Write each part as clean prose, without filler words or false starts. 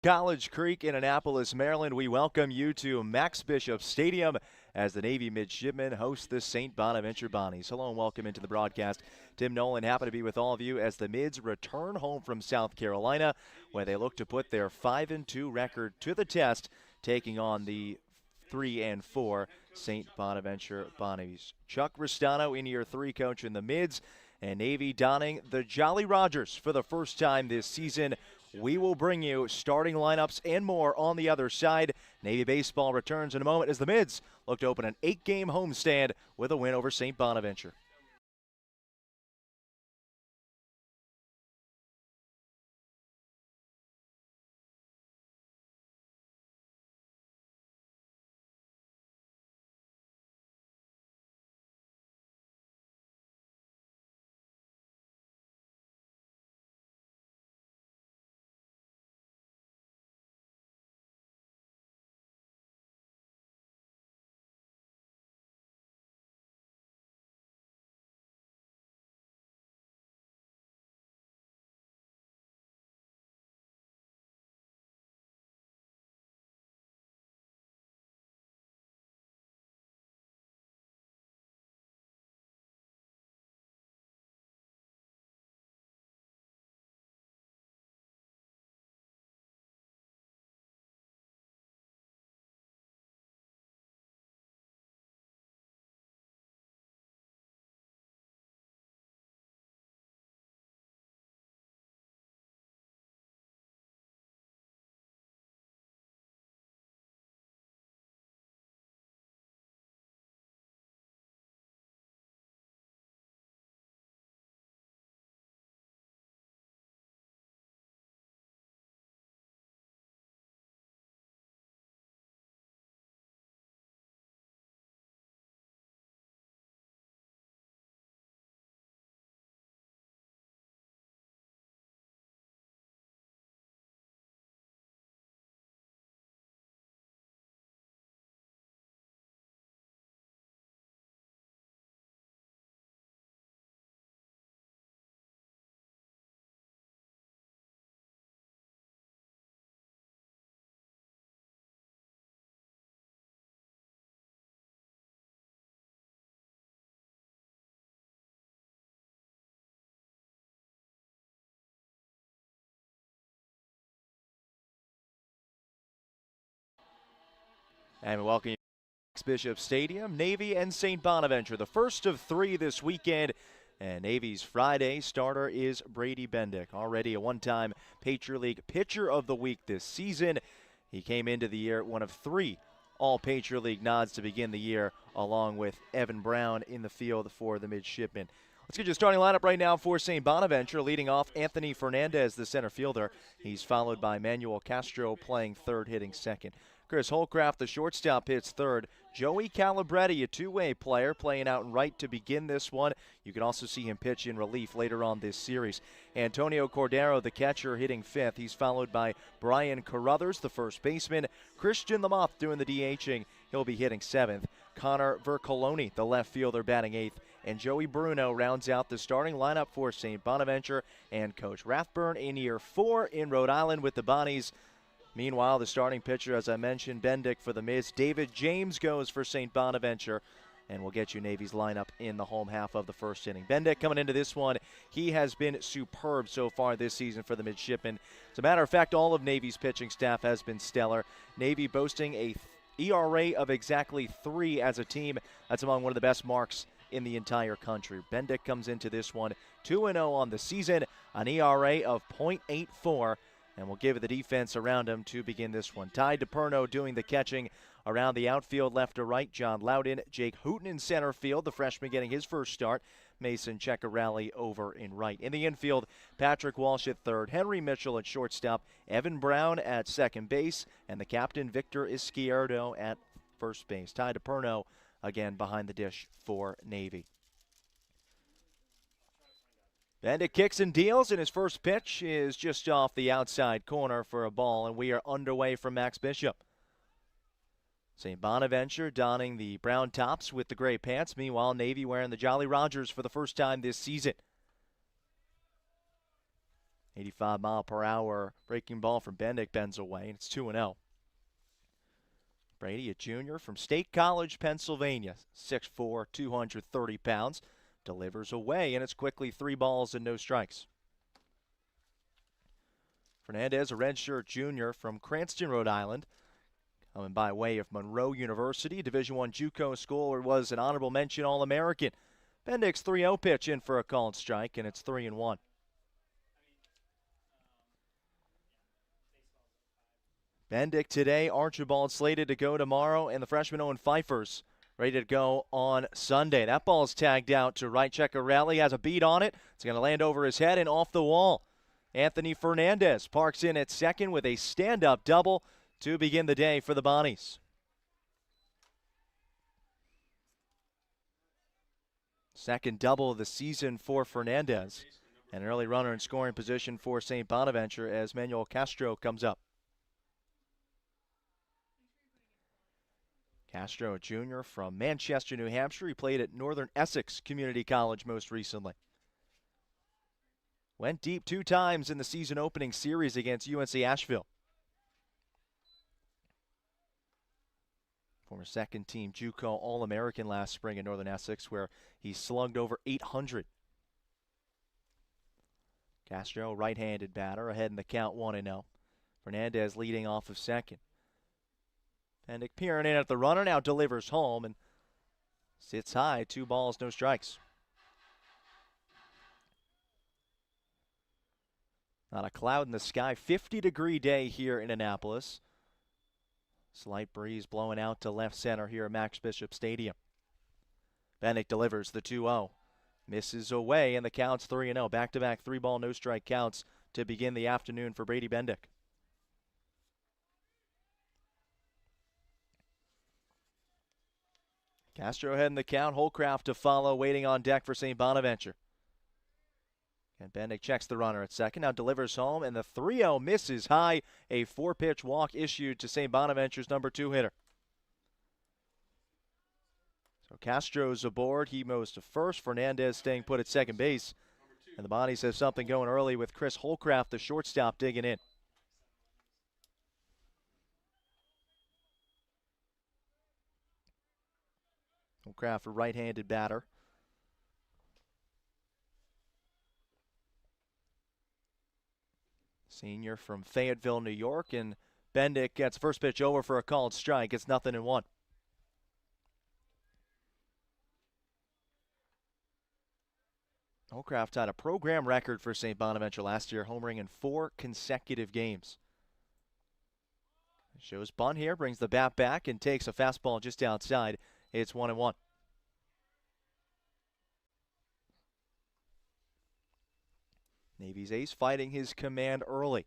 College Creek in Annapolis, Maryland. We welcome you to Max Bishop Stadium as the Navy midshipmen host the St. Bonaventure Bonnies. Hello and welcome into the broadcast. Tim Nolan happy to be with all of you as the Mids return home from South Carolina, where they look to put their 5-2 record to the test, taking on the 3-4 St. Bonaventure Bonnies. Chuck Ristano in year 3 coaching the Mids, and Navy donning the Jolly Rogers for the first time this season. We will bring you starting lineups and more on the other side. Navy baseball returns in a moment as the Mids look to open an 8-game homestand with a win over St. Bonaventure. And we welcome you to Max Bishop Stadium, Navy and St. Bonaventure, the first of 3 this weekend. And Navy's Friday starter is Brady Bendick, already a one-time Patriot League Pitcher of the Week this season. He came into the year one of 3 All-Patriot League nods to begin the year, along with Evan Brown in the field for the midshipmen. Let's get you a starting lineup right now for St. Bonaventure. Leading off, Anthony Fernandez, the center fielder. He's followed by Manuel Castro playing third, hitting second. Chris Holcraft, the shortstop, hits third. Joey Calabretti, a two-way player, playing out in right to begin this one. You can also see him pitch in relief later on this series. Antonio Cordero, the catcher, hitting fifth. He's followed by Brian Carruthers, the first baseman. Christian Lamoth doing the DHing. He'll be hitting seventh. Connor Vercoloni, the left fielder, batting eighth. And Joey Bruno rounds out the starting lineup for St. Bonaventure. And Coach Rathburn in year 4 in Rhode Island with the Bonnies. Meanwhile, the starting pitcher, as I mentioned, Bendick for the Mids. David James goes for St. Bonaventure, and we'll get you Navy's lineup in the home half of the first inning. Bendick coming into this one, he has been superb so far this season for the midshipmen. As a matter of fact, all of Navy's pitching staff has been stellar. Navy boasting a ERA of exactly 3 as a team. That's among one of the best marks in the entire country. Bendick comes into this one 2-0 on the season, an ERA of .84. And we'll give it the defense around him to begin this one. Ty DePerno doing the catching around the outfield left to right. John Loudon, Jake Hooten in center field, the freshman getting his first start. Mason Ceccarelli over in right. In the infield, Patrick Walsh at third, Henry Mitchell at shortstop, Evan Brown at second base, and the captain Victor Izquierdo at first base. Ty DePerno again behind the dish for Navy. Bendick kicks and deals, and his first pitch is just off the outside corner for a ball, and we are underway from Max Bishop. St. Bonaventure donning the brown tops with the gray pants. Meanwhile, Navy wearing the Jolly Rogers for the first time this season. 85-mile-per-hour breaking ball from Bendick bends away, and it's 2-0. Brady, a junior from State College, Pennsylvania, 6'4", 230 pounds, delivers away, and it's quickly 3 balls and no strikes. Fernandez, a redshirt junior from Cranston, Rhode Island, coming by way of Monroe University, Division I JUCO school, where was an honorable mention All-American. Bendick's 3-0 pitch in for a called strike, and it's 3-1. Bendick today, Archibald slated to go tomorrow, and the freshman Owen Pfeiffer's ready to go on Sunday. That ball's tagged out to right. Ceccarelli has a beat on it. It's going to land over his head and off the wall. Anthony Fernandez parks in at second with a stand-up double to begin the day for the Bonnies. Second double of the season for Fernandez. And an early runner in scoring position for St. Bonaventure as Manuel Castro comes up. Castro, a junior from Manchester, New Hampshire. He played at Northern Essex Community College most recently. Went deep 2 times in the season opening series against UNC Asheville. Former second team JUCO All-American last spring in Northern Essex, where he slugged over 800. Castro, right-handed batter, ahead in the count 1-0. Fernandez leading off of second. Bendick peering in at the runner, now delivers home and sits high, 2 balls, no strikes. Not a cloud in the sky, 50-degree day here in Annapolis. Slight breeze blowing out to left center here at Max Bishop Stadium. Bendick delivers the 2-0. Misses away, and the count's 3-0. Back-to-back 3-ball, no-strike counts to begin the afternoon for Brady Bendick. Castro ahead in the count. Holcraft to follow, waiting on deck for St. Bonaventure. And Bendick checks the runner at second, now delivers home, and the 3-0 misses high. A 4-pitch walk issued to St. Bonaventure's number 2 hitter. So Castro's aboard. He moves to first. Fernandez staying put at second base. And the Bonnies have something going early with Chris Holcraft, the shortstop, digging in. Holcraft, a right-handed batter. Senior from Fayetteville, New York, and Bendick gets first pitch over for a called strike. It's 0-1. Holcraft had a program record for St. Bonaventure last year, homering in 4 consecutive games. Shows bunt here, brings the bat back, and takes a fastball just outside. It's 1-1. Navy's ace fighting his command early.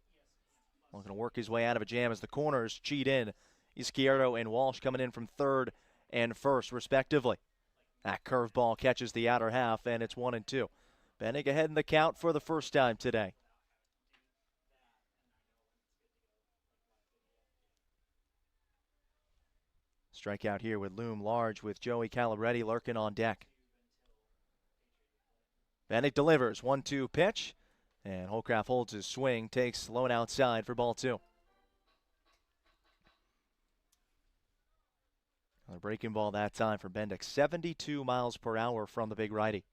Looking to work his way out of a jam as the corners cheat in. Izquierdo and Walsh coming in from third and first, respectively. That curveball catches the outer half, and it's 1-2. Bendick ahead in the count for the first time today. Strikeout here would loom large with Joey Calabresi lurking on deck. Bendick delivers, 1-2 pitch. And Holcraft holds his swing, takes low and outside for ball 2. Another breaking ball that time for Bendick. 72 miles per hour from the big righty.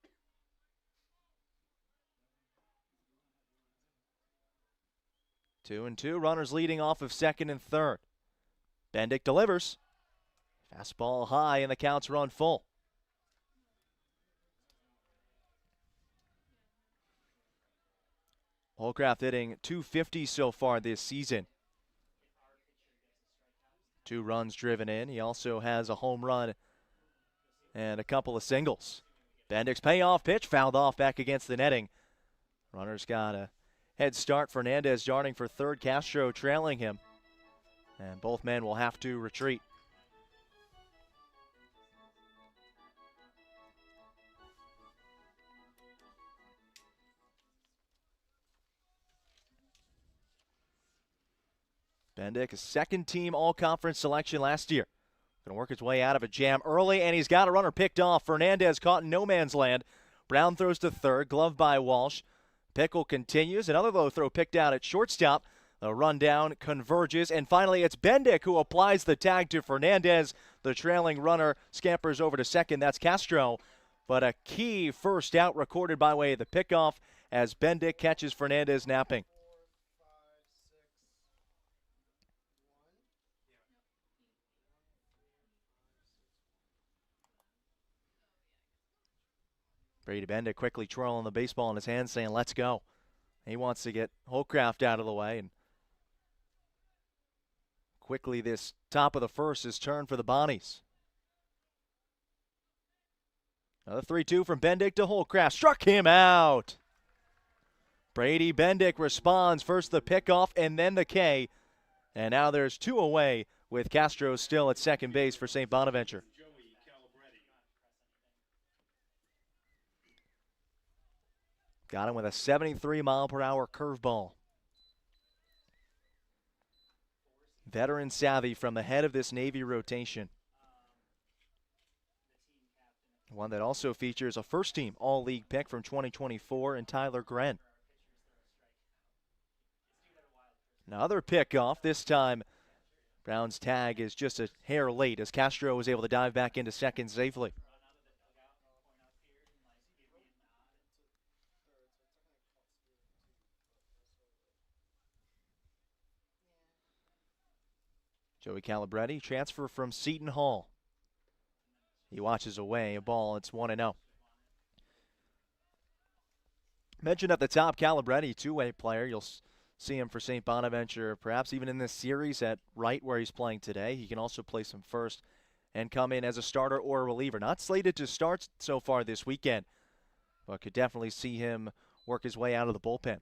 Two and two, runners leading off of second and third. Bendick delivers. Fastball high, and the count's run full. Holcraft hitting .250 so far this season. 2 runs driven in. He also has a home run and a couple of singles. Bendick's payoff pitch fouled off back against the netting. Runner's got a head start. Fernandez darting for third. Castro trailing him. And both men will have to retreat. Bendick, a second-team all-conference selection last year. Going to work his way out of a jam early, and he's got a runner picked off. Fernandez caught in no man's land. Brown throws to third, gloved by Walsh. Pickle continues. Another low throw picked out at shortstop. The rundown converges, and finally it's Bendick who applies the tag to Fernandez. The trailing runner scampers over to second. That's Castro. But a key first out recorded by way of the pickoff as Bendick catches Fernandez napping. Brady Bendick quickly twirling the baseball in his hand, saying, let's go. He wants to get Holcraft out of the way. And quickly this top of the first is turned for the Bonnies. Another 3-2 from Bendick to Holcraft. Struck him out. Brady Bendick responds. First the pickoff and then the K. And now there's 2 away with Castro still at second base for St. Bonaventure. Got him with a 73-mile-per-hour curveball. Veteran savvy from the head of this Navy rotation. One that also features a first-team All-League pick from 2024 in Tyler Gren. Another pickoff. This time, Brown's tag is just a hair late as Castro was able to dive back into second safely. Joey Calabretti, transfer from Seton Hall. He watches away a ball. It's 1-0. Mentioned at the top, Calabretti, two-way player. You'll see him for St. Bonaventure, perhaps even in this series at right where he's playing today. He can also play some first and come in as a starter or a reliever. Not slated to start so far this weekend, but could definitely see him work his way out of the bullpen.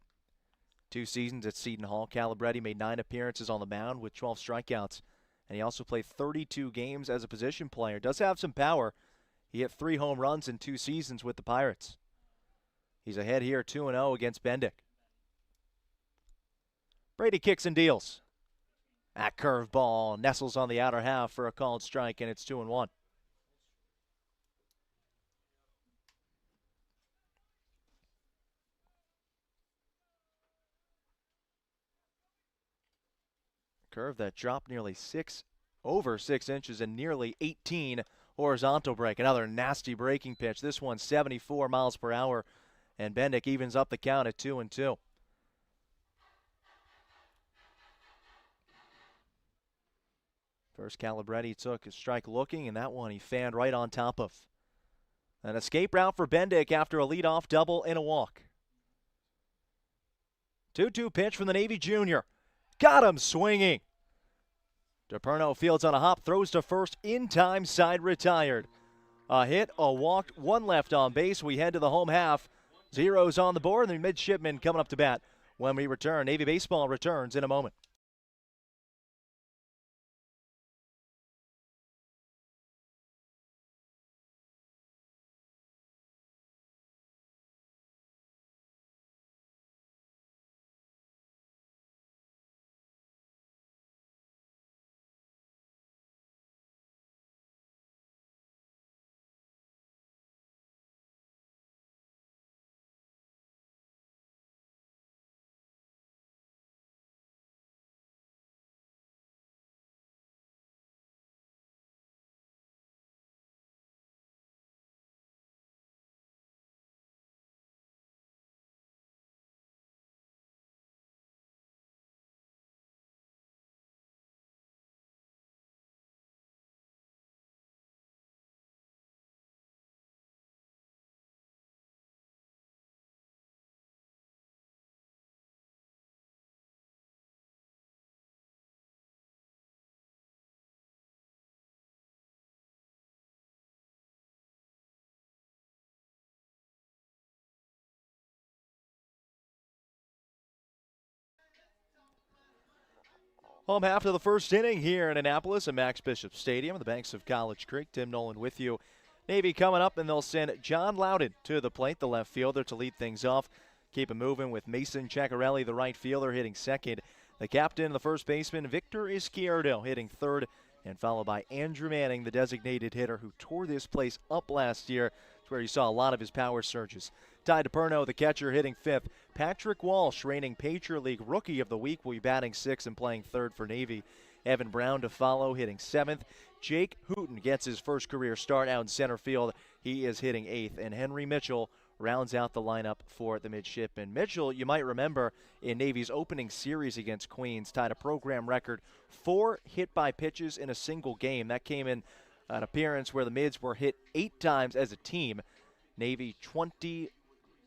2 seasons at Seton Hall, Calabretti made 9 appearances on the mound with 12 strikeouts, and he also played 32 games as a position player. Does have some power. He hit 3 home runs in 2 seasons with the Pirates. He's ahead here 2-0 against Bendick. Brady kicks and deals. That curveball nestles on the outer half for a called strike, and it's 2-1. Curve that dropped nearly over 6 inches and nearly 18 horizontal break. Another nasty breaking pitch. This one's 74 miles per hour, and Bendick evens up the count at 2-2. First, Calabretti took a strike looking, and that one he fanned right on top of. An escape route for Bendick after a leadoff double and a walk. 2-2 pitch from the Navy junior. Got him swinging. DePerno fields on a hop, throws to first in time, side retired. A hit, a walk, 1 left on base. We head to the home half. Zeros on the board, and the midshipmen coming up to bat when we return. Navy baseball returns in a moment. Home half of the first inning here in Annapolis at Max Bishop Stadium on the banks of College Creek. Tim Nolan with you. Navy coming up, and they'll send John Loudon to the plate, the left fielder, to lead things off. Keep it moving with Mason Ceccarelli, the right fielder, hitting second. The captain, the first baseman, Victor Izquierdo, hitting third, and followed by Andrew Manning, the designated hitter who tore this place up last year. It's where you saw a lot of his power surges. Ty DePerno, the catcher, hitting 5th. Patrick Walsh, reigning Patriot League Rookie of the Week, will be batting 6th and playing 3rd for Navy. Evan Brown to follow, hitting 7th. Jake Hooten gets his first career start out in center field. He is hitting 8th. And Henry Mitchell rounds out the lineup for the midshipman. Mitchell, you might remember, in Navy's opening series against Queens, tied a program record 4 hit by pitches in a single game. That came in an appearance where the Mids were hit 8 times as a team. Navy 20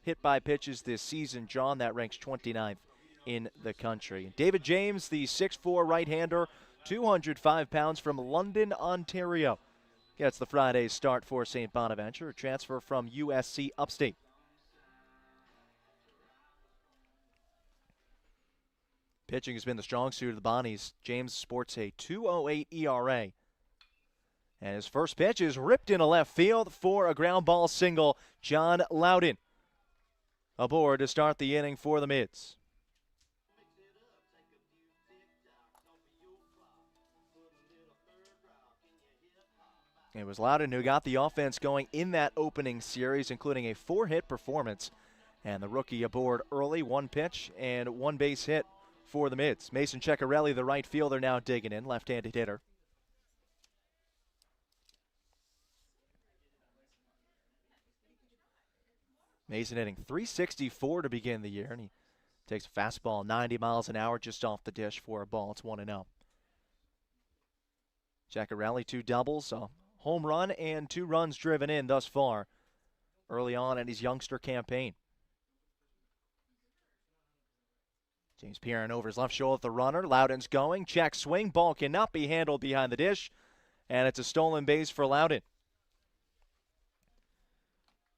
hit by pitches this season. John, that ranks 29th in the country. David James, the 6'4" right-hander, 205 pounds from London, Ontario, gets the Friday start for St. Bonaventure, a transfer from USC Upstate. Pitching has been the strong suit of the Bonnies. James sports a 2.08 ERA. And his first pitch is ripped into left field for a ground ball single. John Loudon aboard to start the inning for the Mids. It was Loudon who got the offense going in that opening series, including a 4-hit performance. And the rookie aboard early, 1 pitch and 1 base hit for the Mids. Mason Ceccarelli, the right fielder, now digging in, left-handed hitter. Mason hitting .364 to begin the year, and he takes a fastball 90 miles an hour just off the dish for a ball. It's 1-0. Ceccarelli, 2 doubles, a home run, and 2 runs driven in thus far early on in his youngster campaign. James peering over his left shoulder at the runner. Loudon's going. Check swing. Ball cannot be handled behind the dish. And it's a stolen base for Loudon.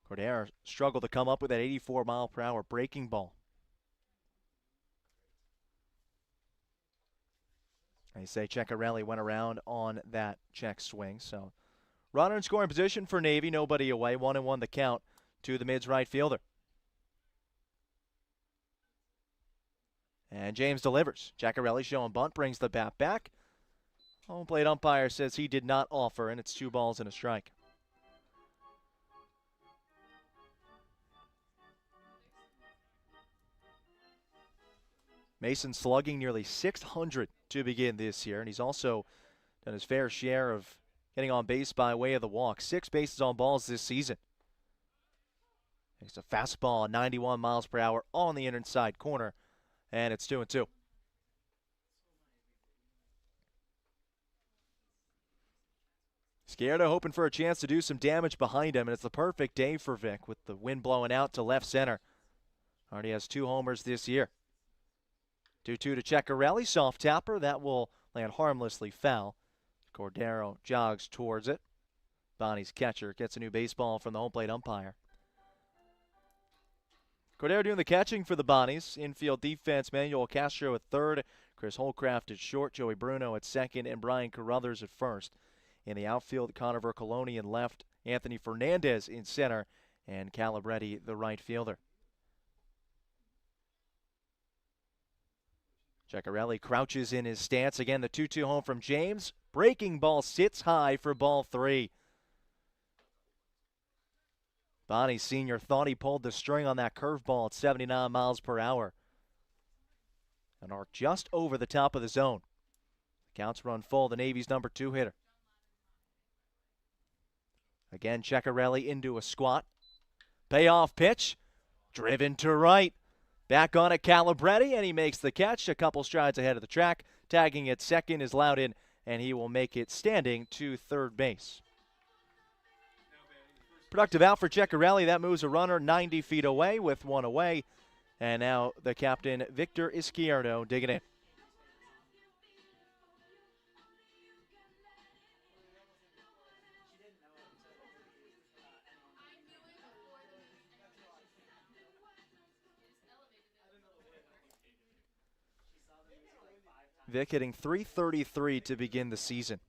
Cordero struggled to come up with that 84-mile-per-hour breaking ball. They say Ceccarelli went around on that check swing. So runner in scoring position for Navy. Nobody away. 1-1 the count to the Mids right fielder. And James delivers. Ceccarelli showing bunt, brings the bat back. Home plate umpire says he did not offer, and it's 2 balls and a strike. Mason slugging nearly .600 to begin this year, and he's also done his fair share of getting on base by way of the walk. 6 bases on balls this season. It's a fastball, 91 miles per hour on the inside corner. And it's 2-2. Sciarda hoping for a chance to do some damage behind him, and it's the perfect day for Vic with the wind blowing out to left center. Already has 2 homers this year. 2-2 to Ceccarelli, soft tapper. That will land harmlessly foul. Cordero jogs towards it. Bonnie's catcher gets a new baseball from the home plate umpire. Cordero doing the catching for the Bonnies. Infield defense, Manuel Castro at third, Chris Holcraft at short, Joey Bruno at second, and Brian Carruthers at first. In the outfield, Connor Vercoloni in left, Anthony Fernandez in center, and Calabretti the right fielder. Ceccarelli crouches in his stance. Again, the 2-2 home from James. Breaking ball sits high for ball 3. Bonnie Sr. thought he pulled the string on that curveball at 79 miles per hour. An arc just over the top of the zone. Counts run full, the Navy's number 2 hitter. Again, Ceccarelli into a squat. Payoff pitch. Driven to right. Back on it, Calabretti, and he makes the catch a couple strides ahead of the track. Tagging at second is Loudon, and he will make it standing to third base. Productive out for Ceccarelli. That moves a runner 90 feet away with 1 away. And now the captain, Victor Izquierdo, digging in. Vic hitting .333 to begin the season.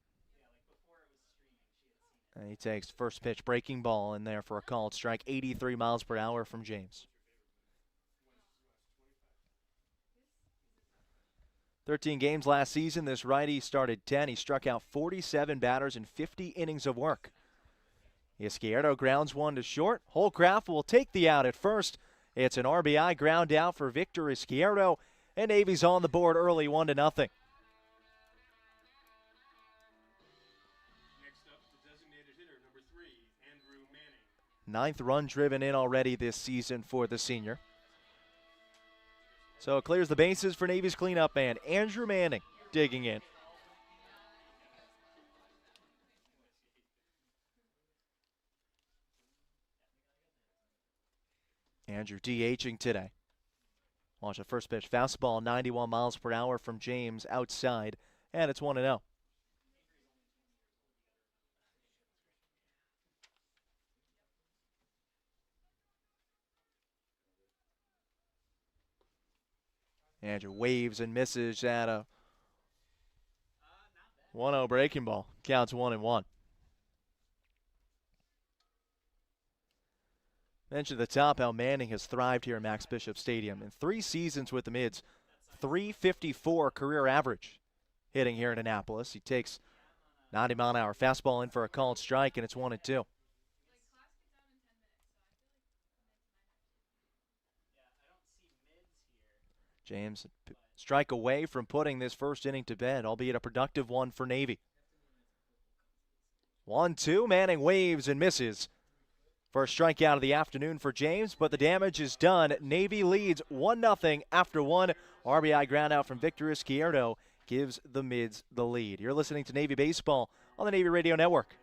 And he takes first pitch breaking ball in there for a called strike, 83 miles per hour from James. 13 games last season. This righty started 10. He struck out 47 batters in 50 innings of work. Izquierdo grounds one to short. Holcraft will take the out at first. It's an RBI ground out for Victor Izquierdo, and Navy's on the board early 1-0. Ninth run driven in already this season for the senior. So it clears the bases for Navy's cleanup man, Andrew Manning, digging in. Andrew DHing today. Watch the first pitch. Fastball, 91 miles per hour from James outside, and it's 1-0. Andrew waves and misses at a 1-0 breaking ball. Counts 1-1. Mentioned at the top how Manning has thrived here at Max Bishop Stadium. In 3 seasons with the Mids, .354 career average hitting here in Annapolis. He takes 90-mile-an-hour fastball in for a called strike, and it's 1-2. James, strike away from putting this first inning to bed, albeit a productive one for Navy. 1-2, Manning waves and misses. First strikeout of the afternoon for James, but the damage is done. Navy leads 1-0 after one. RBI ground out from Victor Izquierdo gives the Mids the lead. You're listening to Navy Baseball on the Navy Radio Network.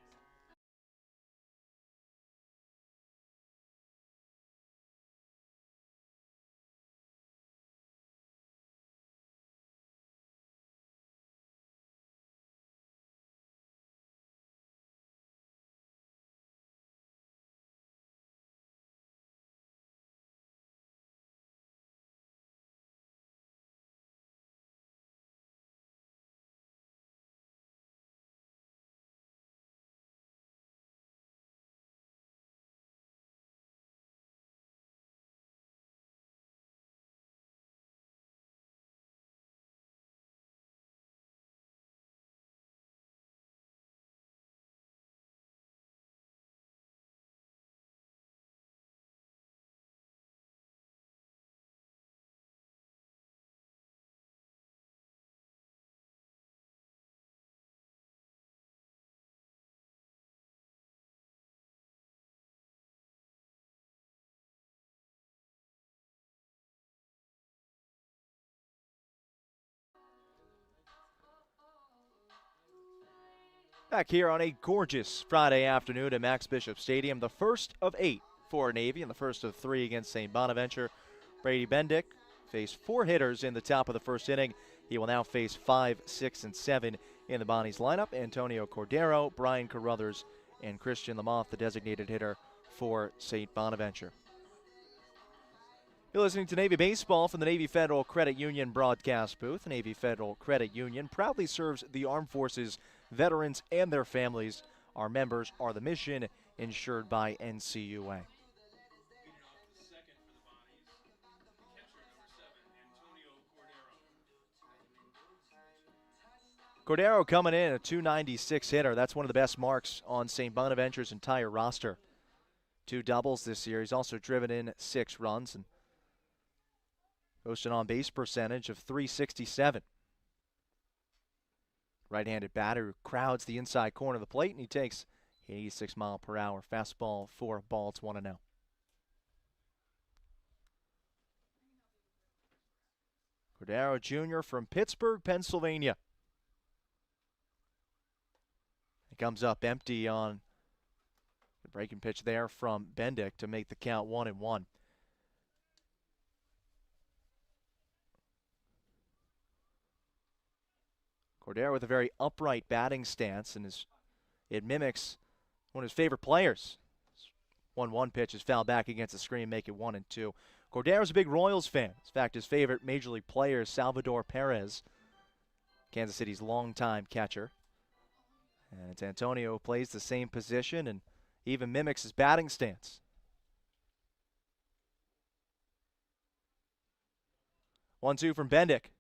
Back here on a gorgeous Friday afternoon at Max Bishop Stadium, the first of 8 for Navy and the first of 3 against St. Bonaventure. Brady Bendick faced 4 hitters in the top of the first inning. He will now face 5, 6, and 7 in the Bonnie's lineup. Antonio Cordero, Brian Carruthers, and Christian Lamothe, the designated hitter for St. Bonaventure. You're listening to Navy Baseball from the Navy Federal Credit Union broadcast booth. Navy Federal Credit Union proudly serves the armed forces, veterans, and their families. Our members are the mission, insured by NCUA. Cordero coming in, a .296 hitter. That's one of the best marks on St. Bonaventure's entire roster. 2 doubles this year. He's also driven in 6 runs and posted on base percentage of .367. Right-handed batter who crowds the inside corner of the plate, and he takes 86-mile-per-hour fastball for ball. It's 1-0. Cordero Jr. from Pittsburgh, Pennsylvania. It comes up empty on the breaking pitch there from Bendick to make the count 1-1. Cordero with a very upright batting stance, and it mimics one of his favorite players. 1-1 pitch is fouled back against the screen, make it 1-2. Cordero's a big Royals fan. In fact, his favorite Major League player is Salvador Perez, Kansas City's longtime catcher. And it's Antonio who plays the same position and even mimics his batting stance. 1-2 from Bendick.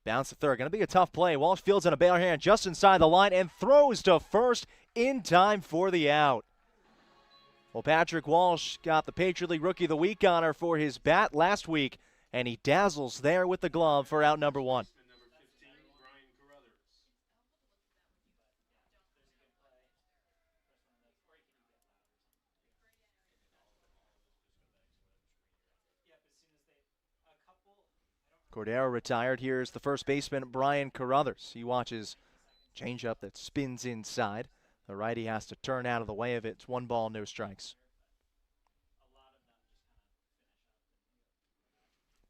Bounce to third. Going to be a tough play. Walsh fields on a bare hand just inside the line and throws to first in time for the out. Well, Patrick Walsh got the Patriot League Rookie of the Week honor for his bat last week, and he dazzles there with the glove for out number one. Cordero retired. Here's the first baseman, Brian Carruthers. He watches changeup that spins inside. The righty has to turn out of the way of it. It's 1 ball, no strikes.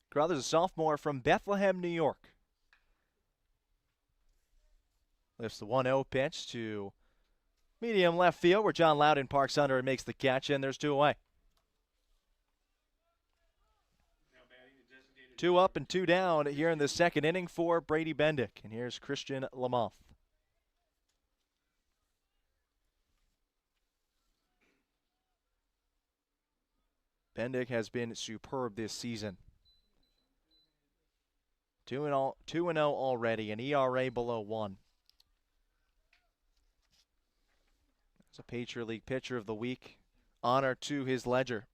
Carruthers, a sophomore from Bethlehem, New York. Lifts the 1-0 pitch to medium left field where John Loudon parks under and makes the catch, and there's 2 away. 2 up and 2 down here in the second inning for Brady Bendick. And here's Christian Lamoth. Bendick has been superb this season. 2-0 already, an ERA below 1. It's a Patriot League Pitcher of the Week honor to his ledger.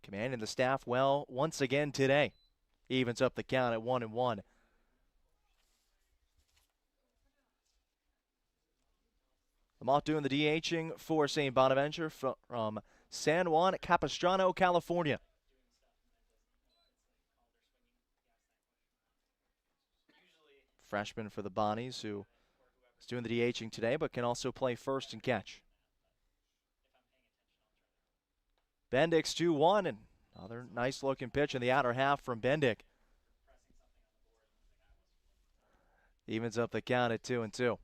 Commanding the staff well once again today. Evens up the count at 1-1. Lamoth doing the DHing for St. Bonaventure from San Juan Capistrano, California. Freshman for the Bonnies, who is doing the DHing today but can also play first and catch. Bendick's 2-1, and another nice looking pitch in the outer half from Bendick. Evens up the count at 2-2.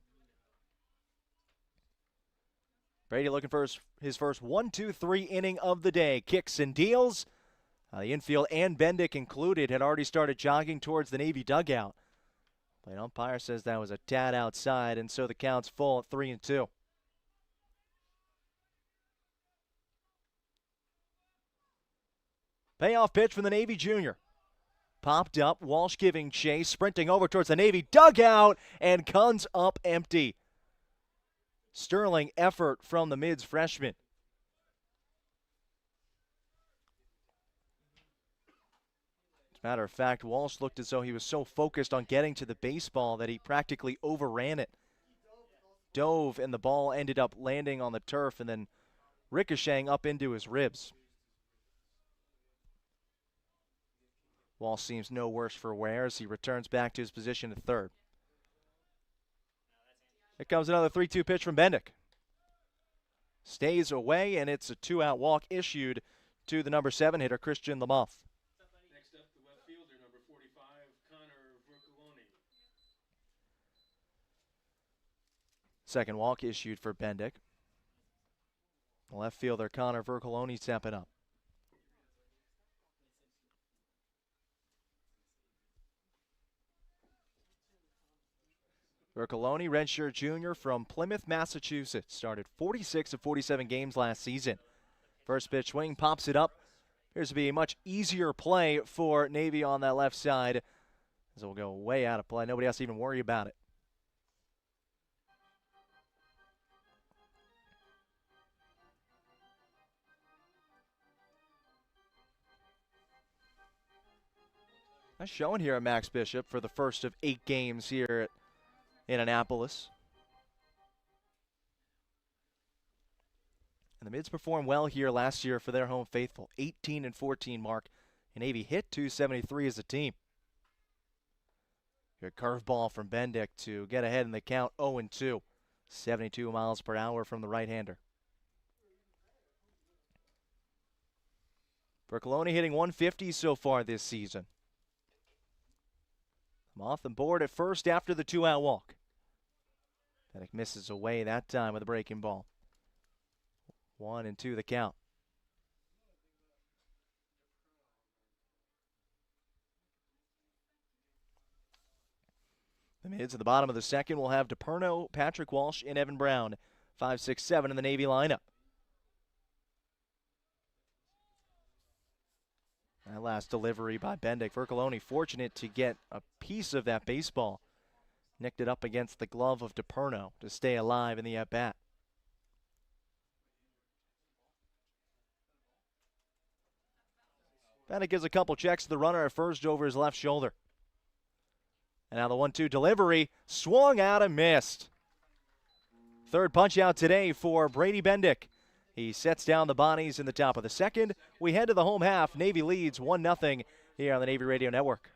Brady looking for his first 1-2-3 inning of the day. Kicks and deals. The infield and Bendick included had already started jogging towards the Navy dugout. But umpire says that was a tad outside, and so the count's full at 3-2. Payoff pitch from the Navy junior. Popped up, Walsh giving chase, sprinting over towards the Navy dugout, and comes up empty. Sterling effort from the Mids freshman. As a matter of fact, Walsh looked as though he was so focused on getting to the baseball that he practically overran it. Dove, and the ball ended up landing on the turf and then ricocheting up into his ribs. Walsh seems no worse for wear as he returns back to his position at third. Here comes another 3-2 pitch from Bendick. Stays away, and it's a 2-out walk issued to the number 7 hitter, Christian Lamoth. Next up, the left fielder, number 45, Connor Vercoloni. Second walk issued for Bendick. The left fielder, Connor Vercoloni, stepping up. Vercoloni, redshirt junior from Plymouth, Massachusetts. Started 46 of 47 games last season. First pitch swing, pops it up. Appears to be a much easier play for Navy on that left side. As it will go way out of play. Nobody has to even worry about it. Nice showing here at Max Bishop for the first of 8 games here in Annapolis. And the Mids performed well here last year for their home faithful. 18-14 mark. And Navy hit 273 as a team. Good curveball from Bendick to get ahead in the count 0-2. 72 miles per hour from the right-hander. Vercoloni hitting 150 so far this season. Off the board at first after the 2-out walk. Bendick misses away that time with a breaking ball. 1-2 the count. The Mids at the bottom of the second will have DePerno, Patrick Walsh, and Evan Brown. 5, 6, 7 in the Navy lineup. That last delivery by Bendick. Vercoloni fortunate to get a piece of that baseball. Nicked it up against the glove of DePerno to stay alive in the at-bat. Bendick gives a couple checks to the runner at first over his left shoulder. And now the 1-2 delivery, swung out and missed. Third punch out today for Brady Bendick. He sets down the Bonnies in the top of the second. We head to the home half. Navy leads 1-0 here on the Navy Radio Network.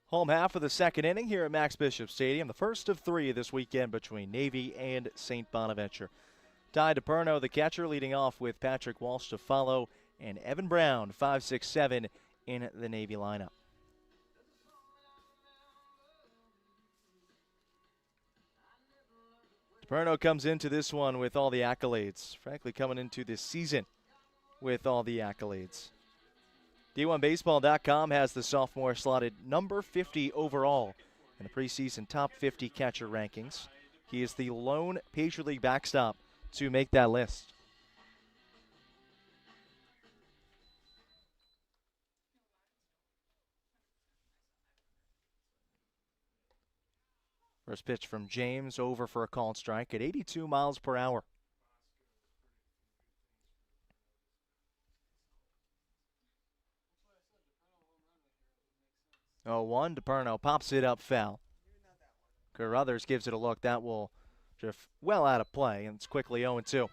Home half of the second inning here at Max Bishop Stadium. The first of three this weekend between Navy and St. Bonaventure. Ty DePerno, the catcher, leading off with Patrick Walsh to follow, and Evan Brown, 5'6", in the Navy lineup. DePerno comes into this one with all the accolades. Frankly, coming into this season with all the accolades. D1Baseball.com has the sophomore slotted number 50 overall in the preseason top 50 catcher rankings. He is the lone Patriot League backstop to make that list. First pitch from James, over for a called strike at 82 miles per hour. 0-1, DePerno pops it up foul. Carruthers gives it a look. That will drift well out of play, and it's quickly 0-2.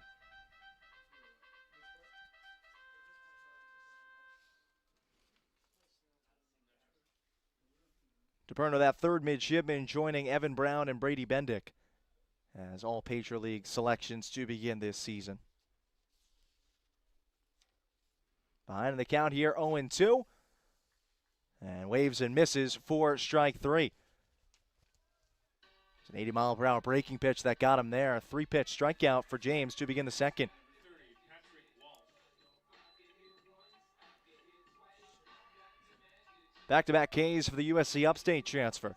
DePerno, that third midshipman, joining Evan Brown and Brady Bendick as all Patriot League selections to begin this season. Behind in the count here, 0-2. And waves and misses for strike three. It's an 80-mile-per-hour breaking pitch that got him there. A three-pitch strikeout for James to begin the second. Back-to-back Ks for the USC Upstate transfer.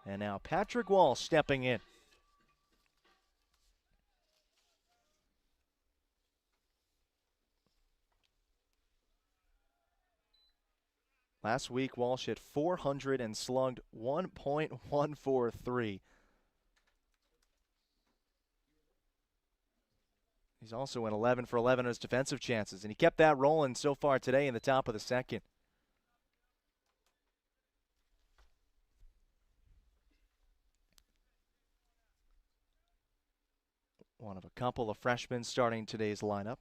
And now Patrick Walsh stepping in. Last week, Walsh hit 400 and slugged 1.143. He's also went 11 for 11 on his defensive chances, and he kept that rolling so far today in the top of the second. One of a couple of freshmen starting today's lineup,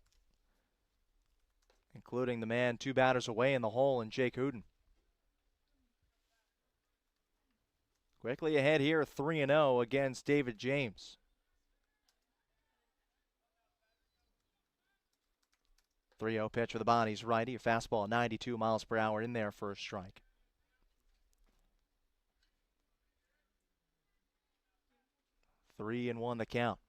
including the man 2 batters away in the hole in Jake Hooten. Quickly ahead here, 3-0 against David James. 3-0 pitch for the Bonnies righty. A fastball 92 miles per hour in there for a strike. Three and 1 the count.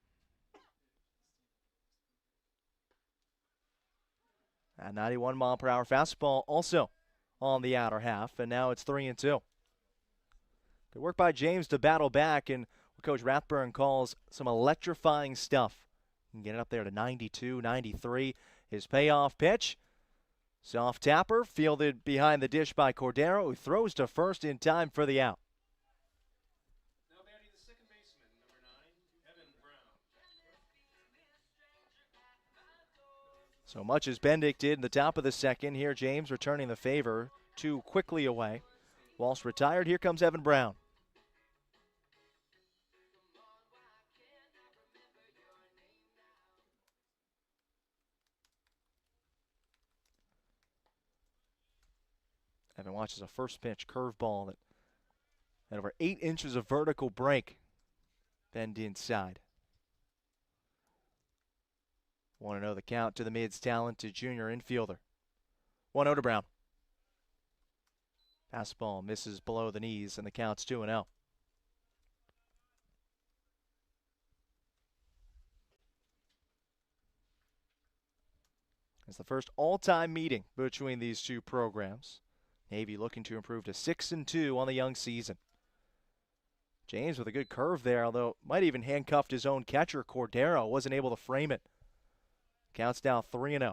A 91 mile per hour fastball also on the outer half, and now it's 3-2. Good work by James to battle back, and what Coach Rathburn calls some electrifying stuff. Can get it up there to 92, 93. His payoff pitch, soft tapper, fielded behind the dish by Cordero, who throws to first in time for the out. Now batting the second baseman, number 9, Evan Brown. So much as Bendick did in the top of the second, here James returning the favor, too quickly away. Walsh retired, here comes Evan Brown. Evan watches a first pitch curveball that had over 8 inches of vertical break. Bend inside. 1-0 the count to the Mid's talented junior infielder. 1-0 to Brown. Fastball misses below the knees, and the count's 2-0. It's the first all-time meeting between these two programs. Navy looking to improve to 6-2 on the young season. James with a good curve there, although might even handcuffed his own catcher. Cordero wasn't able to frame it. Counts now 3-0.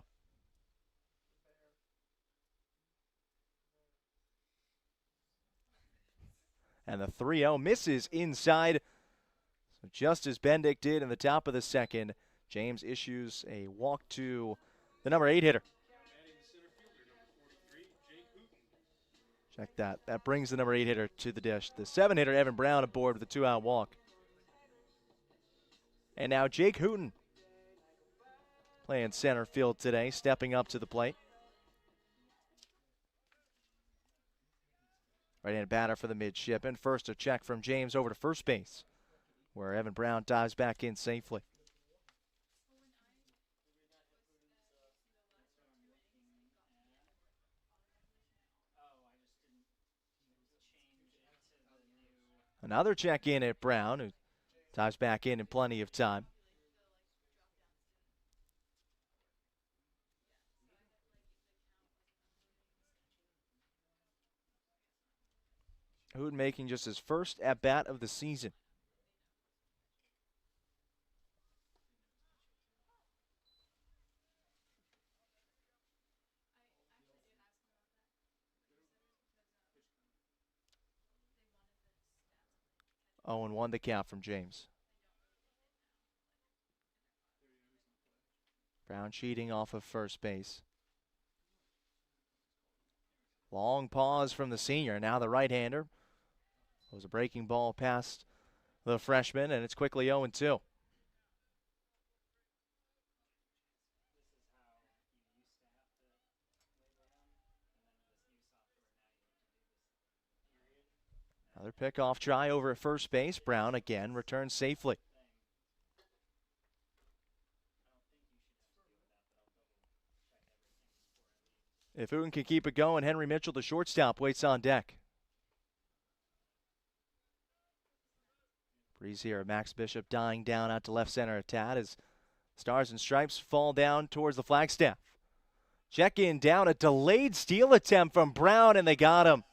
And the 3-0 misses inside. So just as Bendick did in the top of the second, James issues a walk to the number 8 hitter. Check that. That brings the number 8 hitter to the dish. The 7 hitter, Evan Brown, aboard with a 2-out walk. And now Jake Hooten playing center field today, stepping up to the plate. Right-handed batter for the midshipman. First a check from James over to first base, where Evan Brown dives back in safely. Another check in at Brown, who dives back in plenty of time. Hooten making just his first at-bat of the season. Oh, and 1 the count from James. Brown cheating off of first base. Long pause from the senior. Now the right-hander. It was a breaking ball past the freshman, and it's quickly 0-2. Another pickoff try over at first base. Brown again returns safely. If Hooten can keep it going, Henry Mitchell, the shortstop, waits on deck. Breeze here, Max Bishop dying down out to left center a tad as Stars and Stripes fall down towards the flagstaff. Check in down, a delayed steal attempt from Brown, and they got him.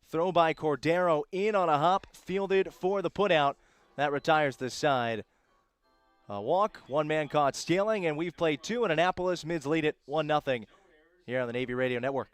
Throw by Cordero in on a hop, fielded for the putout. That retires the side. A walk, 1 man caught stealing, and we've played 2 in Annapolis. Mids lead it 1-0 here on the Navy Radio Network.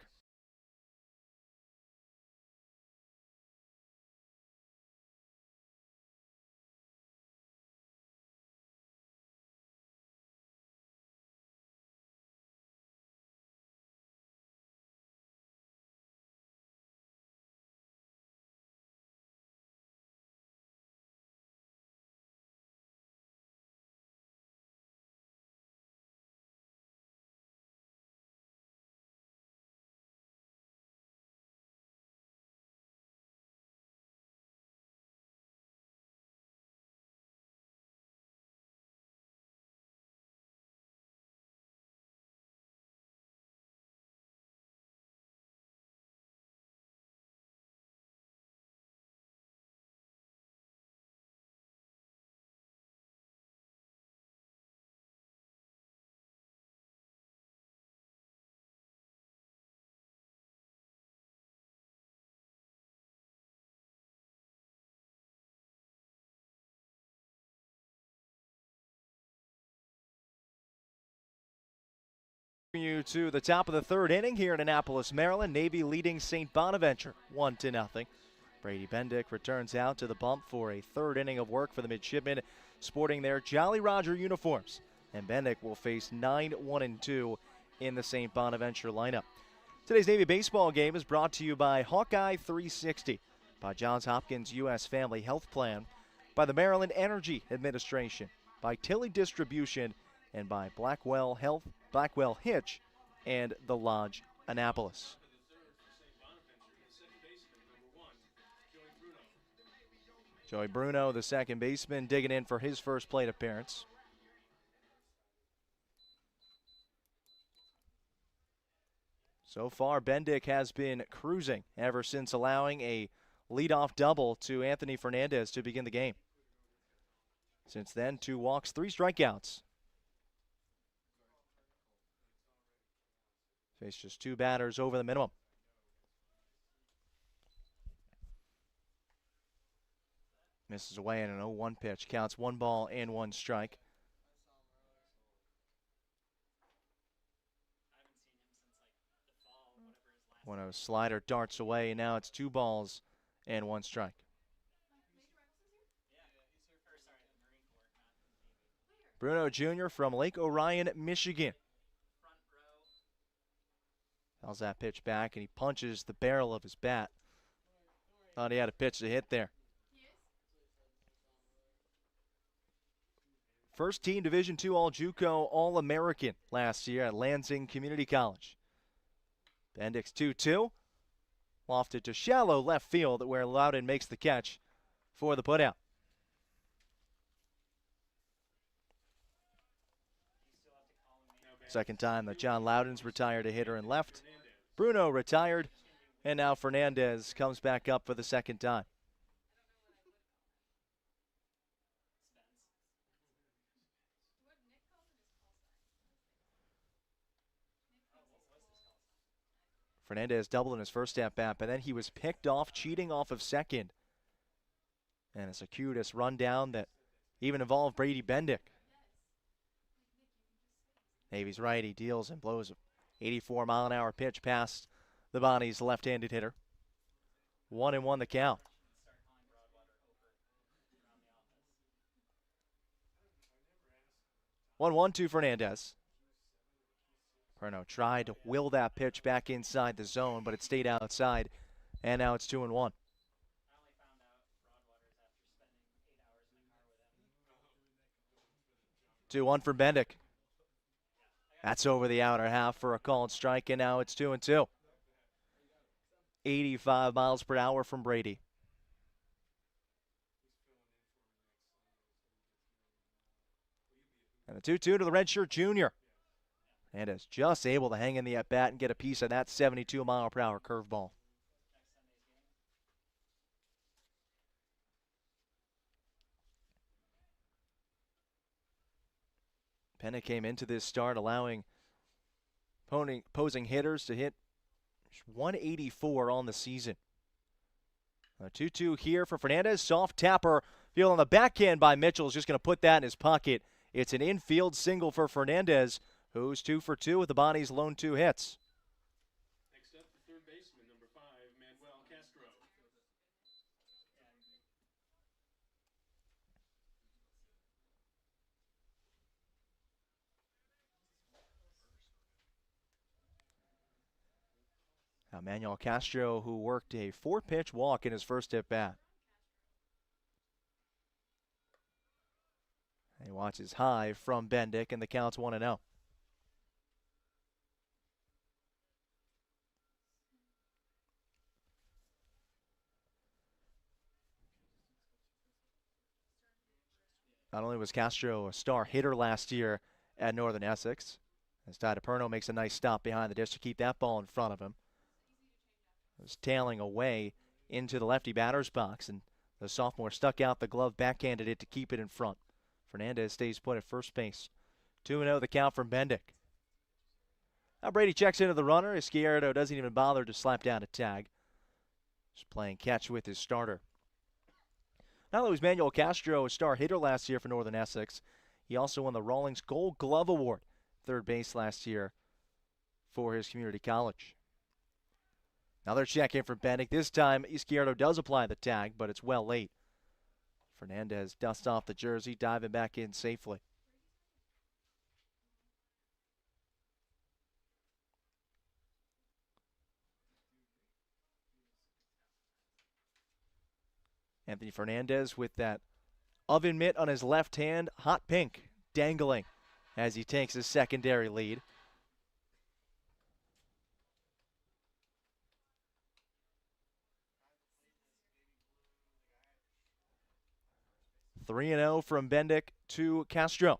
You to the top of the 3rd inning here in Annapolis, Maryland. Navy leading St. Bonaventure 1-0. Brady Bendick returns out to the bump for a 3rd inning of work for the midshipmen, sporting their Jolly Roger uniforms. and Bendick will face 9-1-2 in the St. Bonaventure lineup. Today's Navy baseball game is brought to you by Hawkeye 360, by Johns Hopkins U.S. Family Health Plan, by the Maryland Energy Administration, by Tilly Distribution, and by Blackwell Hitch, and the Lodge Annapolis. Joey Bruno, the second baseman, digging in for his first plate appearance. So far, Bendick has been cruising ever since allowing a leadoff double to Anthony Fernandez to begin the game. Since then, 2 walks, 3 strikeouts. Faced just 2 batters over the minimum. Misses away in an 0-1 pitch. Counts 1 ball and 1 strike. When a slider darts away, and now it's 2 balls and 1 strike. Bruno Jr. from Lake Orion, Michigan. Fouls that pitch back, and he punches the barrel of his bat. Thought he had a pitch to hit there. First team Division II All-JUCO All-American last year at Lansing Community College. Bendick's 2-2. Lofted to shallow left field where Loudon makes the catch for the putout. Second time that John Loudon's retired a hitter and left. Bruno retired, and now Fernandez comes back up for the second time. Fernandez doubled in his first at-bat, but then he was picked off, cheating off of second. And a circuitous rundown that even involved Brady Bendick. Navy's righty deals and blows an 84-mile-an-hour pitch past the Bonnie's left-handed hitter. 1-1 the count. 1-1 to Fernandez. Perno tried to will that pitch back inside the zone, but it stayed outside, and now it's 2-1. 2-1 for Bendick. That's over the outer half for a called strike, and now it's 2-2. 85 miles per hour from Brady. And a 2-2 to the redshirt junior. And is just able to hang in the at-bat and get a piece of that 72-mile-per-hour curveball. Penna came into this start allowing opposing hitters to hit 184 on the season. A 2-2 here for Fernandez. Soft tapper. Field on the backhand by Mitchell is just going to put that in his pocket. It's an infield single for Fernandez, who's 2 for 2 with the Bonnie's lone 2 hits. Next up, the third baseman, number 5, Manuel Castro. Now Manuel Castro, who worked a 4-pitch walk in his first at-bat. He watches high from Bendick, and the count's 1-0. Not only was Castro a star hitter last year at Northern Essex, as Ty DePerno makes a nice stop behind the dish to keep that ball in front of him. It was tailing away into the lefty batter's box, and the sophomore stuck out the glove, backhanded it to keep it in front. Fernandez stays put at first base. 2-0 the count from Bendick. Now Brady checks into the runner. Izquierdo doesn't even bother to slap down a tag. Just playing catch with his starter. Not only was Manuel Castro a star hitter last year for Northern Essex, he also won the Rawlings Gold Glove Award, third base last year for his community college. Another check in for Bendick. This time Izquierdo does apply the tag, but it's well late. Fernandez dusts off the jersey, diving back in safely. Anthony Fernandez with that oven mitt on his left hand, hot pink, dangling as he takes his secondary lead. Three and 0 from Bendick to Castro.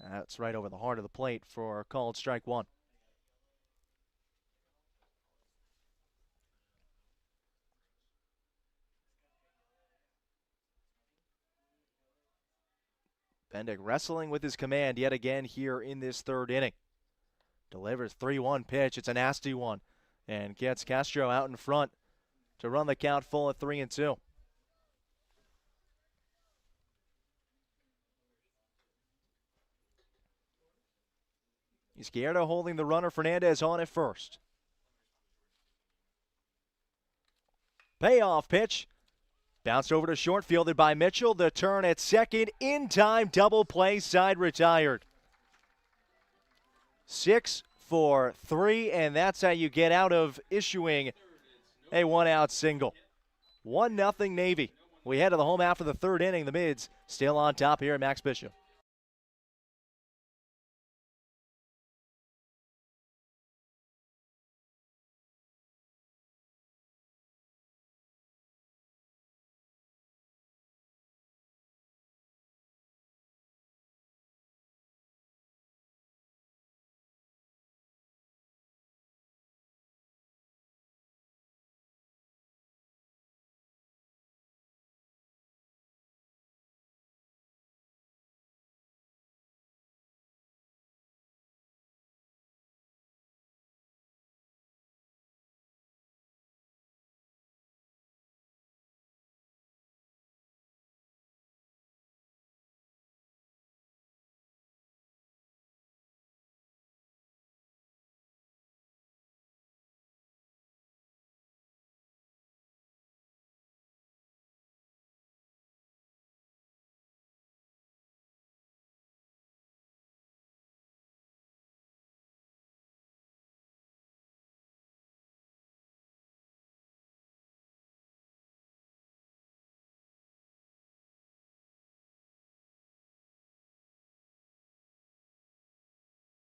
That's right over the heart of the plate for called strike one. Bendick wrestling with his command yet again here in this third inning. Delivers 3-1 pitch. It's a nasty one. And gets Castro out in front to run the count full at 3-2. Izquierdo holding the runner. Fernandez on at first. Payoff pitch. Bounced over to short, fielded by Mitchell. The turn at second, in time, double play, side retired. 6 for 3, and that's how you get out of issuing a one-out single. 1-0 Navy. We head to the home half of the third inning. The Mids still on top here at Max Bishop.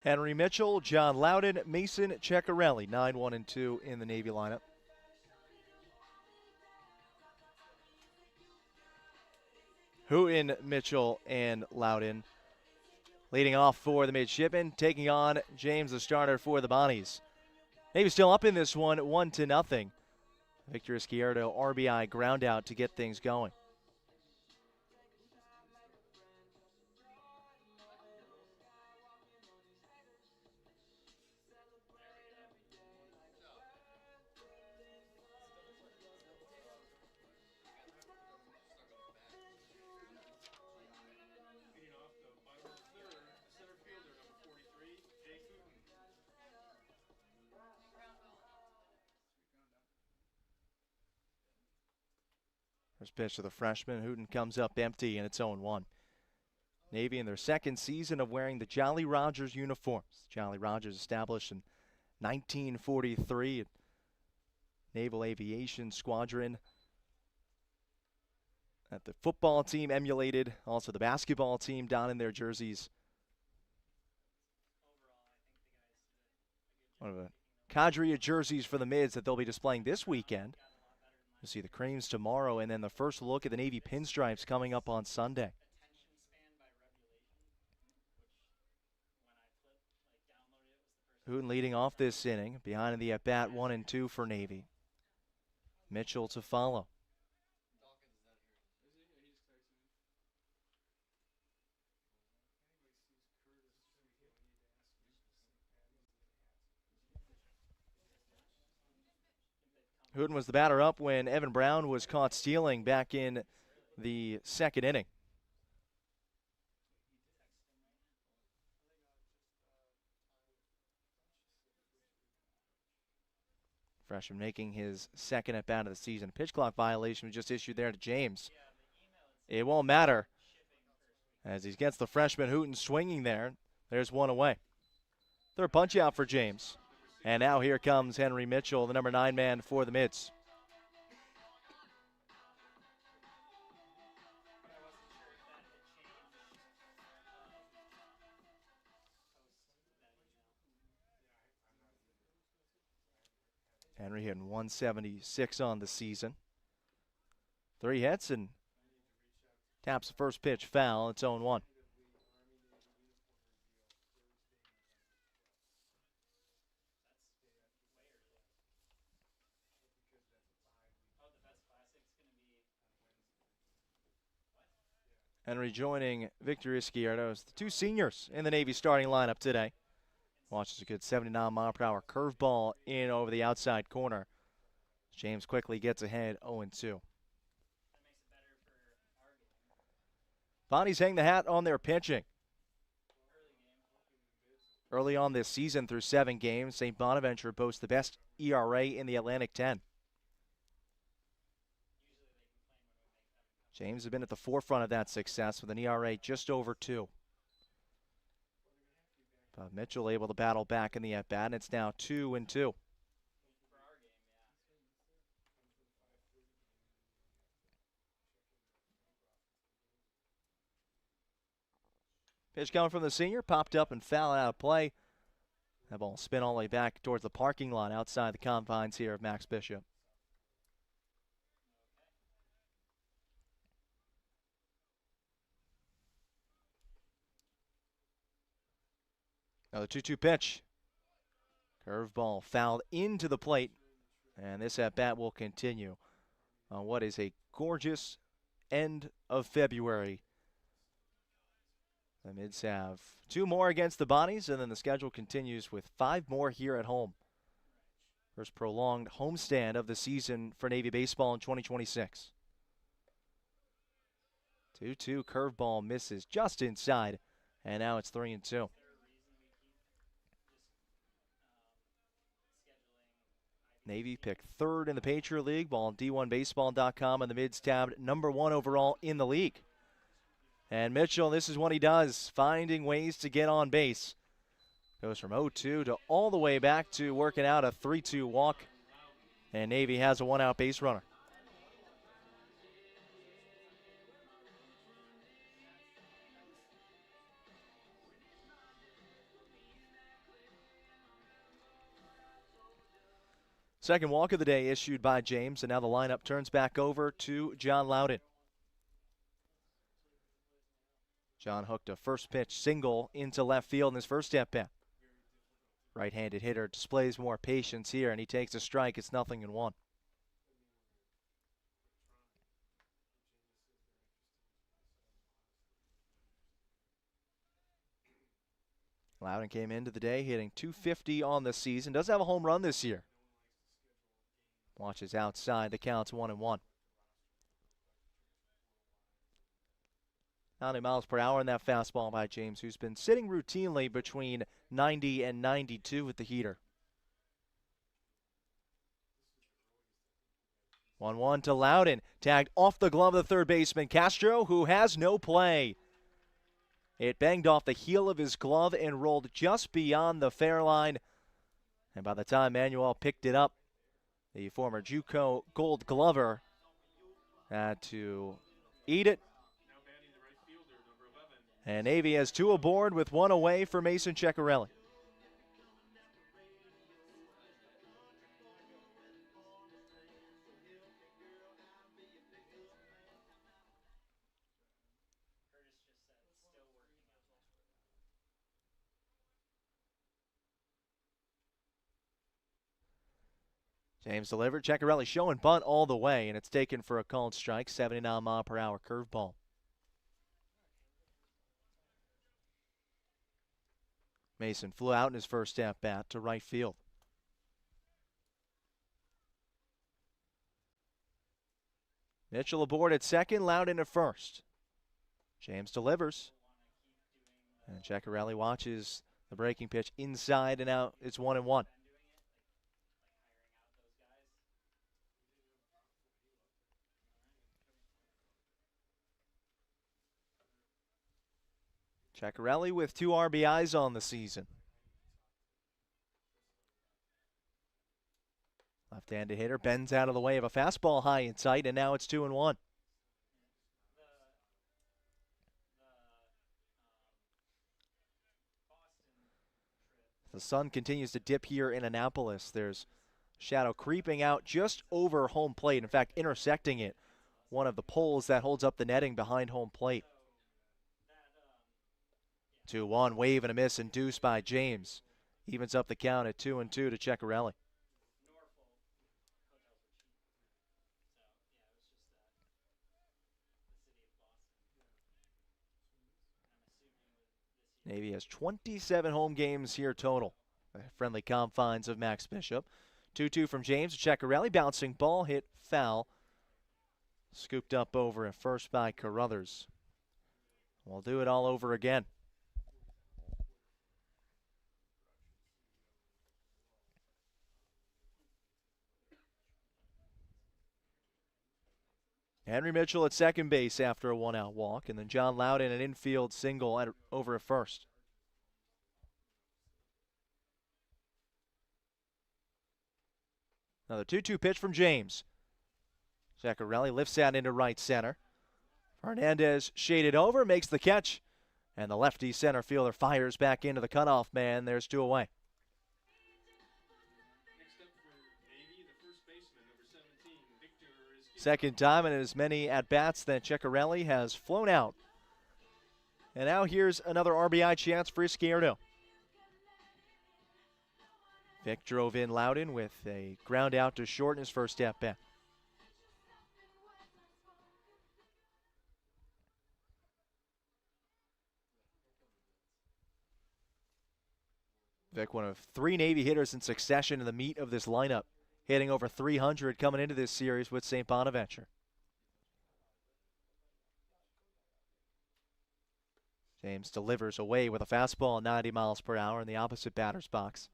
Henry Mitchell, John Loudon, Mason Ceccarelli, 9-1-2 in the Navy lineup. Hooten, Mitchell, and Loudon. Leading off for the midshipmen, taking on James, the starter for the Bonnies. Navy still up in this one, 1-0. Victor Izquierdo, RBI ground out to get things going. First pitch to the freshman. Hooten comes up empty, and it's 0-1. Navy in their second season of wearing the Jolly Rogers uniforms. Jolly Rogers established in 1943. Naval Aviation Squadron that the football team emulated. Also the basketball team donning their jerseys. One of a cadre of jerseys for the Mids that they'll be displaying this weekend. You'll see the creams tomorrow, and then the first look at the Navy pinstripes coming up on Sunday. Hooten leading off this inning. Behind in the at-bat, 1-2 for Navy. Mitchell to follow. Hooten was the batter up when Evan Brown was caught stealing back in the second inning. Freshman making his second at bat of the season. Pitch clock violation was just issued there to James. It won't matter as he gets the freshman Hooten swinging there. There's one away. Third punch out for James. And now here comes Henry Mitchell, the number 9 man for the Mids. Henry hitting 176 on the season. 3 hits and taps the first pitch foul. It's 0-1. Henry joining Victor Izquierdo as the two seniors in the Navy starting lineup today. Watches a good 79-mile-per-hour curveball in over the outside corner. James quickly gets ahead 0-2. Bonnies hang the hat on their pitching. Early on this season through 7 games, St. Bonaventure boasts the best ERA in the Atlantic 10. James has been at the forefront of that success with an ERA just over 2. But Mitchell able to battle back in the at-bat, and it's now 2-2. Pitch coming from the senior, popped up and foul out of play. That ball spin all the way back towards the parking lot outside the confines here of Max Bishop. Another 2-2 pitch. Curveball fouled into the plate, and this at-bat will continue on what is a gorgeous end of February. The Mids have 2 more against the Bonnies, and then the schedule continues with 5 more here at home. First prolonged homestand of the season for Navy baseball in 2026. 2-2 curveball misses just inside, and now it's 3-2. Navy picked 3rd in the Patriot League, while on D1Baseball.com and the Mids tabbed #1 overall in the league. And Mitchell, this is what he does, finding ways to get on base. Goes from 0-2 to all the way back to working out a 3-2 walk. And Navy has a 1-out base runner. Second walk of the day issued by James, and now the lineup turns back over to John Loudon. John hooked a first pitch single into left field in his first at-bat. Right-handed hitter displays more patience here, and he takes a strike. It's 0-1. Loudon came into the day hitting .250 on the season. Doesn't have a home run this year. Watches outside. The count's 1-1. 90 miles per hour in that fastball by James, who's been sitting routinely between 90 and 92 with the heater. 1-1 to Loudon. Tagged off the glove of the third baseman, Castro, who has no play. It banged off the heel of his glove and rolled just beyond the fair line. And by the time Manuel picked it up, the former JUCO Gold Glover had to eat it. And Navy has 2 aboard with 1 away for Mason Ceccarelli. James delivered. Ceccarelli showing bunt all the way, and it's taken for a called strike. 79-mile-per-hour curveball. Mason flew out in his first at-bat to right field. Mitchell aboard at second, Loudon at first. James delivers. And Ceccarelli watches the breaking pitch inside and out. It's 1-1. Ceccarelli with 2 RBIs on the season. Left-handed hitter bends out of the way of a fastball high in sight, and now it's 2-1. The sun continues to dip here in Annapolis. There's Shadow creeping out just over home plate. In fact, intersecting it. One of the poles that holds up the netting behind home plate. 2-1, wave and a miss induced by James. Evens up the count at 2-2 to Ceccarelli. Navy has 27 home games here total. Friendly confines of Max Bishop. 2-2 from James to Ceccarelli. Bouncing ball hit foul. Scooped up over at first by Carruthers. We'll do it all over again. Henry Mitchell at second base after a one-out walk, and then John Loudon an infield single over at first. Another 2-2 pitch from James. Ceccarelli lifts that into right center. Hernandez shaded over, makes the catch, and the lefty center fielder fires back into the cutoff man. There's 2 away. Next up for Navy, the first baseman, number 17, Victor is Second time in as many at-bats that Ceccarelli has flown out. And now here's another RBI chance for Izquierdo. Vic drove in Loudon with a ground out to short in his first at-bat. Vic, one of 3 Navy hitters in succession in the meat of this lineup, hitting over 300 coming into this series with St. Bonaventure. James delivers away with a fastball 90 miles per hour in the opposite batter's box.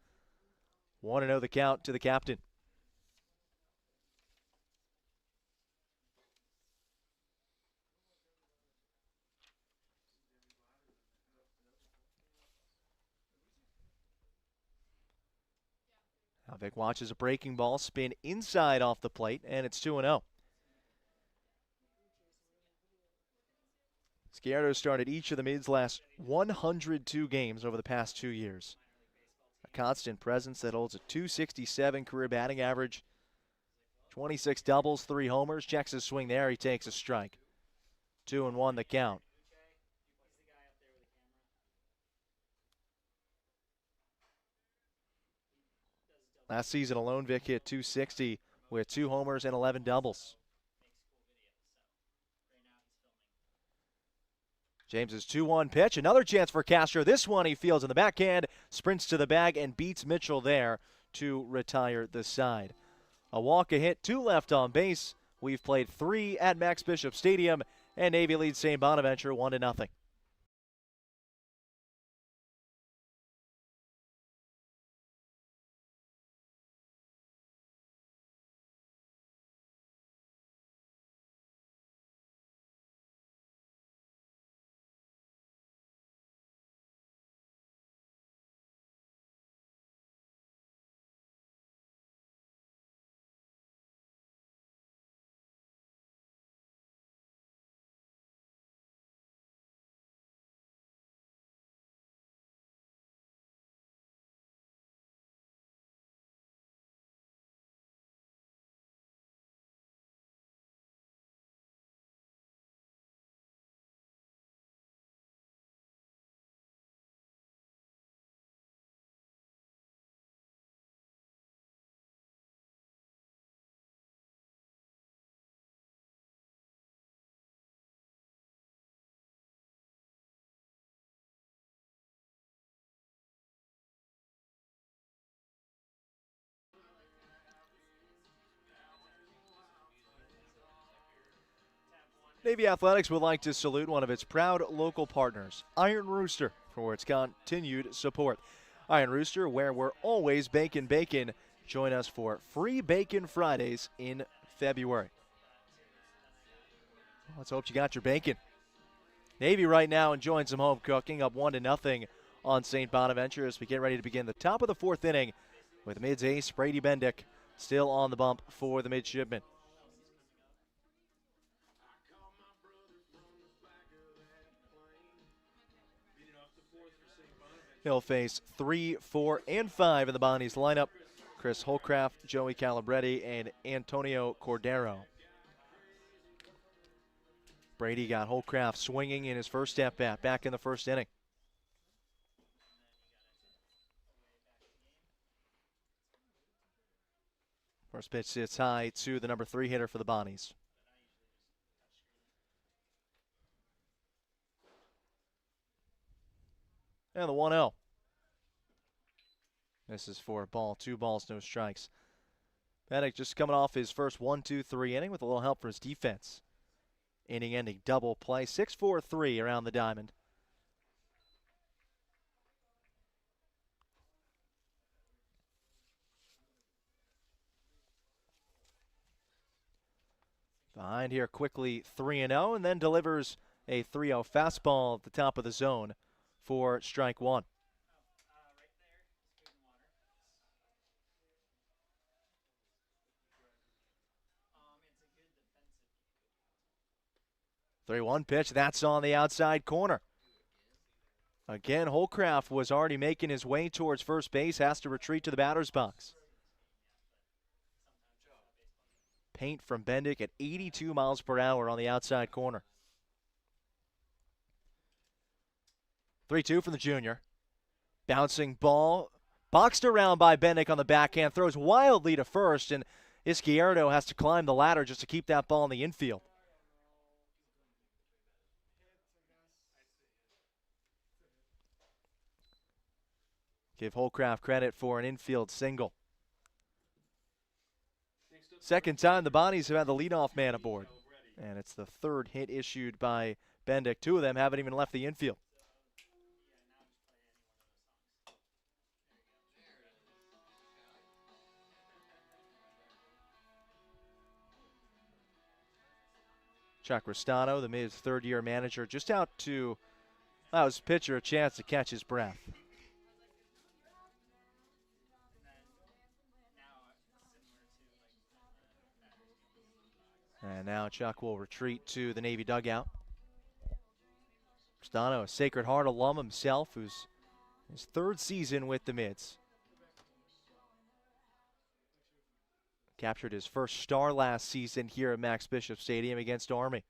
1-0 the count to the captain. Now Vic watches a breaking ball spin inside off the plate, and it's 2-0. Izquierdo started each of the Mid's last 102 games over the past 2 years. A constant presence that holds a .267 career batting average. 26 doubles, 3 homers. Checks his swing there. He takes a strike. 2-1 the count. Last season alone, Vic hit .260 with 2 homers and 11 doubles. James's 2-1 pitch. Another chance for Castro. This one he fields in the backhand, sprints to the bag, and beats Mitchell there to retire the side. A walk, a hit, 2 left on base. We've played 3 at Max Bishop Stadium, and Navy leads St. Bonaventure 1-0. Navy Athletics would like to salute one of its proud local partners, Iron Rooster, for its continued support. Iron Rooster, where we're always baking bacon. Join us for free Bacon Fridays in February. Let's hope you got your bacon. Navy right now enjoying some home cooking, up 1-0 on St. Bonaventure as we get ready to begin the top of the 4th inning with Mids ace Brady Bendick still on the bump for the midshipmen. He'll face 3, 4, and 5 in the Bonnies lineup. Chris Holcraft, Joey Calabretti, and Antonio Cordero. Brady got Holcraft swinging in his first at bat back in the first inning. First pitch sits high to the number 3 hitter for the Bonnies. And the 1-0. This is for a ball, 2 balls, no strikes. Bendick just coming off his first 1-2-3 inning with a little help for his defense. Inning-ending double play, 6-4-3 around the diamond. Behind here quickly 3-0 and then delivers a 3-0 fastball at the top of the zone for strike 1. The 3-1 pitch, that's on the outside corner. Again, Holcraft was already making his way towards first base, has to retreat to the batter's box. Paint from Bendick at 82 miles per hour on the outside corner. 3-2 from the junior. Bouncing ball, boxed around by Bendick on the backhand, throws wildly to first, and Izquierdo has to climb the ladder just to keep that ball in the infield. Give Holcraft credit for an infield single. Second time the Bonnies have had the leadoff man aboard. And it's the third hit issued by Bendick. 2 of them haven't even left the infield. Chuck Restano, the Mids' third-year manager, just out to allow his pitcher a chance to catch his breath. And now Chuck will retreat to the Navy dugout. Restano, a Sacred Heart alum himself, who's his 3rd season with the Mids. Captured his first star last season here at Max Bishop Stadium against Army.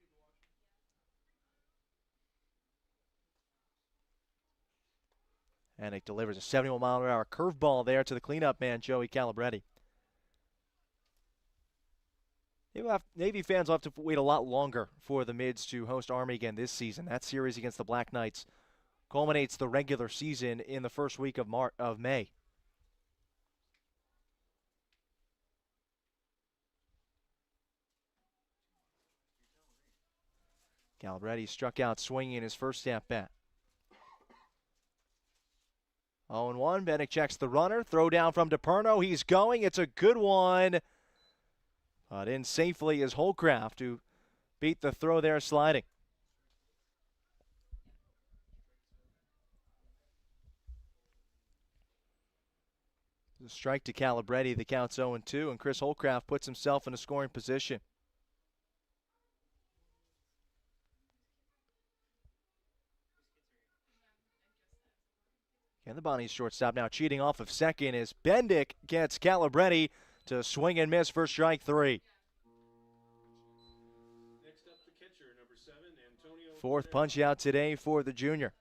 And it delivers a 71-mile-per-hour curveball there to the cleanup man, Joey Calabretti. Navy fans will have to wait a lot longer for the Mids to host Army again this season. That series against the Black Knights culminates the regular season in the first week of May. Calabretti struck out swinging in his first at-bat. 0-1, Bendick checks the runner, throw down from DePerno, he's going, it's a good one. But in safely is Holcraft, who beat the throw there sliding. The strike to Calabretti, the count's 0-2, and Chris Holcraft puts himself in a scoring position. And the Bonnies shortstop now cheating off of second as Bendick gets Calabretti to swing and miss for strike 3. Next up, the catcher, number 7, Antonio 4th Cordero. punch out today for the junior.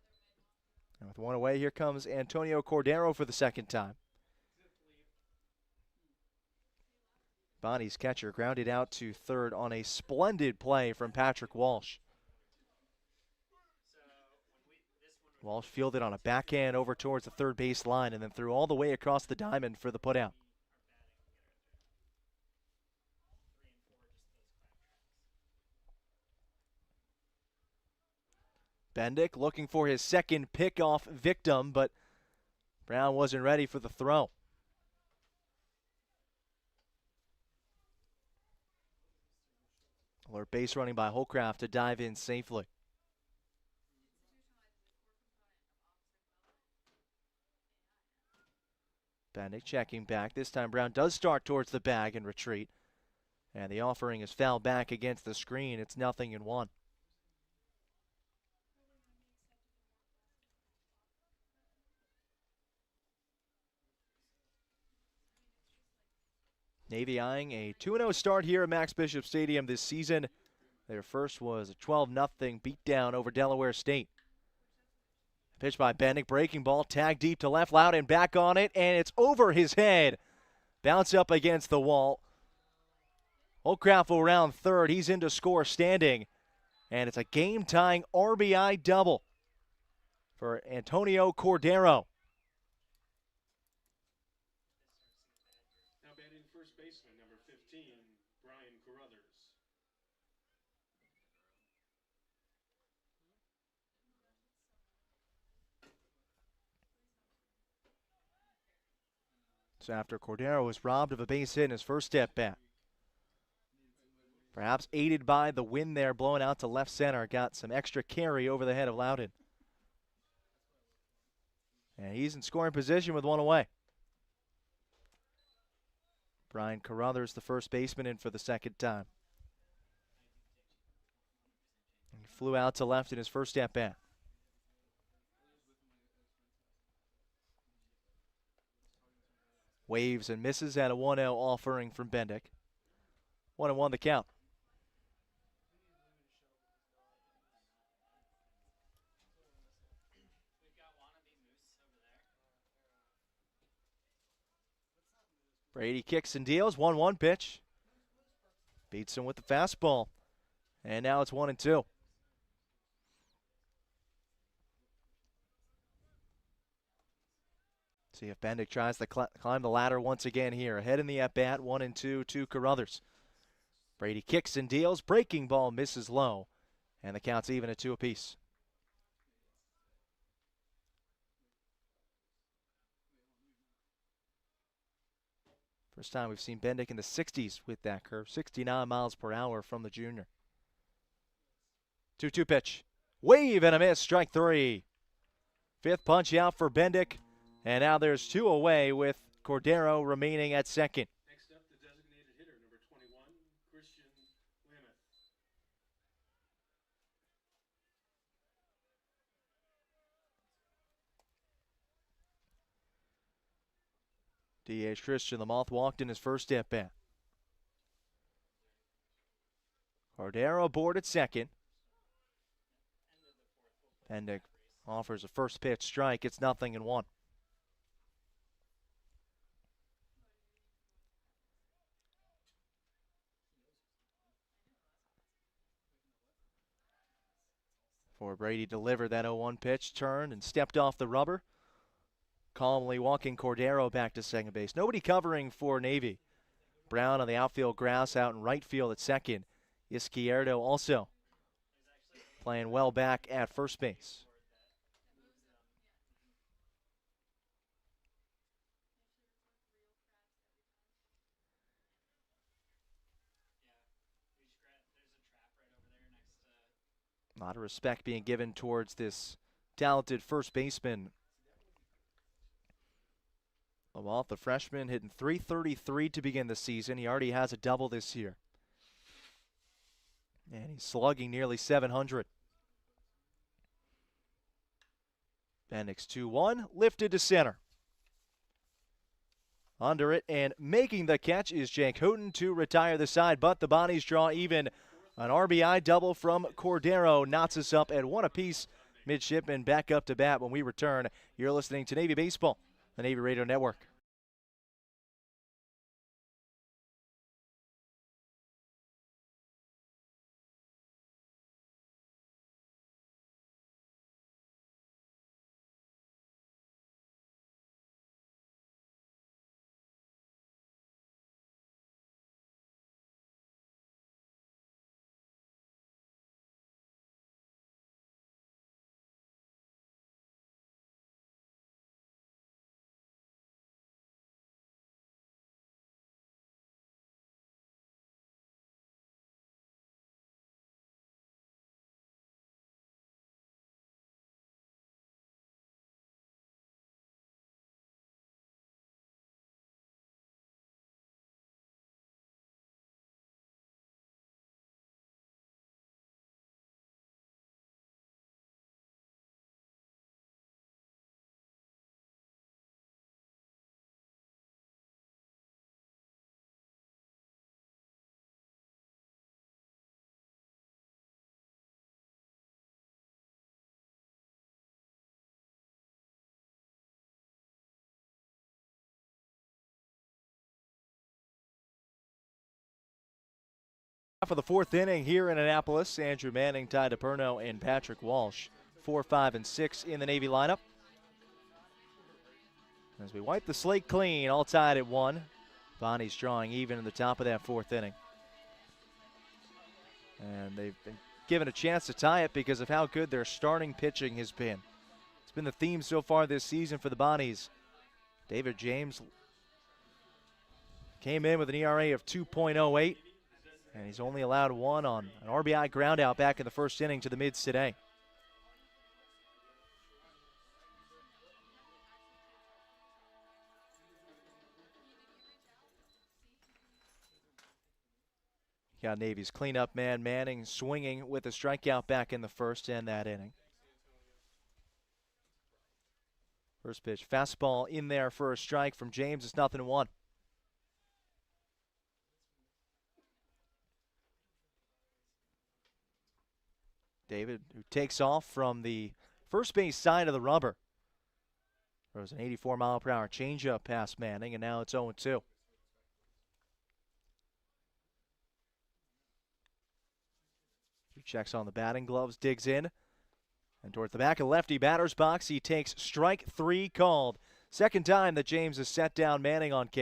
And with 1 away, here comes Antonio Cordero for the 2nd time. Bonnie's catcher grounded out to 3rd on a splendid play from Patrick Walsh. Walsh fielded on a backhand over towards the 3rd base line and then threw all the way across the diamond for the putout. Bendick looking for his 2nd pickoff victim, but Brown wasn't ready for the throw. Alert base running by Holcraft to dive in safely. Bendick checking back. This time Brown does start towards the bag and retreat. And the offering is fouled back against the screen. It's 0-1. Navy eyeing a 2-0 start here at Max Bishop Stadium this season. Their first was a 12-0 beatdown over Delaware State. Pitch by Bendick, breaking ball, tag deep to left, Loudon back on it, and it's over his head. Bounce up against the wall. Holcraft will round third. He's in to score standing, and it's a game-tying RBI double for Antonio Cordero. Now batting first baseman, number 15, Brian Carruthers. So after Cordero was robbed of a base hit in his first at-bat, perhaps aided by the wind there blowing out to left center, got some extra carry over the head of Loudon. And he's in scoring position with one away. Brian Carruthers, the first baseman, in for the second time. He flew out to left in his first at-bat. Waves and misses at a 1-0 offering from Bendick. 1-1 the count. Brady kicks and deals. 1-1 pitch. Beats him with the fastball. And now it's 1-2. See if Bendick tries to climb the ladder once again here. Ahead in the at-bat, 1-2 to Carruthers. Brady kicks and deals. Breaking ball misses low. And the count's even at 2 apiece. First time we've seen Bendick in the 60s with that curve. 69 miles per hour from the junior. 2-2 pitch. Wave and a miss. Strike 3. Fifth punch out for Bendick. And now there's 2 away with Cordero remaining at second. Next up, the designated hitter, number 21, Christian Lameth. DH Christian Lameth walked in his first at-bat. Cordero aboard at second. Bendick offers a first pitch strike. It's 0-1. For Brady delivered that 0-1 pitch, turned and stepped off the rubber. Calmly walking Cordero back to second base. Nobody covering for Navy. Brown on the outfield grass, out in right field at second. Izquierdo also playing well back at first base. A lot of respect being given towards this talented first baseman. Lameth, the freshman, hitting .333 to begin the season. He already has a double this year. And he's slugging nearly .700. Bendick's 2-1, lifted to center. Under it and making the catch is Jake Houghton to retire the side, but the bodies draw even. An RBI double from Cordero knots us up at 1 apiece. Midshipman back up to bat when we return. You're listening to Navy Baseball, the Navy Radio Network. For the fourth inning here in Annapolis, Andrew Manning, Ty DiPerno, and Patrick Walsh. 4, 5, and 6 in the Navy lineup. As we wipe the slate clean, all tied at 1. Bonnie's drawing even in the top of that fourth inning. And they've been given a chance to tie it because of how good their starting pitching has been. It's been the theme so far this season for the Bonnies. David James came in with an ERA of 2.08, and he's only allowed one on an RBI groundout back in the first inning to the mids today. Got Navy's cleanup man Manning swinging with a strikeout back in the first and that inning. First pitch, fastball in there for a strike from James. It's 0-1. David, who takes off from the first base side of the rubber. There was an 84-mile-per-hour changeup past Manning, and now it's 0-2. He checks on the batting gloves, digs in, and towards the back of the lefty batter's box, he takes strike 3 called. Second time that James has set down Manning on Ks.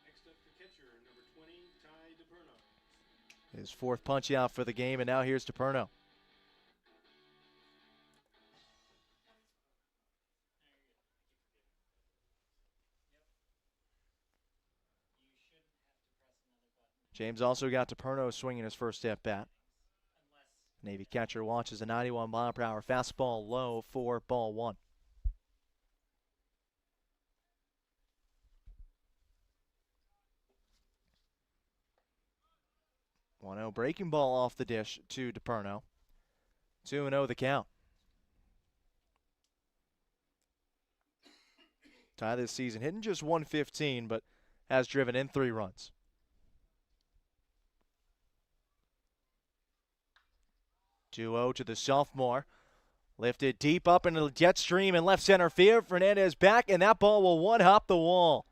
Next up, the catcher, number 20, Ty DiPerno. His fourth punch out for the game, and now here's DiPerno. James also got DiPerno swinging his first at bat. Navy catcher watches a 91-mile-per-hour fastball low for ball 1. 1-0 breaking ball off the dish to DiPerno. 2-0 the count. Ty this season hitting just 115, but has driven in 3 runs. 2-0 to the sophomore. Lifted deep up into the jet stream in left center field. Fernandez back, and that ball will one-hop the wall.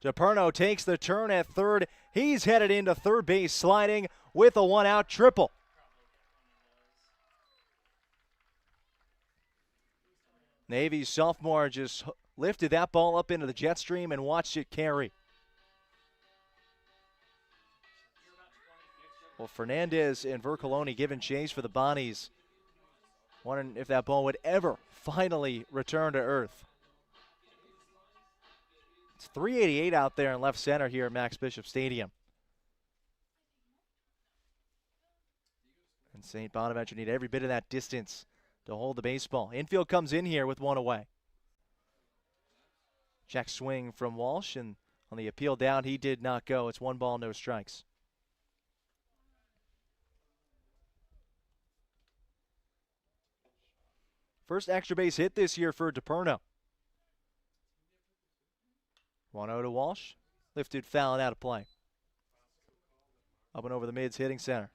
DiPerno takes the turn at third. He's headed into third base sliding with a 1-out triple. Navy's sophomore just lifted that ball up into the jet stream and watched it carry. Well, Fernandez and Vercoloni giving chase for the Bonnies. Wondering if that ball would ever finally return to earth. It's 388 out there in left center here at Max Bishop Stadium. And St. Bonaventure need every bit of that distance to hold the baseball. Infield comes in here with 1 away. Check swing from Walsh, and on the appeal down, he did not go. It's 1 ball, no strikes. First extra base hit this year for DiPerno. 1-0 to Walsh. Lifted foul and out of play. Up and over the mids, hitting center.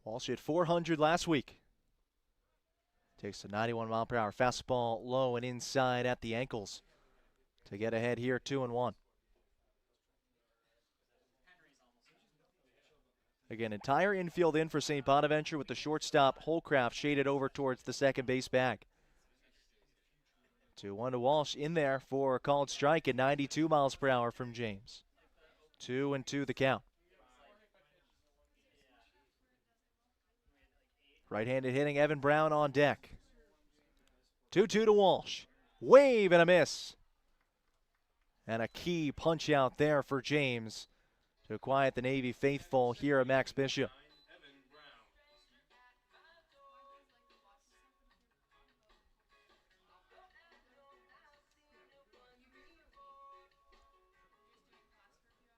Walsh hit 400 last week. Takes a 91-mile-per-hour fastball low and inside at the ankles to get ahead here 2-1. Again, entire infield in for St. Bonaventure with the shortstop Holcraft shaded over towards the second base bag. 2-1 to Walsh in there for a called strike at 92 miles per hour from James. 2-2 the count. Right-handed hitting Evan Brown on deck. 2-2 to Walsh. Wave and a miss. And a key punch out there for James to quiet the Navy faithful here at Max Bishop.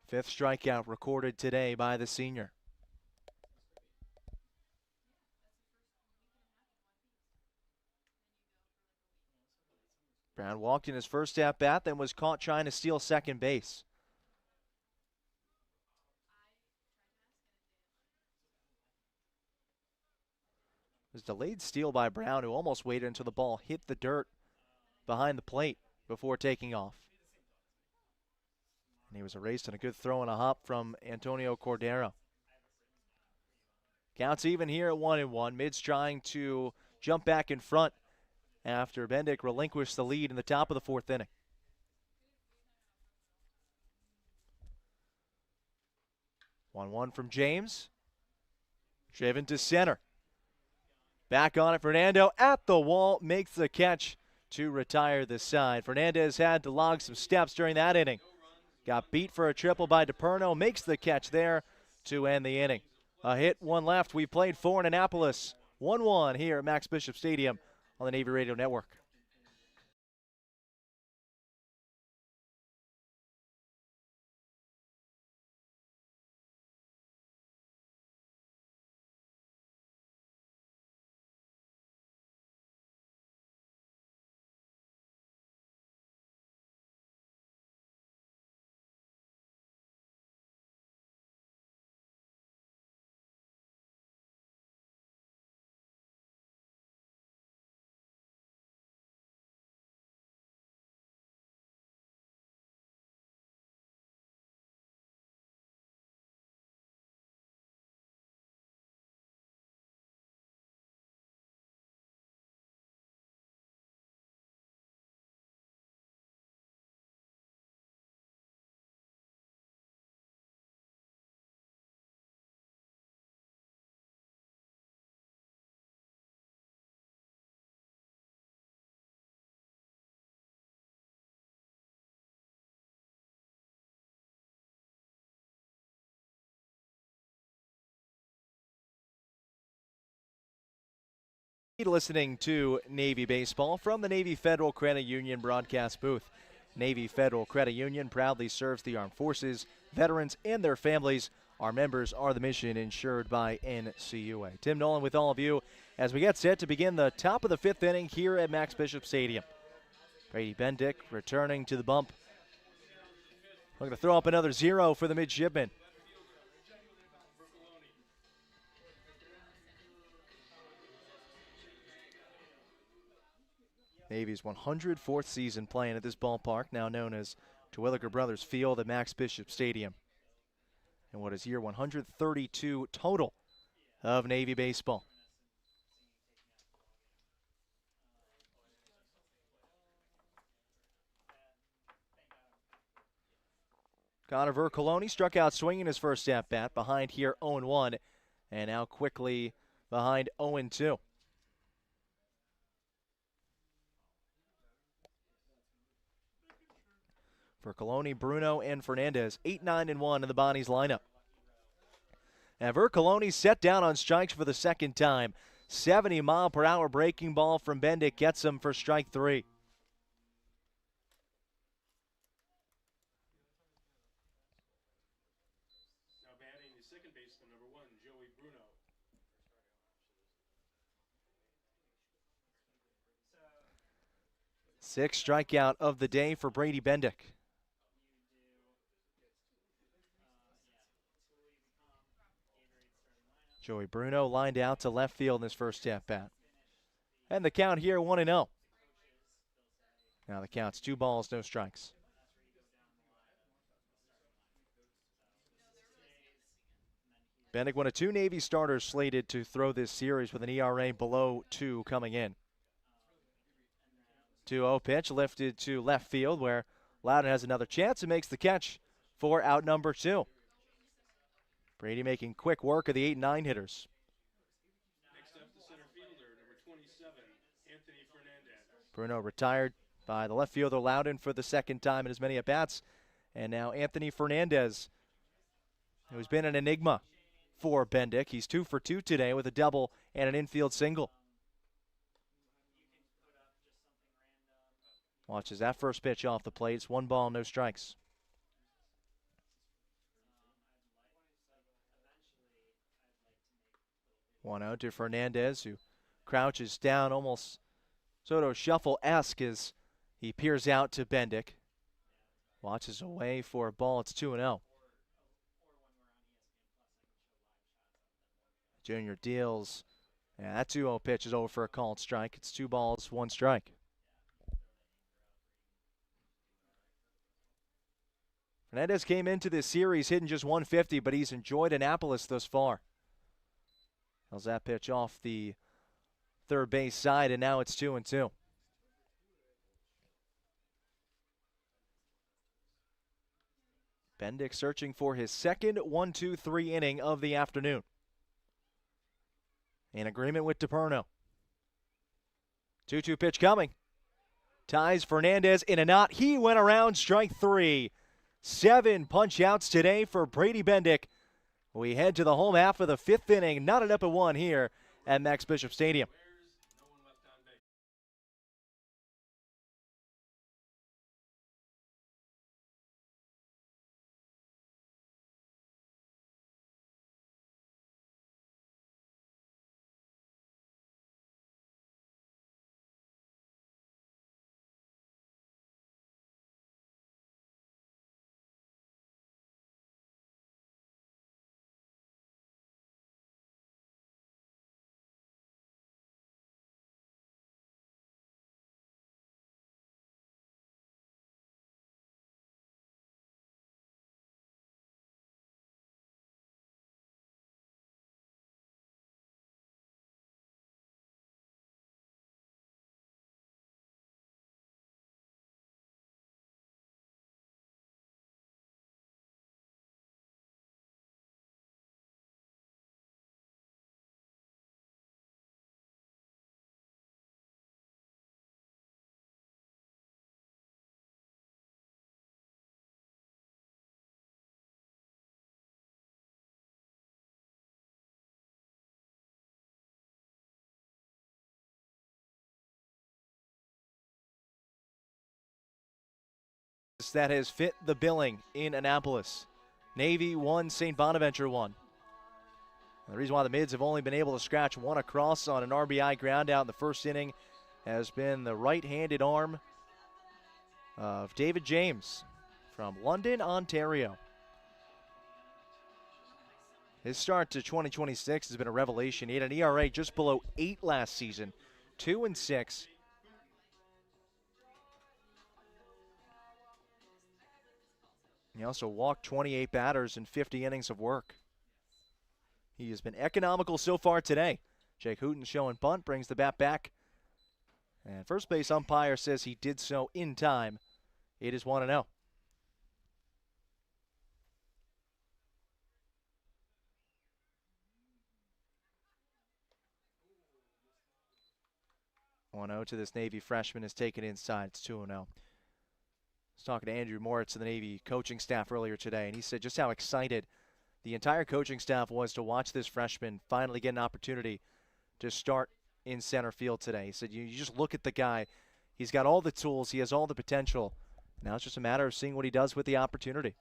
Fifth strikeout recorded today by the senior. Brown walked in his first at bat, then was caught trying to steal second base. was delayed steal by Brown, who almost waited until the ball hit the dirt behind the plate before taking off. And he was erased on a good throw and a hop from Antonio Cordero. Counts even here at 1-1. Mids trying to jump back in front after Bendick relinquished the lead in the top of the fourth inning. 1-1 from James. Driven to center. Back on it, Fernando at the wall, makes the catch to retire the side. Fernandez had to log some steps during that inning. Got beat for a triple by DePerno, makes the catch there to end the inning. A hit, one left. We played 4 in Annapolis. 1-1 here at Max Bishop Stadium on the Navy Radio Network. Listening to Navy baseball from the Navy Federal Credit Union broadcast booth. Navy Federal Credit Union proudly serves the armed forces, veterans, and their families. Our members are the mission insured by NCUA. Tim Nolan with all of you as we get set to begin the top of the fifth inning here at Max Bishop Stadium. Brady Bendick returning to the bump. Looking to throw up another 0 for the midshipman. Navy's 104th season playing at this ballpark, now known as Terwilliger Brothers Field at Max Bishop Stadium. And what is year 132 total of Navy baseball. Connor Vercoloni struck out swinging his first at-bat, behind here 0-1, and now quickly behind 0-2. Vercoloni, Bruno, and Fernandez, 8-9-1 in the Bonnies lineup. And Vercoloni set down on strikes for the second time. 70-mile-per-hour breaking ball from Bendick gets him for strike 3. Now batting the second baseman, number 1, Joey Bruno. Sixth strikeout of the day for Brady Bendick. Joey Bruno lined out to left field in his first at-bat. And the count here 1-0. Now the count's 2 balls, no strikes. Bendick, one of 2 Navy starters slated to throw this series with an ERA below 2 coming in. 2-0 pitch lifted to left field where Loudon has another chance and makes the catch for out number 2. Brady making quick work of the 8-9 hitters. Next up, the center fielder, number 27, Anthony Fernandez. Bruno retired by the left fielder Loudon for the second time in as many at-bats. And now Anthony Fernandez, who's been an enigma for Bendick. He's 2 for 2 today with a double and an infield single. Watches that first pitch off the plate. It's 1 ball, no strikes. 1-0 to Fernandez, who crouches down almost Soto Shuffle-esque as he peers out to Bendick. Watches away for a ball. It's 2-0. Junior deals Yeah, that 2-0 pitch is over for a called strike. It's 2 balls, 1 strike. Fernandez came into this series hitting just 150, but he's enjoyed Annapolis thus far. How's that pitch off the third base side, and now it's 2-2. Bendick searching for his second 1-2-3 inning of the afternoon. In agreement with DePerno. 2-2 pitch coming. Ties Fernandez in a knot. He went around, strike 3. 7 punch outs today for Brady Bendick. We head to the home half of the 5th inning, knotted up at 1 here at Max Bishop Stadium. That has fit the billing in Annapolis. Navy 1, St. Bonaventure 1. And the reason why the Mids have only been able to scratch 1 across on an RBI ground out in the first inning has been the right-handed arm of David James from London, Ontario. His start to 2026 has been a revelation. He had an ERA just below 8 last season, 2-6. He also walked 28 batters in 50 innings of work. He has been economical so far today. Jake Hooten showing bunt, brings the bat back. And first base umpire says he did so in time. It is 1-0. To this Navy freshman is taken inside. It's 2-0. I was talking to Andrew Moritz of the Navy coaching staff earlier today, and he said just how excited the entire coaching staff was to watch this freshman finally get an opportunity to start in center field today. He said, you just look at the guy. He's got all the tools. He has all the potential. Now it's just a matter of seeing what he does with the opportunity.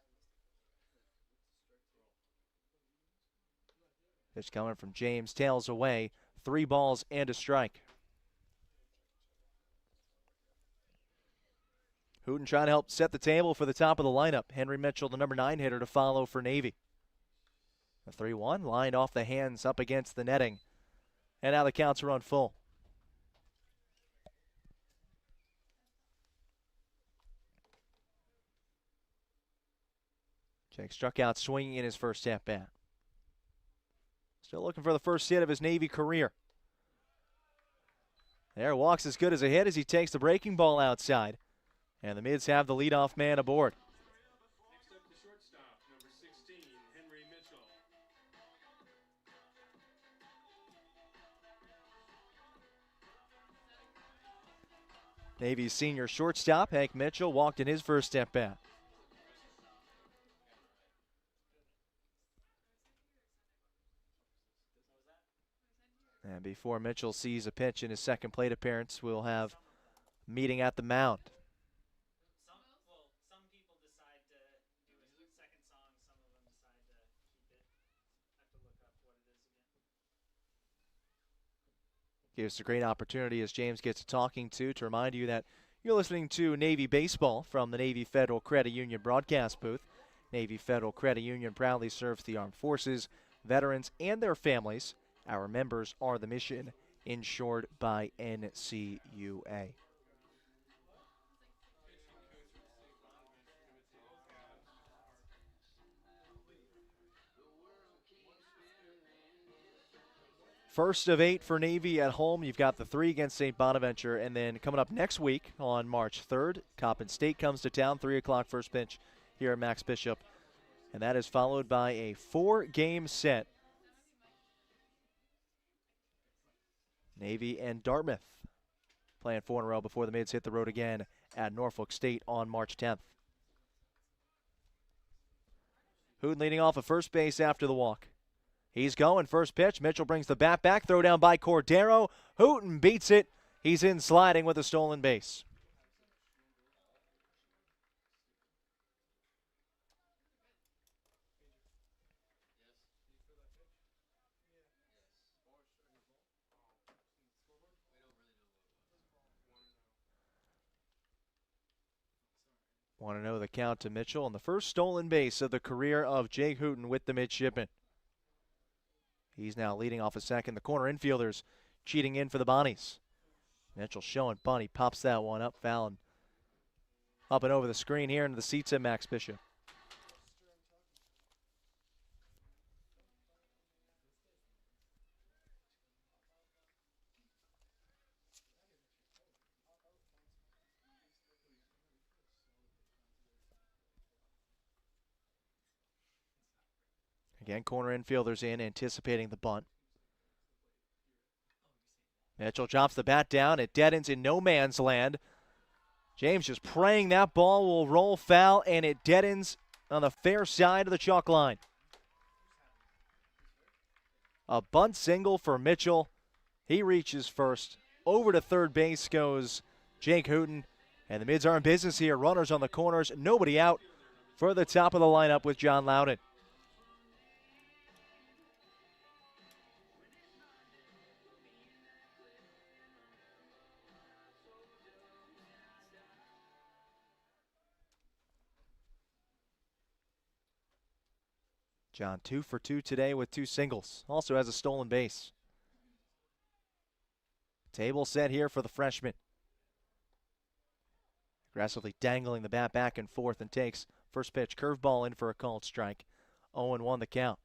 Pitch coming from James, tails away. 3 balls and a strike. Hooten trying to help set the table for the top of the lineup. Henry Mitchell, the number 9 hitter, to follow for Navy. The 3-1 lined off the hands up against the netting. And now the counts are on full. Jake struck out swinging in his first at-bat. Still looking for the first hit of his Navy career. There, walks as good as a hit as he takes the breaking ball outside. And the Mids have the leadoff man aboard. Next up, the shortstop, number 16, Henry Mitchell. Navy's senior shortstop, Hank Mitchell, walked in his first at-bat. And before Mitchell sees a pitch in his second plate appearance, we'll have a meeting at the mound. Some people decide to do a second song, some of them decide to keep it. I have to look up what it is again. Gives a great opportunity as James gets talking to remind you that you're listening to Navy Baseball from the Navy Federal Credit Union broadcast booth. Navy Federal Credit Union proudly serves the armed forces, veterans, and their families Our members are the mission, insured by NCUA. First of 8 for Navy at home. You've got the 3 against St. Bonaventure, and then coming up next week on March 3rd, Coppin State comes to town, 3 o'clock first pitch here at Max Bishop. And that is followed by a 4-game set. Navy and Dartmouth playing 4 in a row before the Mids hit the road again at Norfolk State on March 10th. Hooten leading off at first base after the walk. He's going, first pitch. Mitchell brings the bat back, throw down by Cordero. Hooten beats it. He's in sliding with a stolen base. Want to know the count to Mitchell, and the first stolen base of the career of Jake Hooten with the midshipman. He's now leading off a second. The corner infielders cheating in for the Bonnies. Mitchell showing bunt. He pops that one up, foul, and up and over the screen here into the seats at Max Bishop. Again, corner infielders in, anticipating the bunt. Mitchell drops the bat down. It deadens in no man's land. James just praying that ball will roll foul, and it deadens on the fair side of the chalk line. A bunt single for Mitchell. He reaches first. Over to third base goes Jake Hooten. And the Mids are in business here. Runners on the corners. Nobody out for the top of the lineup with John Loudon. John 2 for 2 today with 2 singles. Also has a stolen base. Table set here for the freshman. Aggressively dangling the bat back and forth, and takes first pitch curveball in for a called strike. 0-1 the count.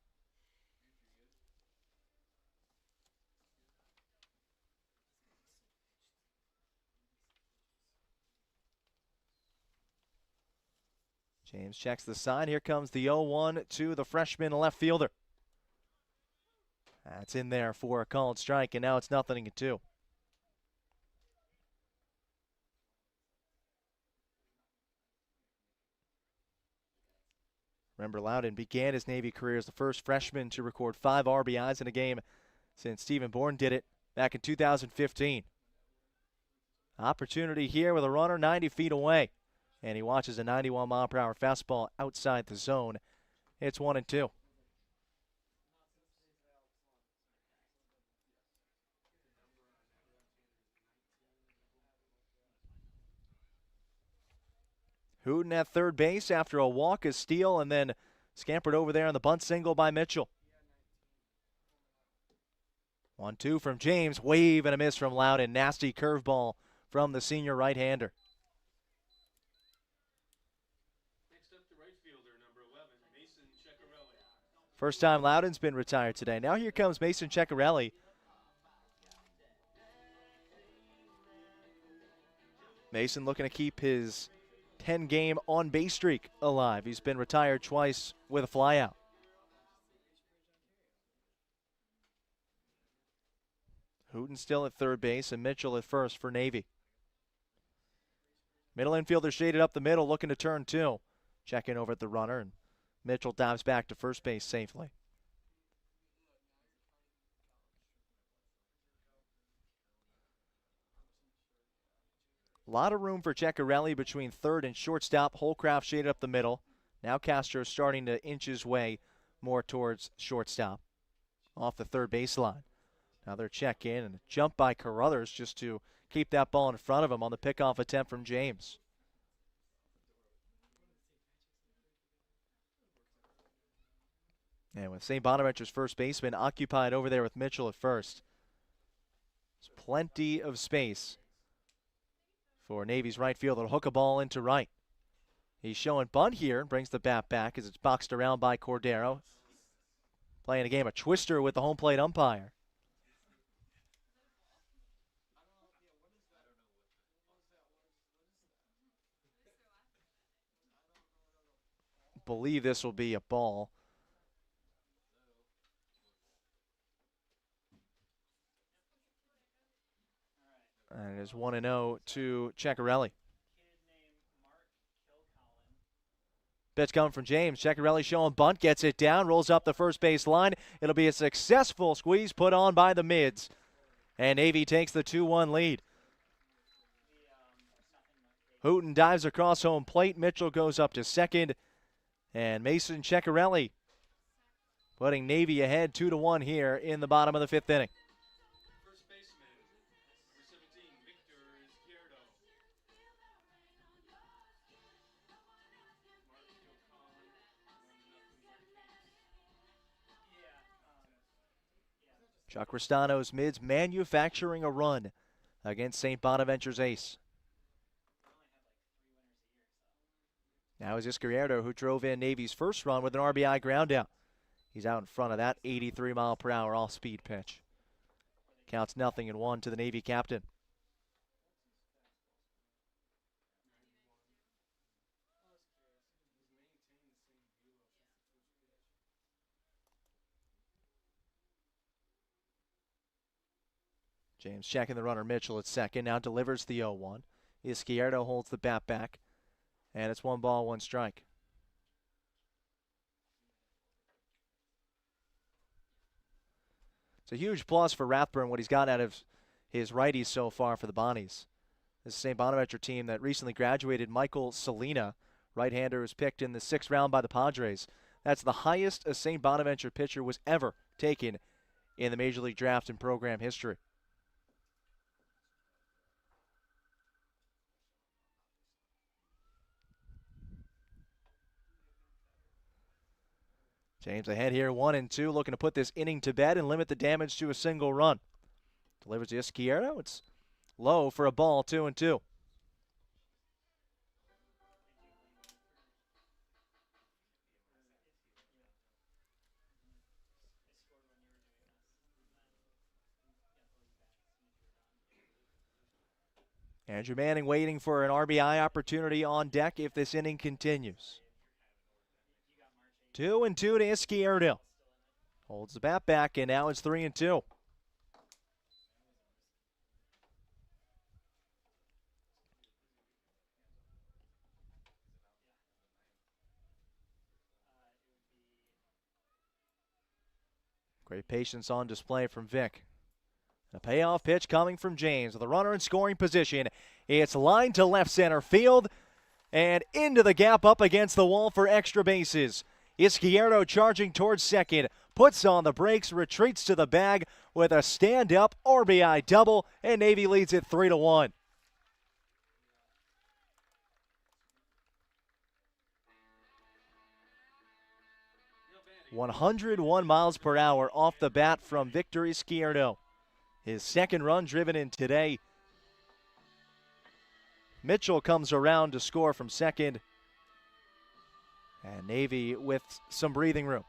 James checks the sign. Here comes the 0-1 to the freshman left fielder. That's in there for a called strike, and now it's 0-2. Remember, Loudon began his Navy career as the first freshman to record 5 RBIs in a game since Stephen Bourne did it back in 2015. Opportunity here with a runner 90 feet away. And he watches a 91-mile-per-hour fastball outside the zone. It's 1-2. Hooten at third base after a walk, a steal, and then scampered over there on the bunt single by Mitchell. 1-2 from James. Wave and a miss from Loudon. Nasty curveball from the senior right-hander. First time Loudon's been retired today. Now here comes Mason Ceccarelli. Mason looking to keep his 10-game on-base streak alive. He's been retired twice with a flyout. Hooten still at third base and Mitchell at first for Navy. Middle infielder shaded up the middle, looking to turn 2. Checking over at the runner, and Mitchell dives back to first base safely. A lot of room for Ceccarelli between third and shortstop. Holcraft shaded up the middle. Now Castro starting to inch his way more towards shortstop off the third baseline. Another check in and a jump by Carruthers just to keep that ball in front of him on the pickoff attempt from James. And with St. Bonaventure's first baseman occupied over there with Mitchell at first, there's plenty of space for Navy's right fielder to hook a ball into right. He's showing bunt here, brings the bat back as it's boxed around by Cordero. Playing a game of twister with the home plate umpire. Believe this will be a ball. And it is 1-0 to Ceccarelli. Pitch coming from James. Ceccarelli showing bunt, gets it down, rolls up the first base line. It'll be a successful squeeze put on by the mids. And Navy takes the 2-1 lead. Hooten dives across home plate. Mitchell goes up to second. And Mason Ceccarelli putting Navy ahead 2-1 here in the bottom of the fifth inning. First baseman, number 17, Victor Izquierdo. Chuck Ristano's mids manufacturing a run against St. Bonaventure's ace. Now is Izquierdo, who drove in Navy's first run with an RBI ground out. He's out in front of that 83-mile-per-hour off-speed pitch. Counts 0-1 to the Navy captain. James checking the runner Mitchell at second. Now delivers the 0-1. Izquierdo holds the bat back. And it's 1 ball, 1 strike. It's a huge plus for Rathburn what he's got out of his righties so far for the Bonnies. This is a St. Bonaventure team that recently graduated Michael Salina, right-hander, was picked in the 6th round by the Padres. That's the highest a St. Bonaventure pitcher was ever taken in the Major League Draft in program history. James ahead here, 1-2, looking to put this inning to bed and limit the damage to a single run. Delivers to Izquierdo. It's low for a ball, 2-2. Andrew Manning waiting for an RBI opportunity on deck if this inning continues. 2-2 to Izquierdo. Holds the bat back, and now it's 3-2. Great patience on display from Vic. A payoff pitch coming from James with a runner in scoring position. It's lined to left center field and into the gap up against the wall for extra bases. Izquierdo charging towards second, puts on the brakes, retreats to the bag with a stand-up RBI double, and Navy leads it 3-1. .101 miles per hour off the bat from Victor Izquierdo. His second run driven in today. Mitchell comes around to score from second. And Navy with some breathing room.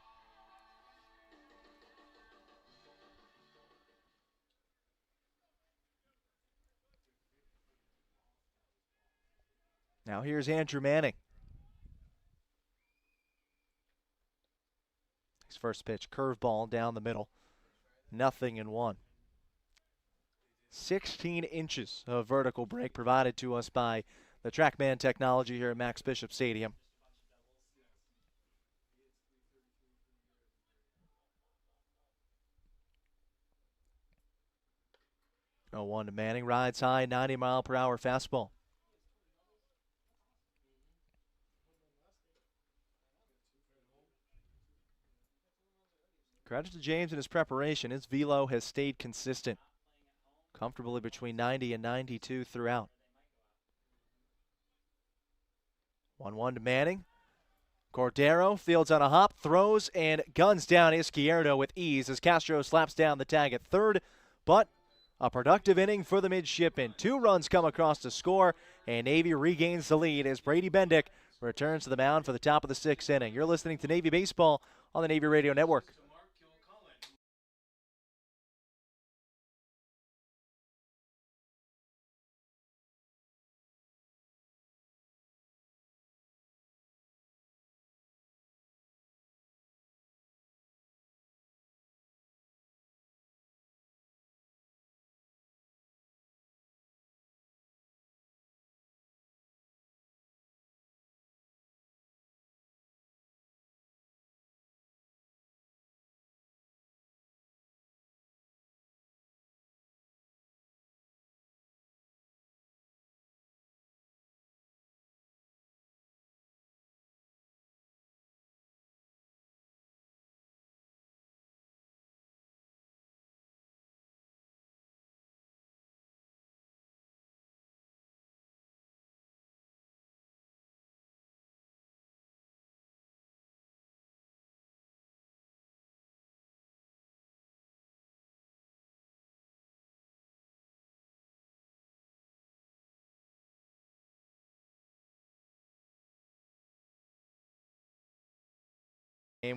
Now here's Andrew Manning. His first pitch, curveball down the middle. 0-1. 16 inches of vertical break provided to us by the TrackMan technology here at Max Bishop Stadium. Oh, 1 to Manning, rides high, 90-mile-per-hour fastball. Credit to James in his preparation. His velo has stayed consistent, comfortably between 90 and 92 throughout. 1-1 to Manning. Cordero fields on a hop, throws, and guns down Izquierdo with ease as Castro slaps down the tag at third. But a productive inning for the midshipmen. 2 runs come across to score, and Navy regains the lead as Brady Bendick returns to the mound for the top of the 6th inning. You're listening to Navy Baseball on the Navy Radio Network.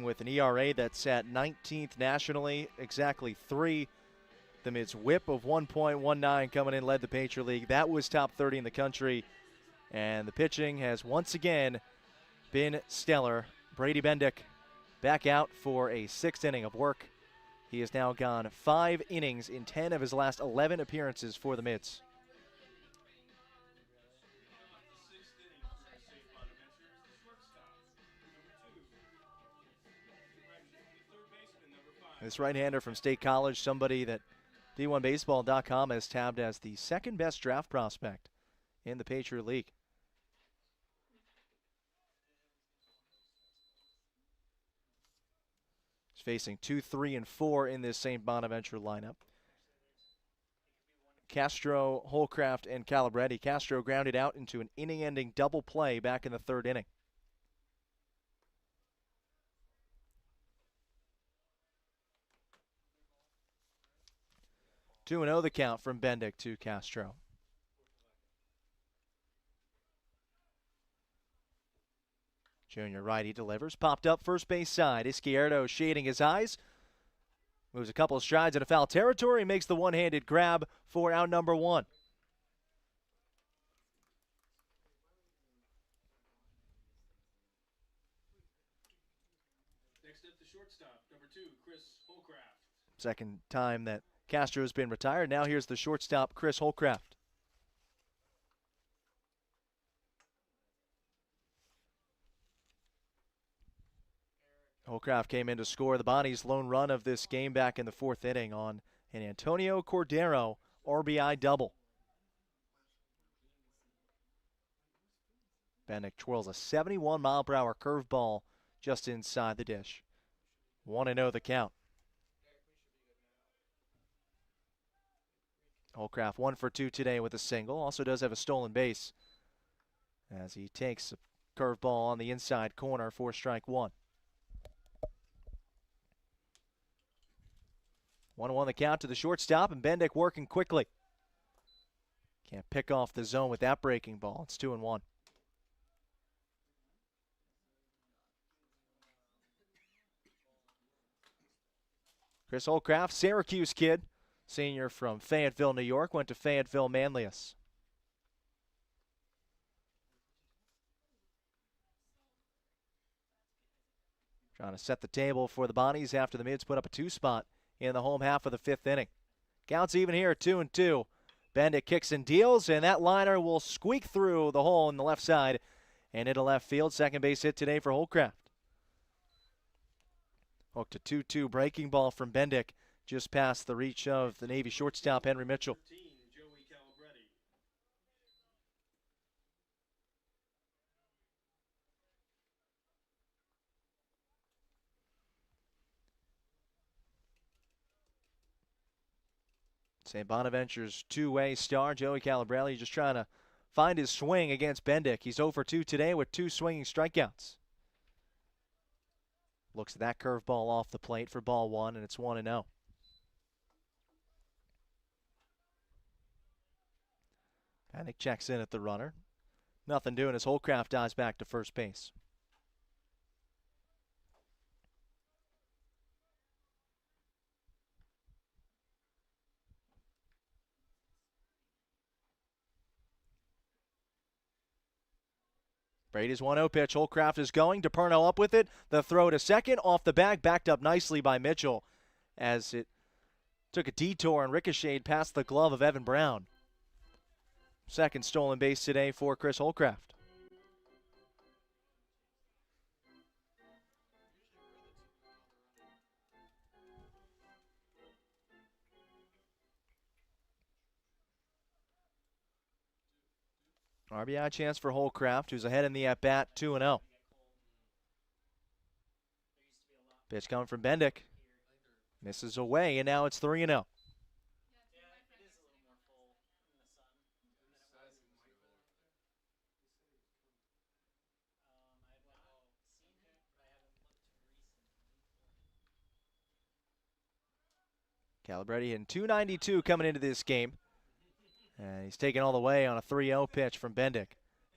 With an ERA that's at 19th nationally, exactly 3. The Mid's whip of 1.19 coming in led the Patriot League. That was top 30 in the country. And the pitching has once again been stellar. Brady Bendick back out for a 6th inning of work. He has now gone 5 innings in 10 of his last 11 appearances for the Mids. This right-hander from State College, somebody that D1Baseball.com has tabbed as the 2nd best draft prospect in the Patriot League. He's facing 2, 3, and 4 in this St. Bonaventure lineup. Castro, Holcraft, and Calabretti. Castro grounded out into an inning-ending double play back in the 3rd inning. 2-0 the count from Bendick to Castro. Junior righty delivers. Popped up first base side. Izquierdo shading his eyes. Moves a couple of strides into foul territory. Makes the one-handed grab for out number 1. Next up, the shortstop, number 2, Chris Holcraft. Second time that Castro's been retired. Now here's the shortstop, Chris Holcraft. Holcraft came in to score the Bonnie's lone run of this game back in the 4th inning on an Antonio Cordero RBI double. Bendick twirls a 71-mile-per-hour curveball just inside the dish. 1-0 the count. Holcraft 1 for 2 today with a single. Also does have a stolen base as he takes a curveball on the inside corner for strike 1. 1-1 the count to the shortstop, and Bendick working quickly. Can't pick off the zone with that breaking ball. It's 2-1. Chris Holcraft, Syracuse kid, senior from Fayetteville, New York, went to Fayetteville Manlius. Trying to set the table for the Bonnies after the Mids put up a 2-spot in the home half of the 5th inning. Counts even here, 2-2. Bendick kicks and deals, and that liner will squeak through the hole in the left side and into left field. Second base hit today for Holcraft. Hooked a 2-2 breaking ball from Bendick just past the reach of the Navy shortstop, Henry Mitchell. St. Bonaventure's two-way star, Joey Calabrelli, just trying to find his swing against Bendick. He's 0 for 2 today with 2 swinging strikeouts. Looks at that curveball off the plate for ball one, and it's 1-0. Panic checks in at the runner. Nothing doing as Holcraft dives back to first base. Brady's 1-0 pitch. Holcraft is going. DePerno up with it. The throw to second. Off the bag. Backed up nicely by Mitchell as it took a detour and ricocheted past the glove of Evan Brown. Second stolen base today for Chris Holcraft. RBI chance for Holcraft, who's ahead in the at-bat, 2-0. Pitch coming from Bendick. Misses away, and now it's 3-0. Calabretti hitting .292 coming into this game. And he's taken all the way on a 3-0 pitch from Bendick.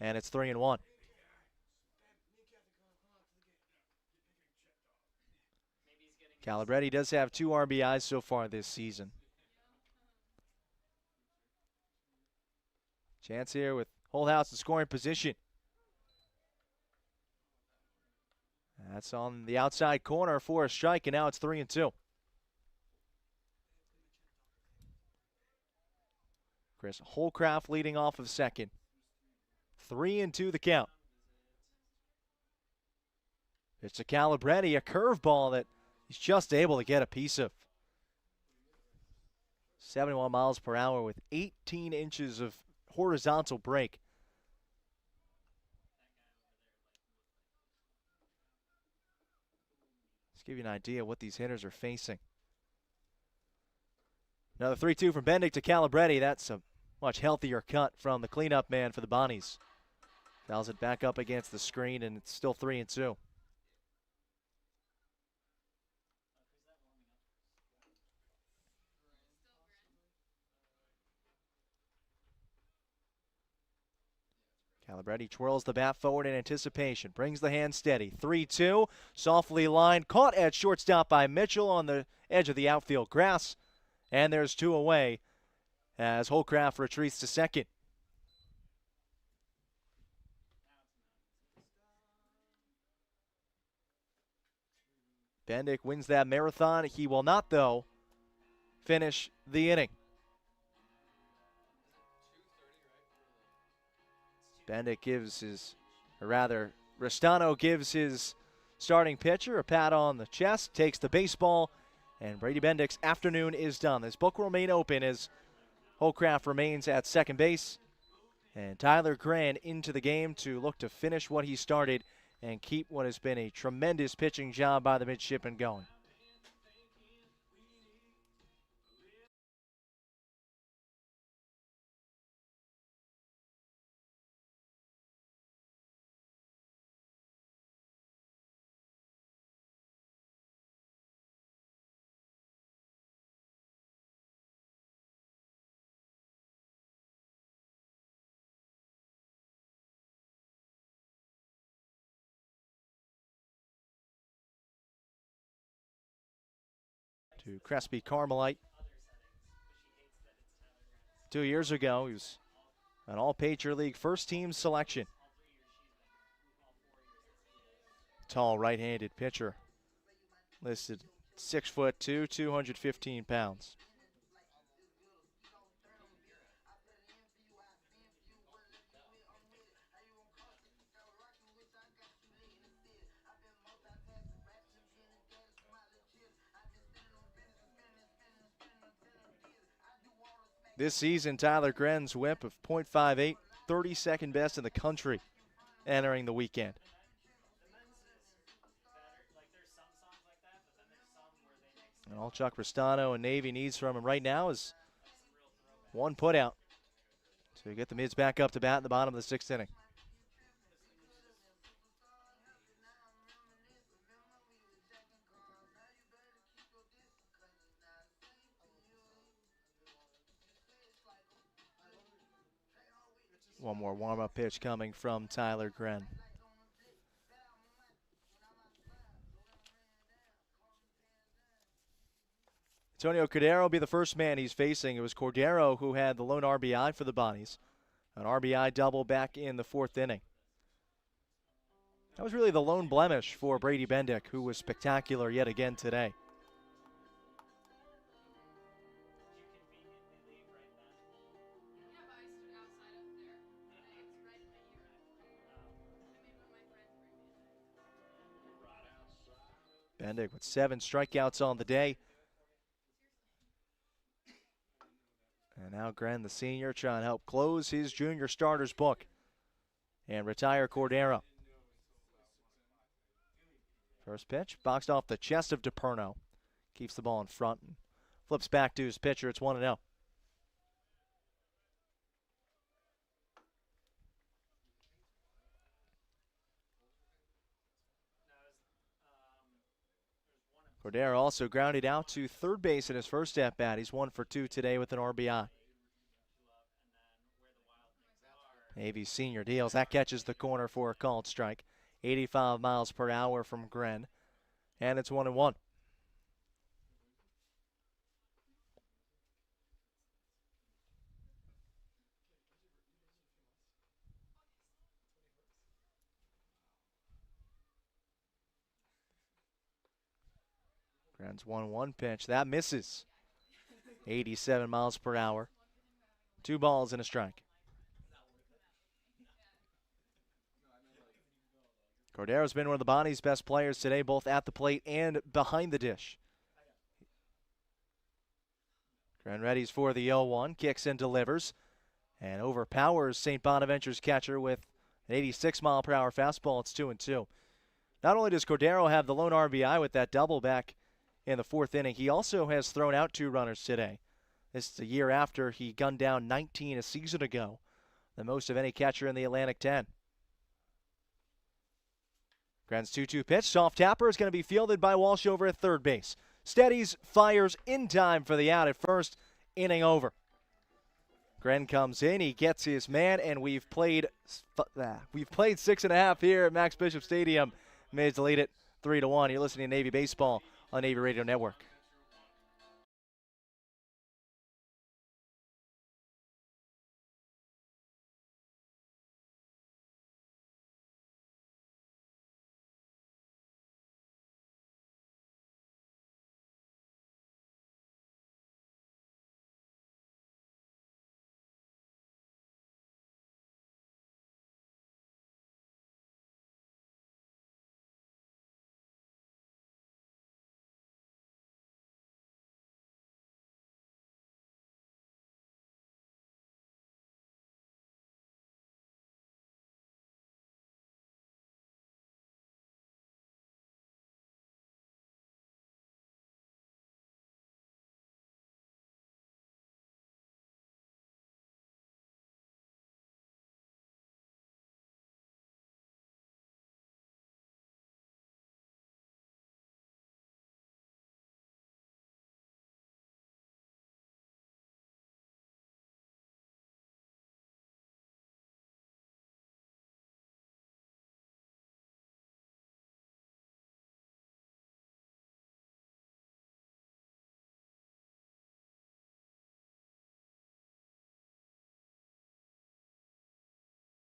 And it's 3-1. Calabretti does have 2 RBIs so far this season. Chance here with Holthouse in scoring position. That's on the outside corner for a strike, and now it's 3-2. Chris Holcraft leading off of second. 3-2 the count. It's a Calabretti, a curveball that he's just able to get a piece of. 71 miles per hour with 18 inches of horizontal break. Let's give you an idea of what these hitters are facing. Another 3-2 from Bendick to Calabretti. That's a much healthier cut from the cleanup man for the Bonnies. Fouls it back up against the screen, and it's still 3-2. Calabretti twirls the bat forward in anticipation, brings the hand steady. 3-2, softly lined, caught at shortstop by Mitchell on the edge of the outfield grass. And there's 2 away as Holcraft retreats to second. Bendick wins that marathon. He will not, though, finish the inning. Bendick gives his, or rather, Restano gives his starting pitcher a pat on the chest, takes the baseball, and Brady Bendick's afternoon is done. This book will remain open as Holcraft remains at second base, and Tyler Grand into the game to look to finish what he started and keep what has been a tremendous pitching job by the midshipman going. To Crespi Carmelite. 2 years ago, he was an All-Patriot League first-team selection. Tall right-handed pitcher. Listed 6'2", 215 pounds. This season, Tyler Gren's whip of .58, 32nd best in the country entering the weekend. And all Chuck Restano and Navy needs from him right now is one putout to get the Mids back up to bat in the bottom of the 6th inning. One more warm-up pitch coming from Tyler Gren. Antonio Cordero will be the first man he's facing. It was Cordero who had the lone RBI for the Bonnies. An RBI double back in the 4th inning. That was really the lone blemish for Brady Bendick, who was spectacular yet again today. Bendick with 7 strikeouts on the day. And now Gren, the senior, trying to help close his junior starters book and retire Cordero. First pitch, boxed off the chest of DePerno. Keeps the ball in front and flips back to his pitcher. It's 1-0. Cordero also grounded out to third base in his first at-bat. He's 1 for 2 today with an RBI. Navy senior deals. That catches the corner for a called strike. 85 miles per hour from Gren. And it's 1-1. Gren's 1-1 pitch. That misses. 87 miles per hour. 2 balls and a strike. Cordero's been one of the Bonnies' best players today, both at the plate and behind the dish. Gren readies for the 0-1, kicks and delivers, and overpowers St. Bonaventure's catcher with an 86 mile per hour fastball. It's 2-2. Not only does Cordero have the lone RBI with that double back in the 4th inning, he also has thrown out 2 runners today. This is a year after he gunned down 19 a season ago, the most of any catcher in the Atlantic 10. Gren's 2-2 pitch, soft tapper, is going to be fielded by Walsh over at third base. Steadies, fires in time for the out at first, inning over. Gren comes in, he gets his man, and we've played 6.5 here at Max Bishop Stadium. Mids to lead it 3-1. You're listening to Navy Baseball on Navy Radio Network.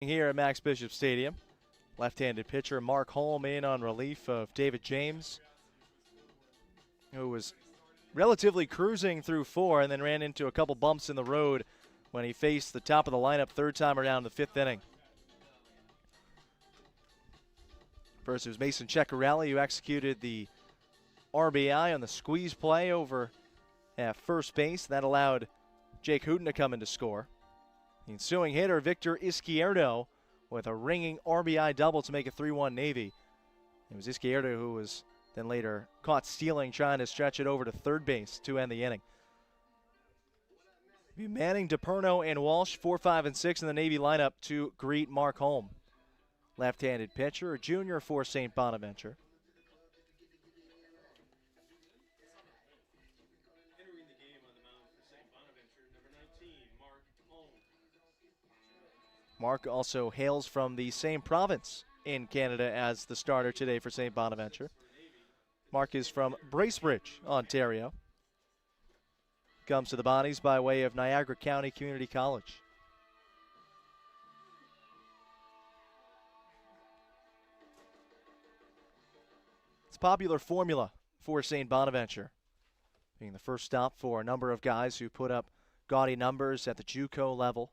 Here at Max Bishop Stadium, left-handed pitcher Mark Holm in on relief of David James, who was relatively cruising through 4 and then ran into a couple bumps in the road when he faced the top of the lineup third time around the 5th inning. First, it was Mason Ceccarelli who executed the RBI on the squeeze play over at first base. That allowed Jake Hooten to come in to score. The ensuing hitter, Victor Izquierdo, with a ringing RBI double to make it 3-1 Navy. It was Izquierdo who was then later caught stealing, trying to stretch it over to third base to end the inning. Be Manning, DePerno, and Walsh, 4, 5, and 6 in the Navy lineup to greet Mark Holm. Left-handed pitcher, a junior for St. Bonaventure. Entering the game on the mound for St. Bonaventure, number 19, Mark Holm. Mark also hails from the same province in Canada as the starter today for St. Bonaventure. Mark is from Bracebridge, Ontario. Comes to the Bonnies by way of Niagara County Community College. It's a popular formula for St. Bonaventure, being the first stop for a number of guys who put up gaudy numbers at the JUCO level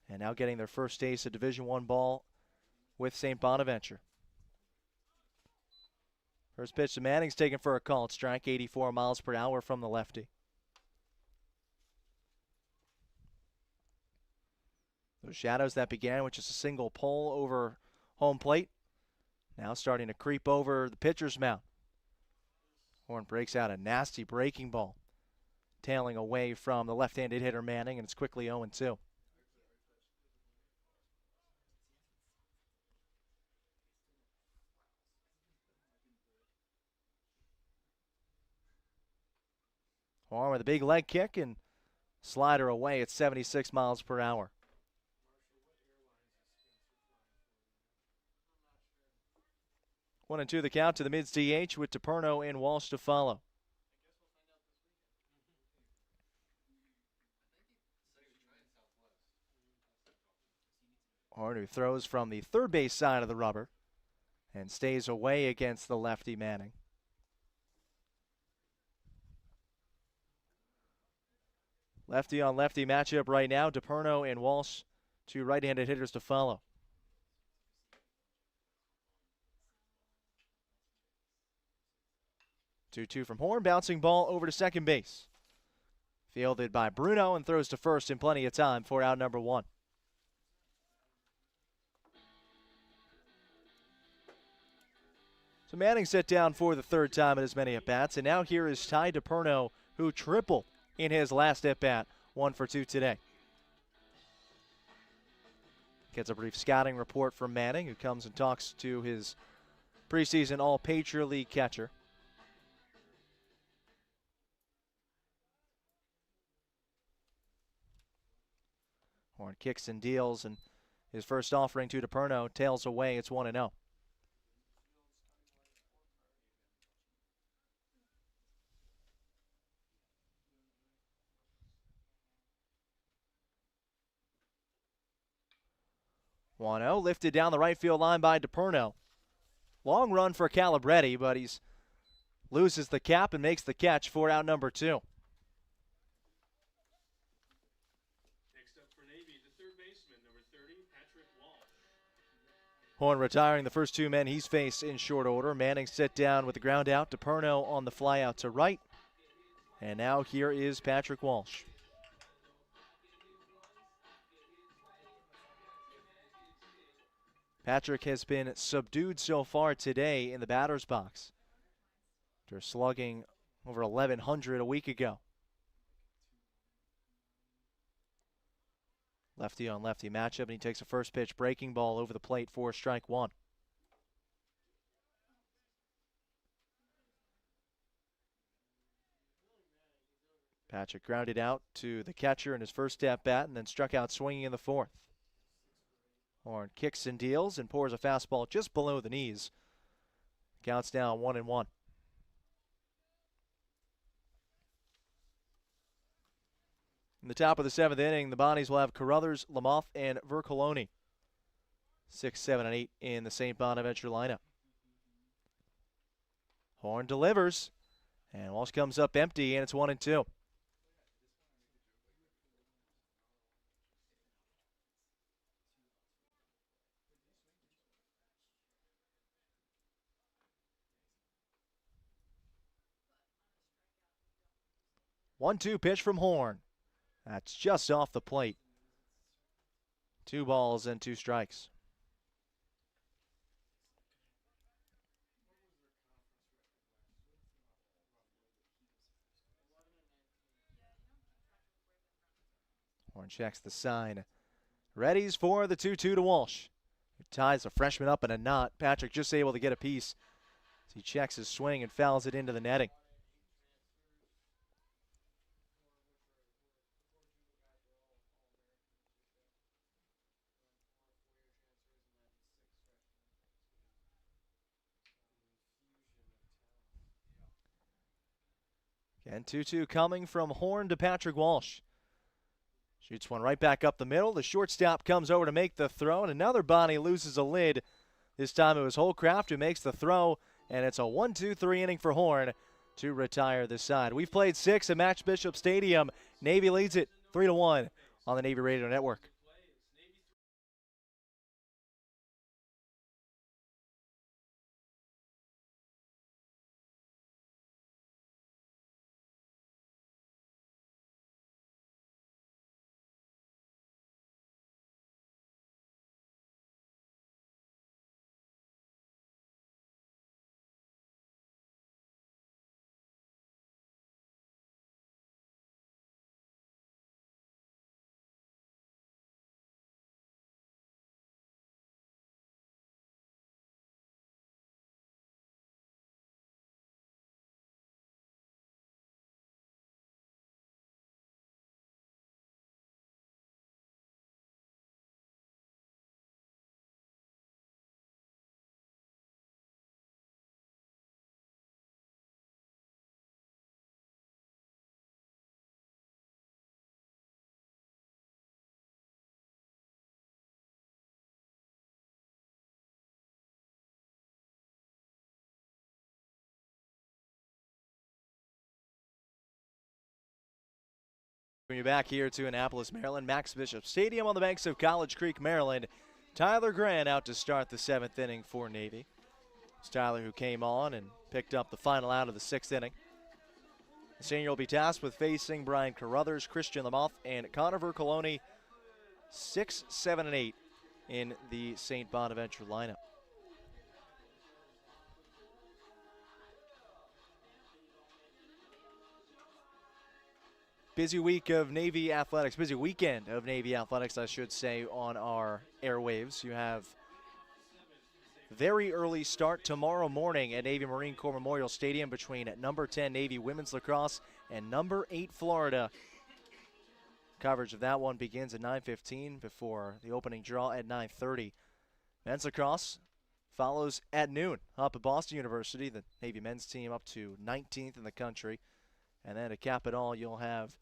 and now getting their first taste of Division I ball with St. Bonaventure. First pitch to Manning's taken for a called strike, 84 miles per hour from the lefty. Those shadows that began with just a single pull over home plate, now starting to creep over the pitcher's mound. Horn breaks out a nasty breaking ball, tailing away from the left-handed hitter Manning, and it's quickly 0-2. Horn with a big leg kick and slider away at 76 miles per hour. 1-2 the count to the mid-DH with DePerno and Walsh to follow. Horn, who throws from the third base side of the rubber and stays away against the lefty Manning. Lefty on lefty matchup right now. DePerno and Walsh, two right-handed hitters to follow. Two from Horn, bouncing ball over to second base. Fielded by Bruno and throws to first in plenty of time for out number one. So Manning set down for the third time in as many at-bats, and now here is Ty DePerno, who tripled in his last at-bat, 1 for 2 today. Gets a brief scouting report from Manning, who comes and talks to his preseason All-Patriot League catcher. Horn kicks and deals, and his first offering to DePerno tails away. It's 1-0. Lifted down the right field line by DePerno. Long run for Calabretti, but he's loses the cap and makes the catch for out number two. Next up for Navy, the third baseman, number 30, Patrick Walsh. Horn retiring the first two men he's faced in short order. Manning set down with the ground out. DePerno on the fly out to right. And now here is Patrick Walsh. Patrick has been subdued so far today in the batter's box after slugging over 1,100 a week ago. Lefty on lefty matchup, and he takes a first pitch breaking ball over the plate for strike one. Patrick grounded out to the catcher in his first at bat and then struck out swinging in the fourth. Horn kicks and deals and pours a fastball just below the knees. Counts down 1-1. In the top of the seventh inning, the Bonnies will have Carruthers, Lamoth, and Vercoloni. 6, 7, and 8 in the St. Bonaventure lineup. Horn delivers, and Walsh comes up empty, and it's 1-2. One-two pitch from Horn. That's just off the plate. 2 balls and 2 strikes. Horn checks the sign. Readies for the 2-2 to Walsh, who ties the freshman up in a knot. Patrick just able to get a piece as he checks his swing and fouls it into the netting. And 2-2 coming from Horn to Patrick Walsh. Shoots one right back up the middle. The shortstop comes over to make the throw, and another Bonnie loses a lid. This time it was Holcraft who makes the throw, and it's a 1-2-3 inning for Horn to retire the side. We've played 6 at Max Bishop Stadium. Navy leads it 3-1 on the Navy Radio Network. Bring you back here to Annapolis, Maryland. Max Bishop Stadium on the banks of College Creek, Maryland. Tyler Grant out to start the 7th inning for Navy. It's Tyler who came on and picked up the final out of the 6th inning. The senior will be tasked with facing Brian Carruthers, Christian Lamoth, and Connor Vercoloni, 6, 7, and 8 in the St. Bonaventure lineup. Busy week of Navy athletics, busy weekend of Navy athletics, I should say, on our airwaves. You have very early start tomorrow morning at Navy Marine Corps Memorial Stadium between number 10 Navy Women's Lacrosse and number 8 Florida. Coverage of that one begins at 9:15 before the opening draw at 9:30. Men's lacrosse follows at noon up at Boston University. The Navy men's team up to 19th in the country. And then to cap it all, you'll have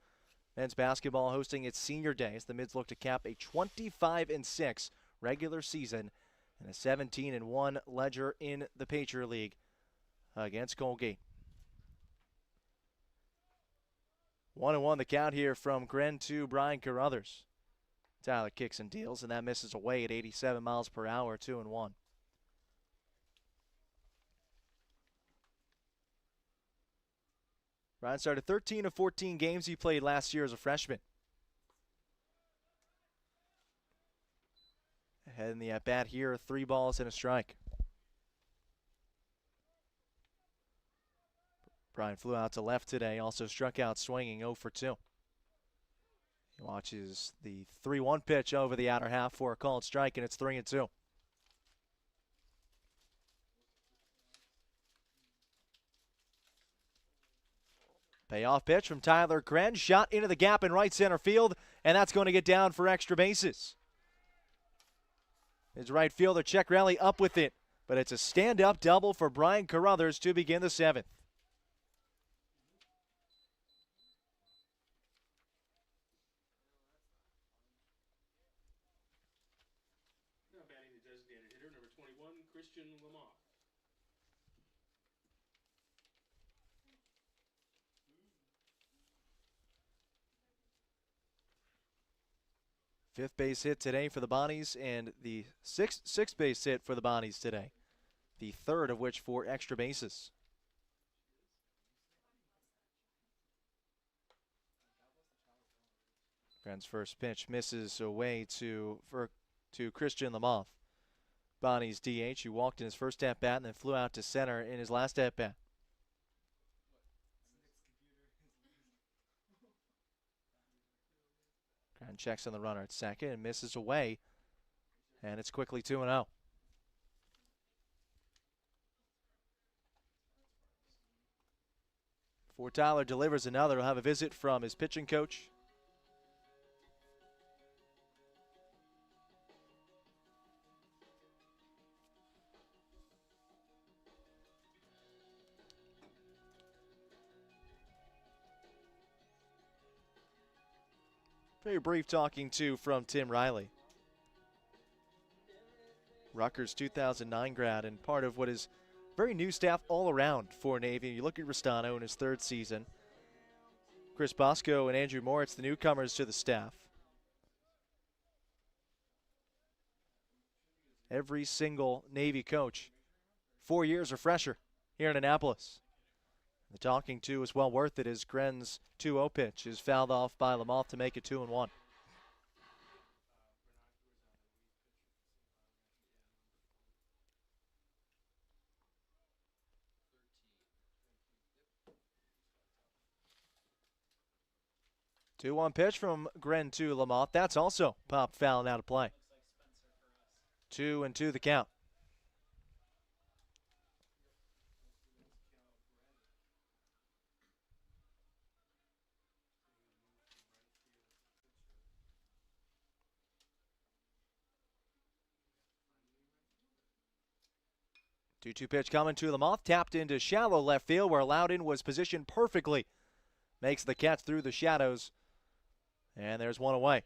men's basketball hosting its senior day as the Mids look to cap a 25-6 regular season and a 17-1 ledger in the Patriot League against Colgate. 1-1 the count here from Gren to Brian Carruthers. Tyler kicks and deals, and that misses away at 87 miles per hour, 2-1. Brian started 13 of 14 games he played last year as a freshman. Ahead in the at-bat here, 3 balls and a strike. Brian flew out to left today, also struck out swinging 0 for 2. He watches the 3-1 pitch over the outer half for a called strike, and it's 3-2. Payoff pitch from Tyler Gren, shot into the gap in right center field, and that's going to get down for extra bases. His right fielder, Ceccarelli, up with it, but it's a stand-up double for Brian Carruthers to begin the 7th. Now batting the designated hitter, number 21, Christian Lamoth. Fifth base hit today for the Bonnies, and the sixth base hit for the Bonnies today. The third of which for extra bases. Gren's first pitch misses away to Christian Lamoth. Bonnie's DH, who walked in his first at-bat and then flew out to center in his last at-bat. Gren checks on the runner at second and misses away, and it's quickly 2-0. Before Tyler delivers another, he'll have a visit from his pitching coach. Very brief talking to from Tim Riley. Rutgers 2009 grad and part of what is very new staff all around for Navy. You look at Ristano in his third season. Chris Bosco and Andrew Moritz, the newcomers to the staff. Every single Navy coach, 4 years or fresher here in Annapolis. The talking to is well worth it as Gren's 2-0 pitch is fouled off by Lamothe to make it 2-1. Two-one pitch from Gren to Lamothe. That's also popped foul and out of play. 2-2 the count. Two-two pitch coming to Lamothe. Tapped into shallow left field where Loudon was positioned perfectly. Makes the catch through the shadows. And there's one away.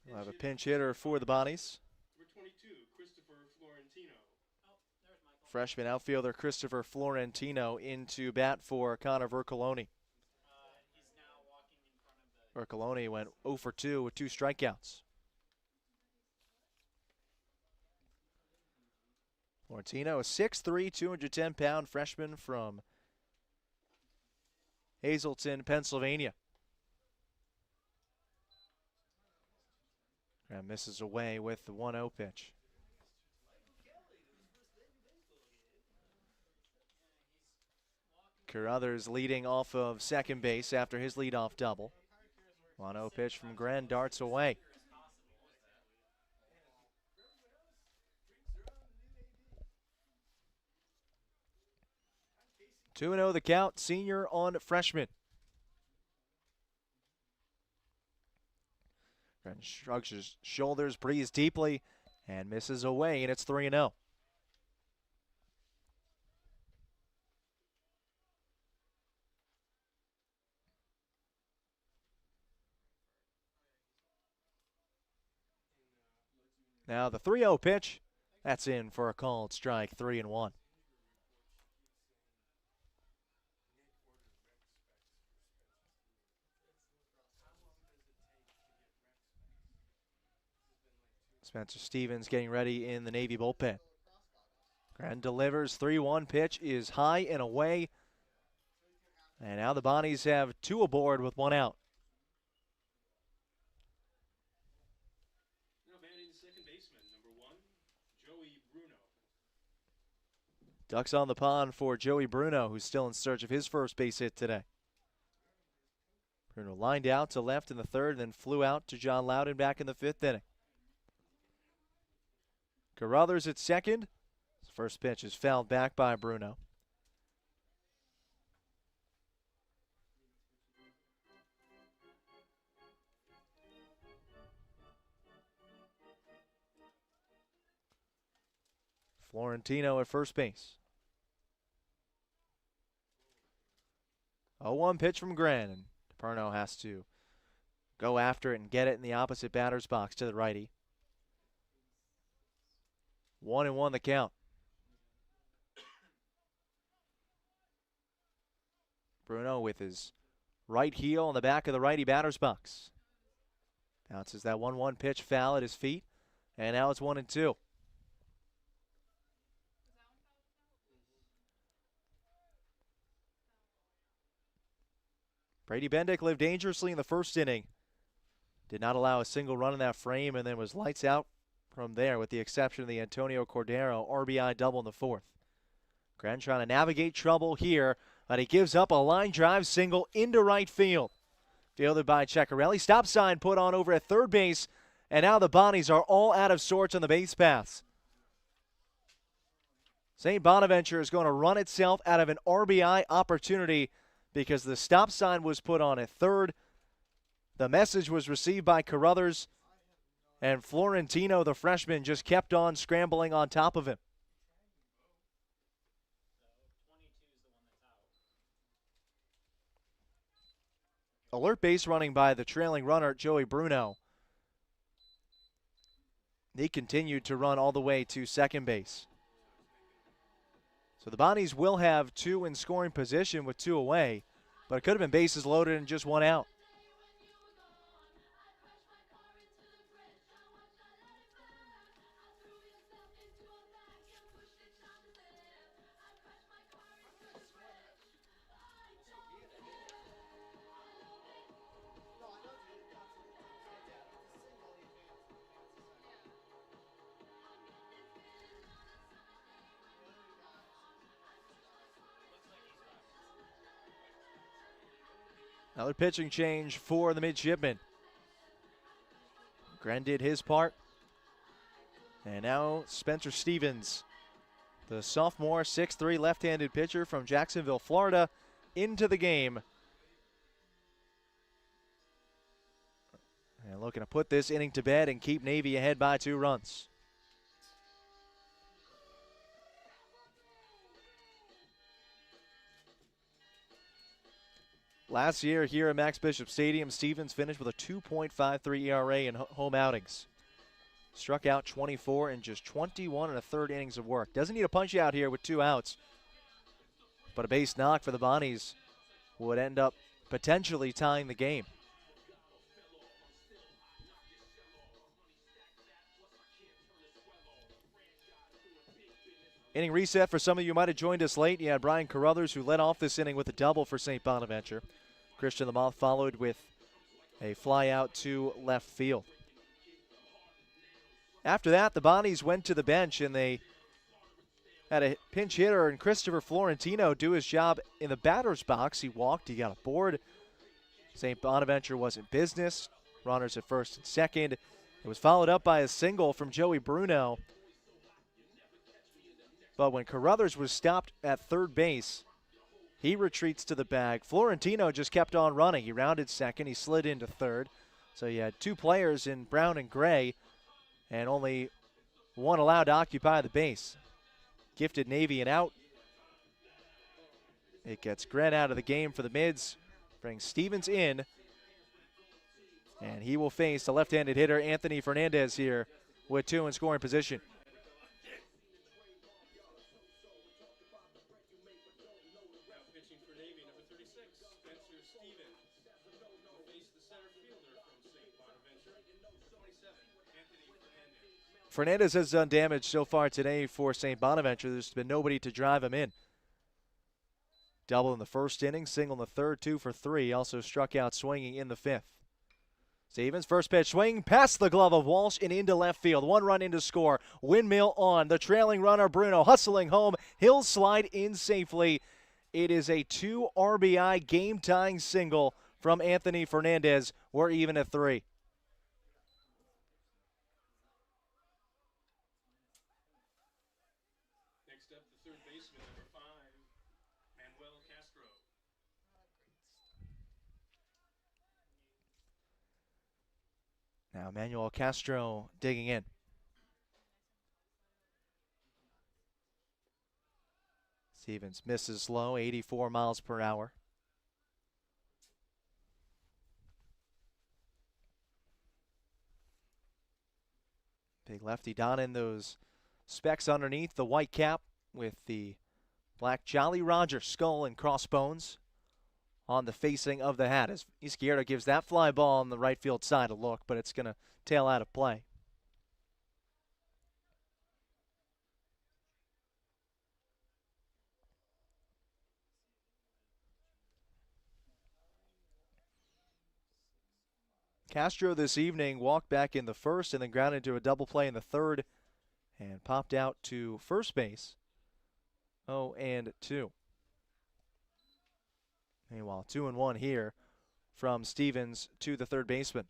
We'll have a pinch hitter for the Bonnies. Number 22, Christopher Florentino. Freshman outfielder Christopher Florentino into bat for Connor Vercoloni. Vercoloni went 0 for 2 with 2 strikeouts. Florentino, a 6'3", 210-pound freshman from Hazleton, Pennsylvania. And misses away with the 1-0 pitch. Carruthers leading off of second base after his leadoff double. 1-0 pitch from Gren, darts away. Two 2-0 the count, senior on freshman. Gren shrugs his shoulders, breathes deeply, and misses away, and it's 3-0. Now the 3-0 pitch, that's in for a called strike, 3-1. Spencer Stevens getting ready in the Navy bullpen. Gren delivers, 3-1 pitch is high and away. And now the Bonnies have 2 aboard with 1 out. Now batting second baseman, number 1, Joey Bruno. Ducks on the pond for Joey Bruno, who's still in search of his first base hit today. Bruno lined out to left in the third, then flew out to John Loudon back in the 5th inning. Carruthers at second. His first pitch is fouled back by Bruno. Florentino at first base. 0-1 pitch from Gren, and DePerno has to go after it and get it in the opposite batter's box to the righty. 1-1 the count. Bruno with his right heel on the back of the righty batter's box. Bounces that 1-1 pitch foul at his feet, and now it's 1-2. Brady Bendick lived dangerously in the first inning. Did not allow a single run in that frame, and then was lights out from there, with the exception of the Antonio Cordero RBI double in the 4th. Gren trying to navigate trouble here, but he gives up a line drive single into right field. Fielded by Ceccarelli. Stop sign put on over at third base, and now the Bonnies are all out of sorts on the base paths. St. Bonaventure is going to run itself out of an RBI opportunity because the stop sign was put on at third. The message was received by Carruthers, and Florentino, the freshman, just kept on scrambling on top of him. Alert base running by the trailing runner, Joey Bruno. He continued to run all the way to second base. So the Bonnies will have two in scoring position with two away, but it could have been bases loaded and just one out. Another pitching change for the midshipman. Gren did his part. And now Spencer Stevens, the sophomore 6'3" left-handed pitcher from Jacksonville, Florida, into the game. And looking to put this inning to bed and keep Navy ahead by 2 runs. Last year here at Max Bishop Stadium, Stevens finished with a 2.53 ERA in home outings. Struck out 24 in just 21 and a third innings of work. Doesn't need a punch out here with 2 outs. But a base knock for the Bonnies would end up potentially tying the game. Inning reset for some of you who might have joined us late. You had Brian Carruthers, who led off this inning with a double for St. Bonaventure. Christian Lamoth followed with a fly out to left field. After that, the Bonnies went to the bench and they had a pinch hitter and Christopher Florentino do his job in the batter's box. He walked, he got a board. St. Bonaventure was in business. Runners at first and second. It was followed up by a single from Joey Bruno. But when Carruthers was stopped at third base, he retreats to the bag. Florentino just kept on running. He rounded second. He slid into third. So you had 2 players in brown and gray and only one allowed to occupy the base. Gifted Navy an out. It gets Gren out of the game for the Mids. Brings Stevens in. And he will face the left-handed hitter Anthony Fernandez here with 2 in scoring position. Fernandez has done damage so far today for St. Bonaventure. There's been nobody to drive him in. Double in the first inning, single in the third, 2 for 3. Also struck out swinging in the 5th. Stevens, first pitch swing, past the glove of Walsh and into left field. 1 run in to score. Windmill on. The trailing runner, Bruno, hustling home. He'll slide in safely. It is a 2 RBI game-tying single from Anthony Fernandez. We're even at 3. Now Manuel Castro digging in. Stevens misses low, 84 miles per hour. Big lefty donning those specs underneath the white cap with the black Jolly Roger skull and crossbones on the facing of the hat as Izquierdo gives that fly ball on the right field side a look, but it's going to tail out of play. Castro this evening walked back in the first and then grounded into a double play in the third and popped out to first base. 0-2. Meanwhile, 2-1 here from Stevens to the third baseman.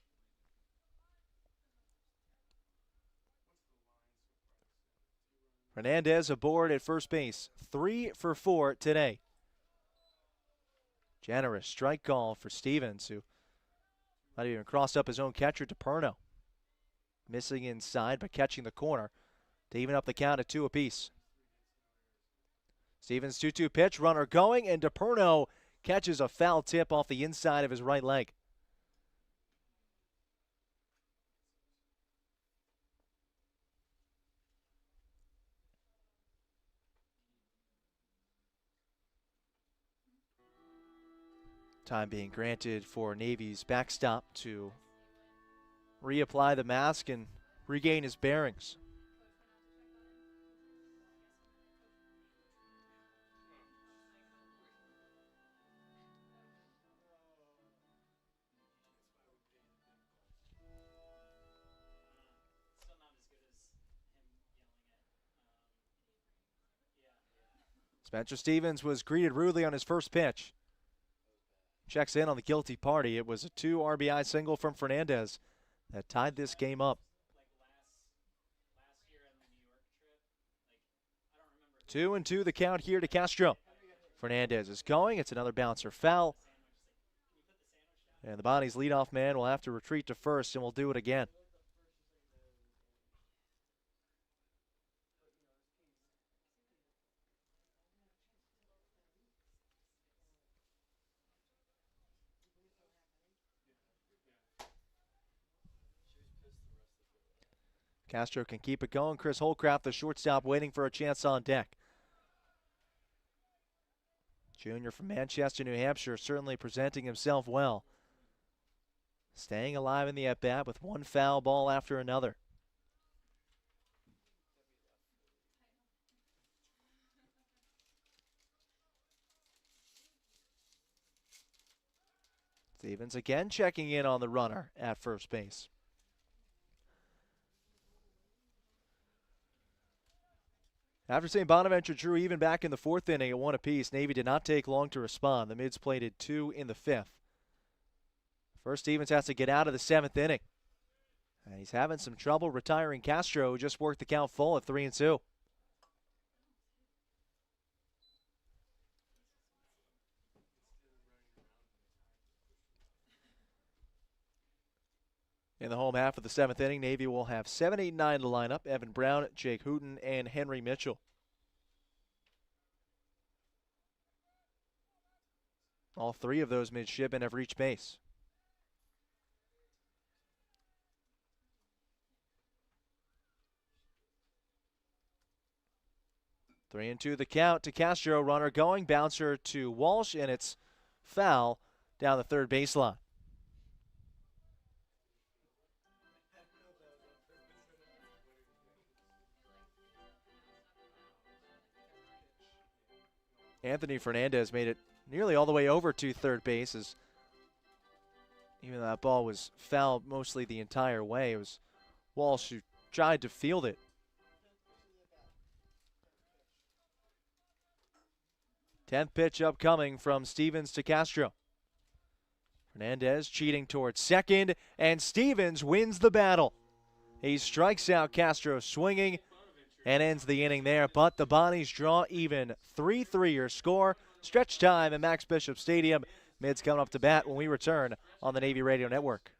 Hernandez aboard at first base. 3 for 4 today. Generous strike call for Stevens, who Might even crossed up his own catcher, DePerno. Missing inside, but catching the corner to even up the count at 2 apiece. Stevens 2-2 pitch, runner going, and DePerno catches a foul tip off the inside of his right leg. Time being granted for Navy's backstop to reapply the mask and regain his bearings. Still not as good as him yelling at. Yeah. Spencer Stevens was greeted rudely on his first pitch. Checks in on the guilty party. It was a 2 RBI single from Fernandez that tied this game up. Like last year on the New York trip, like I don't remember. 2-2 the count here to Castro. Fernandez is going. It's another bouncer foul. And the Bonnie's leadoff man will have to retreat to first, and we'll do it again. Castro can keep it going. Chris Holcraft, the shortstop, waiting for a chance on deck. Junior from Manchester, New Hampshire, certainly presenting himself well. Staying alive in the at-bat with one foul ball after another. Stevens again checking in on the runner at first base. After St. Bonaventure drew even back in the 4th inning at 1 apiece, Navy did not take long to respond. The Mids plated 2 in the 5th. First, Stevens has to get out of the 7th inning. And he's having some trouble retiring Castro, who just worked the count full at 3-2. In the home half of the 7th inning, Navy will have 7, 8, 9 to line up. Evan Brown, Jake Hooten, and Henry Mitchell. All 3 of those midshipmen have reached base. Three and two the count to Castro. Runner going, bouncer to Walsh, and it's foul down the third baseline. Anthony Fernandez made it nearly all the way over to third base, as even though that ball was fouled mostly the entire way. It was Walsh who tried to field it. 10th pitch upcoming from Stevens to Castro. Fernandez cheating towards second, and Stevens wins the battle. He strikes out Castro swinging and ends the inning there, but the Bonnies draw even. 3-3 your score. Stretch time at Max Bishop Stadium. Mids coming up to bat when we return on the Navy Radio Network.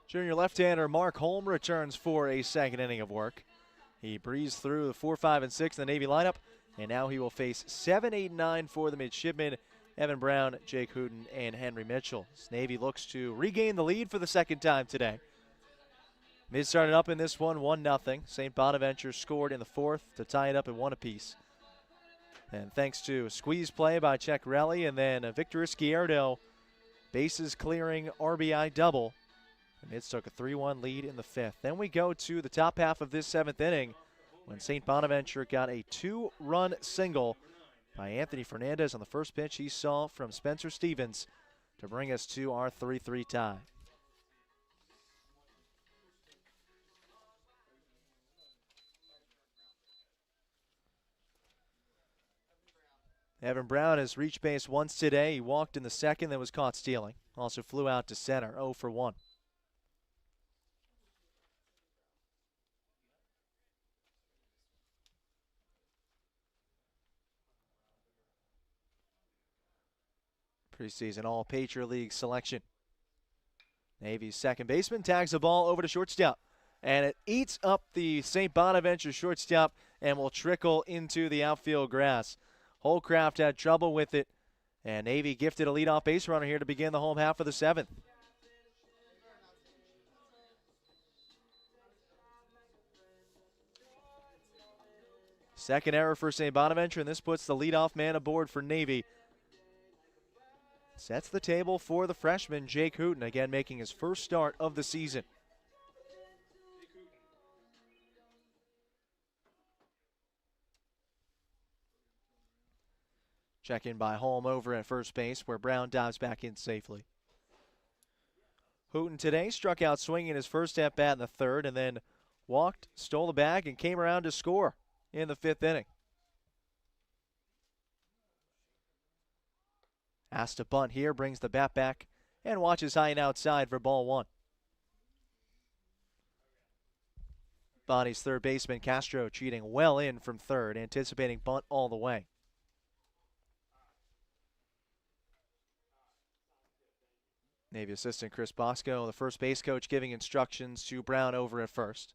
Junior left-hander Mark Holm returns for a second inning of work. He breezed through the 4, 5, and 6 in the Navy lineup, and now he will face 7, 8, and 9 for the midshipmen, Evan Brown, Jake Hooten, and Henry Mitchell. As Navy looks to regain the lead for the second time today. Mid started up in this one, 1-0. St. Bonaventure scored in the fourth to tie it up at 1 apiece. And thanks to a squeeze play by Ceccarelli and then Victor Izquierdo, bases clearing RBI double. The Mids took a 3-1 lead in the fifth. Then we go to the top half of this seventh inning when St. Bonaventure got a 2-run single by Anthony Fernandez on the first pitch he saw from Spencer Stevens to bring us to our 3-3 tie. Evan Brown has reached base once today. He walked in the second, then was caught stealing. Also flew out to center, 0 for 1. Preseason All-Patriot League selection. Navy's second baseman tags the ball over to shortstop. And it eats up the St. Bonaventure shortstop and will trickle into the outfield grass. Holcraft had trouble with it, and Navy gifted a leadoff base runner here to begin the home half of the seventh. Second error for St. Bonaventure, and this puts the leadoff man aboard for Navy. Sets the table for the freshman, Jake Hooten, again making his first start of the season. Check in by Holm over at first base, where Brown dives back in safely. Hooten today struck out swinging his first at bat in the third, and then walked, stole the bag, and came around to score in the fifth inning. Asked to bunt here, brings the bat back, and watches high and outside for ball one. Bonnie's third baseman Castro cheating well in from third, anticipating bunt all the way. Navy assistant Chris Bosco, the first base coach, giving instructions to Brown over at first.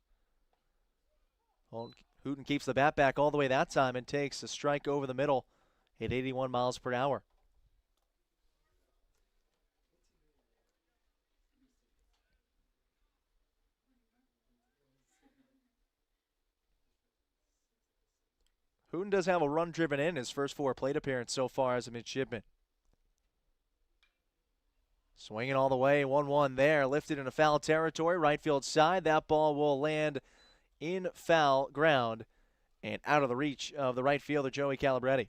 Hooten keeps the bat back all the way that time and takes a strike over the middle at 81 miles per hour. Hooten does have a run driven in his first 4 plate appearances so far as a midshipman. Swinging all the way, 1-1 there, lifted into foul territory, right field side. That ball will land in foul ground and out of the reach of the right fielder, Joey Calabretti.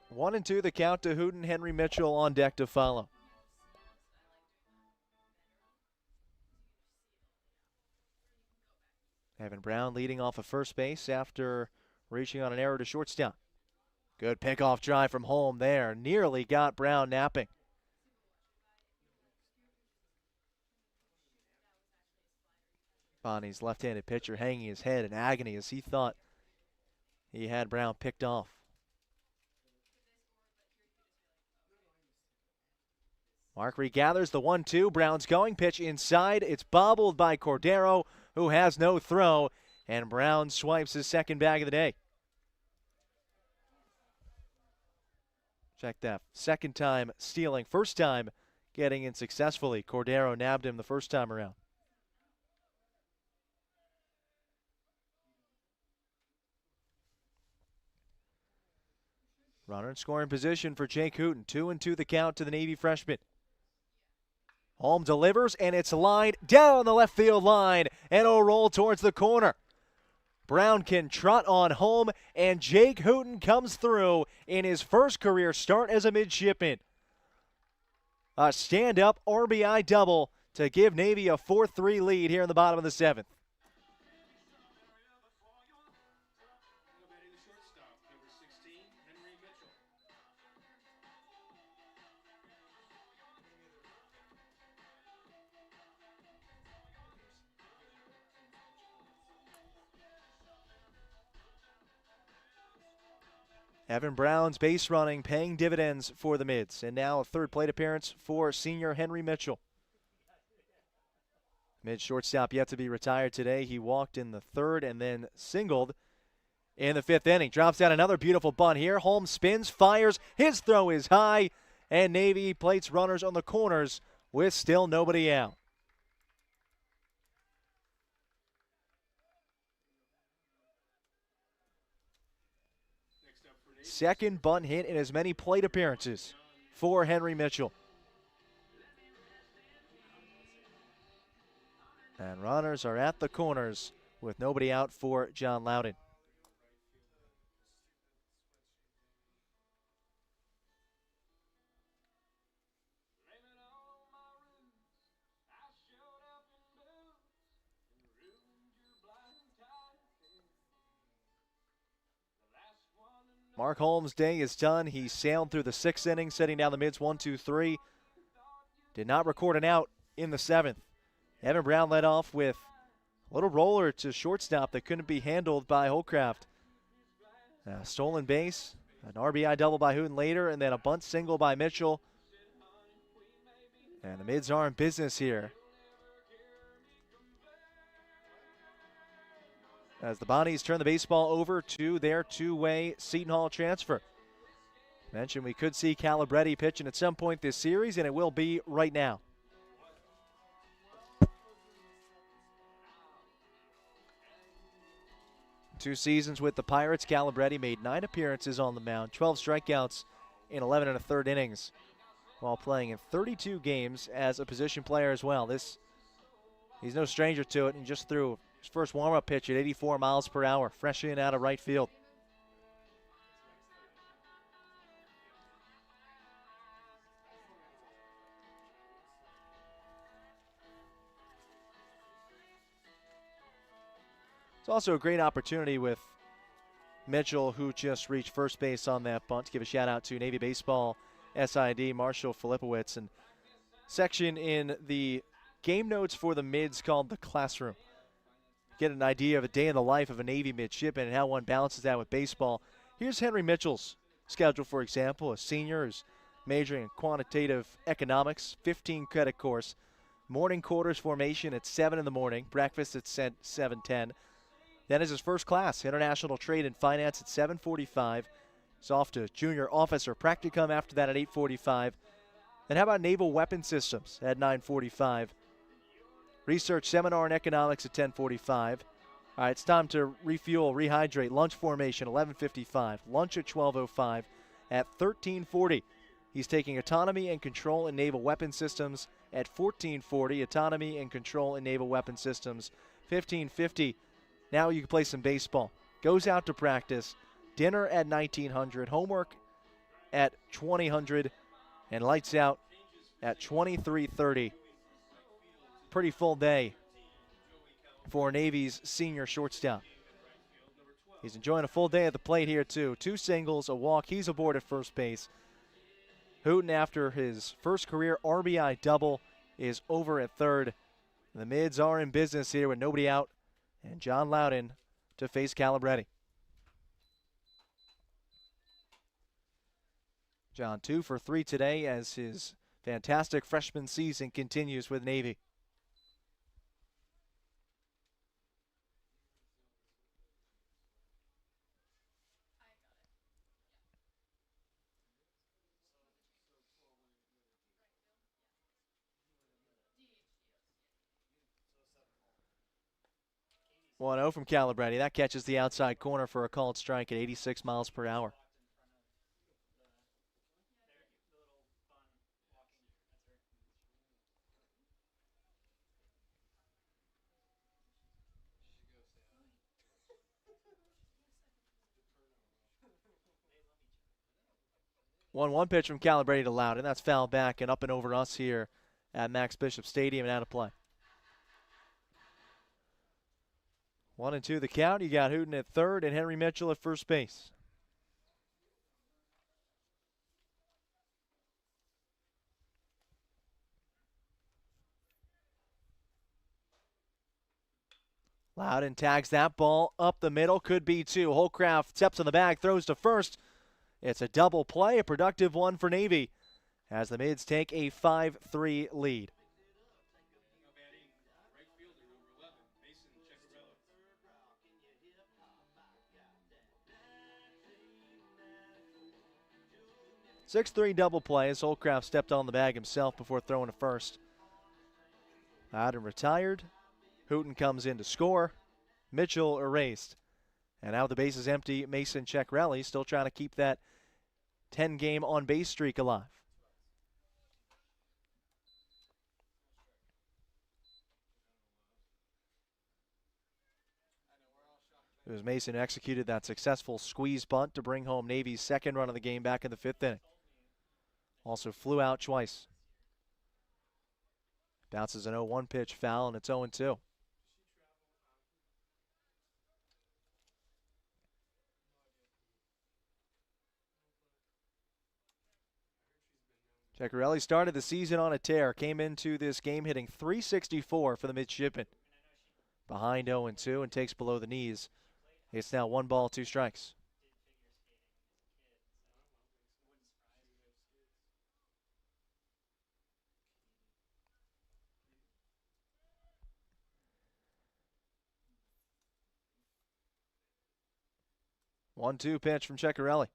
One and two, the count to Hooten. Henry Mitchell on deck to follow. Evan Brown leading off of first base after reaching on an error to shortstop. Good pickoff drive from Holm there. Nearly got Brown napping. Bonnie's left-handed pitcher hanging his head in agony as he thought he had Brown picked off. Mark regathers the 1-2. Brown's going. Pitch inside. It's bobbled by Cordero, who has no throw, and Brown swipes his second bag of the day. Check that. Second time stealing. First time getting in successfully. Cordero nabbed him the first time around. Runner in scoring position for Jake Hooten. 2-2 the count to the Navy freshman. Holm delivers, and it's lined down the left field line, and it'll roll towards the corner. Brown can trot on home, and Jake Hooten comes through in his first career start as a midshipman. A stand-up RBI double to give Navy a 4-3 lead here in the bottom of the seventh. Evan Brown's base running paying dividends for the Mids, and now a third plate appearance for senior Henry Mitchell. Mid shortstop yet to be retired today. He walked in the third and then singled in the fifth inning. Drops down another beautiful bunt here. Holmes spins, fires. His throw is high, and Navy plates runners on the corners with still nobody out. Second bunt hit in as many plate appearances for Henry Mitchell. And runners are at the corners with nobody out for John Loudon. Mark Holmes' day is done. He sailed through the sixth inning, setting down the Mids 1-2-3. Did not record an out in the seventh. Evan Brown led off with a little roller to shortstop that couldn't be handled by Holcraft. A stolen base, an RBI double by Hooten later, and then a bunt single by Mitchell. And the Mids are in business here, as the Bonnies turn the baseball over to their two-way Seton Hall transfer. Mentioned we could see Calabretti pitching at some point this series, and it will be right now. Two seasons with the Pirates, Calabretti made 9 appearances on the mound, 12 strikeouts in 11 1/3 innings, while playing in 32 games as a position player as well. He's no stranger to it, and just threw his first warm-up pitch at 84 miles per hour, fresh in out of right field. It's also a great opportunity with Mitchell, who just reached first base on that bunt, to give a shout out to Navy Baseball SID Marshall Filipowicz, and section in the game notes for the Mids called The Classroom. Get an idea of a day in the life of a Navy midshipman and how one balances that with baseball. Here's Henry Mitchell's schedule, for example. A senior who's majoring in quantitative economics, 15 credit course. Morning quarters formation at 7 in the morning, breakfast at 7:10. Then is his first class, International Trade and Finance at 7:45. He's off to junior officer practicum after that at 8:45. Then how about naval weapon systems at 9:45? Research seminar in economics at 10:45. All right, it's time to refuel, rehydrate. Lunch formation, 11:55. Lunch at 12:05. At 13:40, he's taking autonomy and control in naval weapon systems. At 14:40, autonomy and control in naval weapon systems. 15:50, now you can play some baseball. Goes out to practice. Dinner at 1900. Homework at 2000. And lights out at 23:30. Pretty full day for Navy's senior shortstop. He's enjoying a full day at the plate here, too. 2 singles, a walk. He's aboard at first base. Hooten, after his first career RBI double, is over at third. The Mids are in business here with nobody out, and John Loudon to face Calabretti. John 2 for 3 today as his fantastic freshman season continues with Navy. One 0 from Calabretti. That catches the outside corner for a called strike at 86 miles per hour. One pitch from Calabretti to Loudon. That's fouled back and up and over us here at Max Bishop Stadium and out of play. 1-2 the count. You got Hooten at third and Henry Mitchell at first base. Loudon tags that ball up the middle. Could be 2. Holcraft steps on the bag, throws to first. It's a double play, a productive one for Navy, as the Mids take a 5-3 lead. Now batting, right fielder, number 11, Mason Ceccarelli. 6-3 double play as Holcraft stepped on the bag himself before throwing a first. Adam retired. Hooten comes in to score. Mitchell erased. And now the base is empty. Mason Ceccarelli still trying to keep that 10-game on-base streak alive. It was Mason who executed that successful squeeze bunt to bring home Navy's second run of the game back in the 5th inning. Also flew out twice. Bounces an 0-1 pitch foul, and it's 0-2. Ceccarelli started the season on a tear, came into this game hitting .364 for the midshipman. Behind 0-2 and takes below the knees. It's now 1 ball, 2 strikes. One-two pitch from Ceccarelli.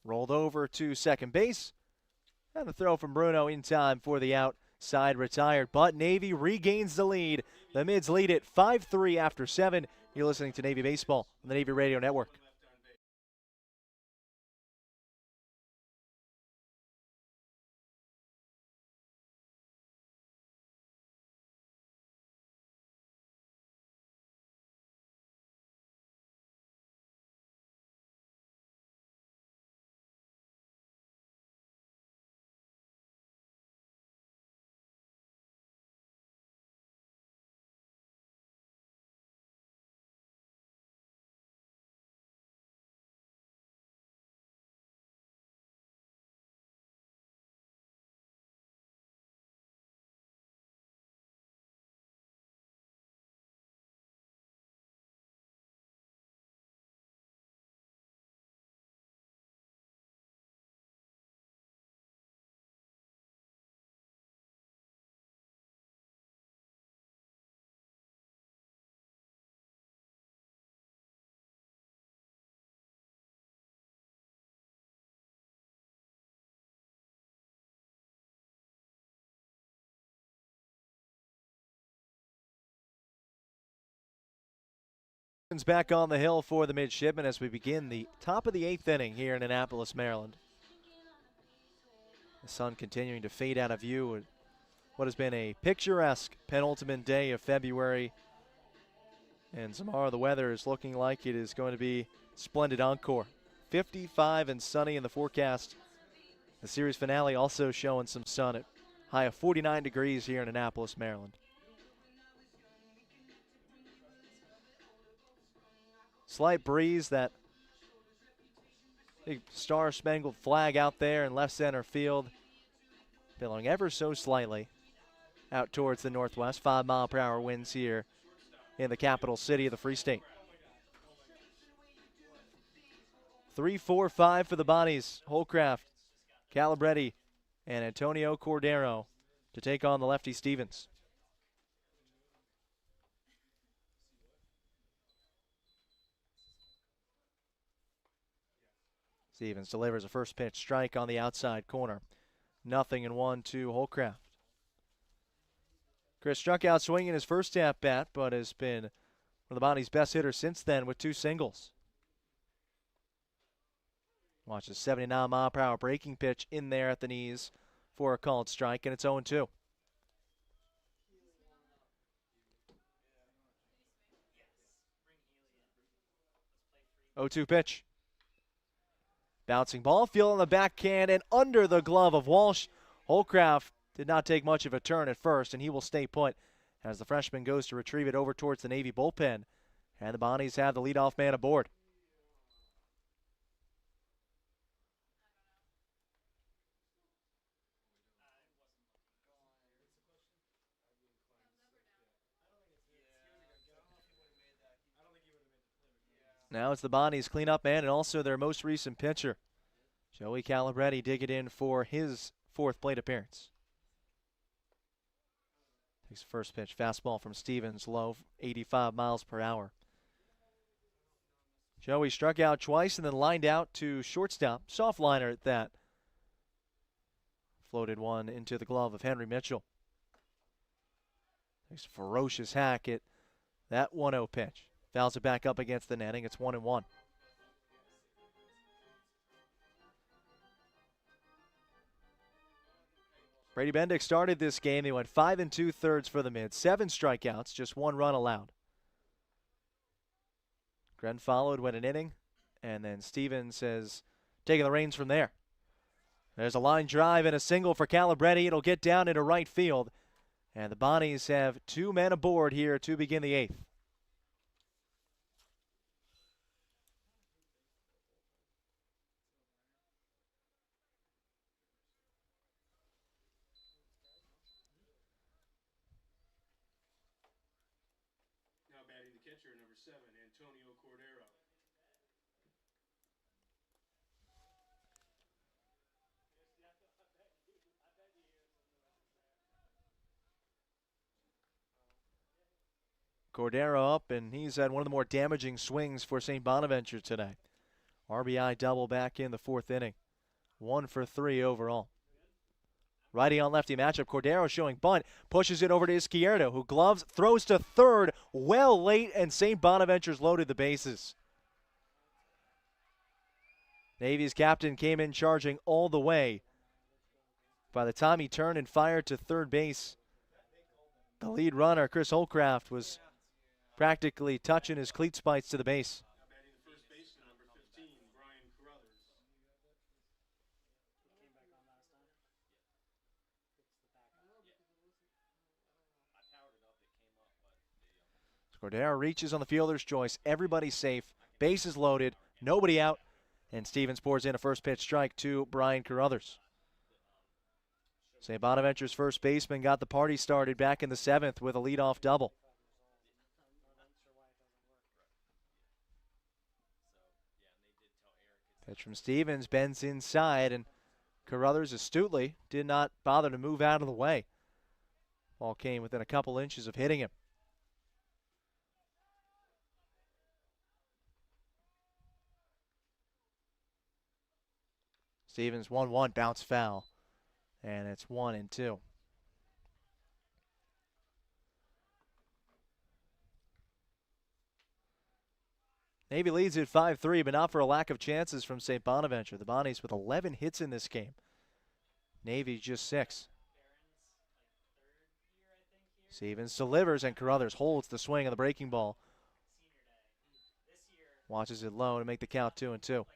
Rolled over to second base. And the throw from Bruno in time for the out. Side retired, but Navy regains the lead. The Mids lead it 5-3 after 7. You're listening to Navy Baseball on the Navy Radio Network. Back on the hill for the midshipmen as we begin the top of the 8th inning here in Annapolis, Maryland. The sun continuing to fade out of view. What has been a picturesque penultimate day of February. And tomorrow the weather is looking like it is going to be splendid encore. 55 and sunny in the forecast. The series finale also showing some sun at high of 49 degrees here in Annapolis, Maryland. Slight breeze, that big star-spangled flag out there in left center field, blowing ever so slightly out towards the northwest. 5-mile-per-hour winds here in the capital city of the Free State. 3-4-5 for the bodies. Holcraft, Calabretti, and Antonio Cordero to take on the lefty Stevens. Stevens delivers a first pitch strike on the outside corner. 0-1 to Holcraft. Chris struck out swinging his first at bat, but has been one of the body's best hitters since then with 2 singles. Watch a 79-mile-per-hour breaking pitch in there at the knees for a called strike, and it's 0-2. 0-2 pitch. Bouncing ball, feeling the backhand and under the glove of Walsh. Holcraft did not take much of a turn at first, and he will stay put as the freshman goes to retrieve it over towards the Navy bullpen. And the Bonnies have the leadoff man aboard. Now it's the Bonnie's cleanup man and also their most recent pitcher. Joey Calabretti digging in for his fourth plate appearance. Takes the first pitch. Fastball from Stevens, low, 85 miles per hour. Joey struck out twice and then lined out to shortstop. Soft liner at that. Floated one into the glove of Henry Mitchell. Takes a ferocious hack at that 1-0 pitch. Fouls it back up against the netting. It's 1-1. Brady Bendick started this game. They went 5 2/3 for the mid. 7 strikeouts, just 1 run allowed. Gren followed, went an inning, and then Stevens has taken the reins from there. There's a line drive and a single for Calabretti. It'll get down into right field. And the Bonnies have 2 men aboard here to begin the 8th. Now batting the catcher, number 7, Antonio Cordero. Cordero up, and he's had one of the more damaging swings for St. Bonaventure today. RBI double back in the 4th inning. 1 for 3 overall. Righty on lefty matchup. Cordero showing bunt. Pushes it over to Izquierdo, who gloves, throws to third well late, and St. Bonaventure's loaded the bases. Navy's captain came in charging all the way. By the time he turned and fired to third base, the lead runner, Chris Holcraft, was practically touching his cleat spikes to the base. Now batting the first baseman, number 15, Brian Carruthers. He came back on last time. Cordero reaches on the fielder's choice. Everybody's safe. Bases loaded. Nobody out. And Stevens pours in a first pitch strike to Brian Carruthers. St. Bonaventure's first baseman got the party started back in the 7th with a leadoff double. Pitch from Stevens, bends inside, and Carruthers astutely did not bother to move out of the way. Ball came within a couple inches of hitting him. Stevens 1-1, bounce foul, and it's 1-2. Navy leads at 5-3, but not for a lack of chances from St. Bonaventure. The Bonnies with 11 hits in this game. Navy just 6. Stevens delivers, and Carruthers holds the swing of the breaking ball. Watches it low to make the count 2-2.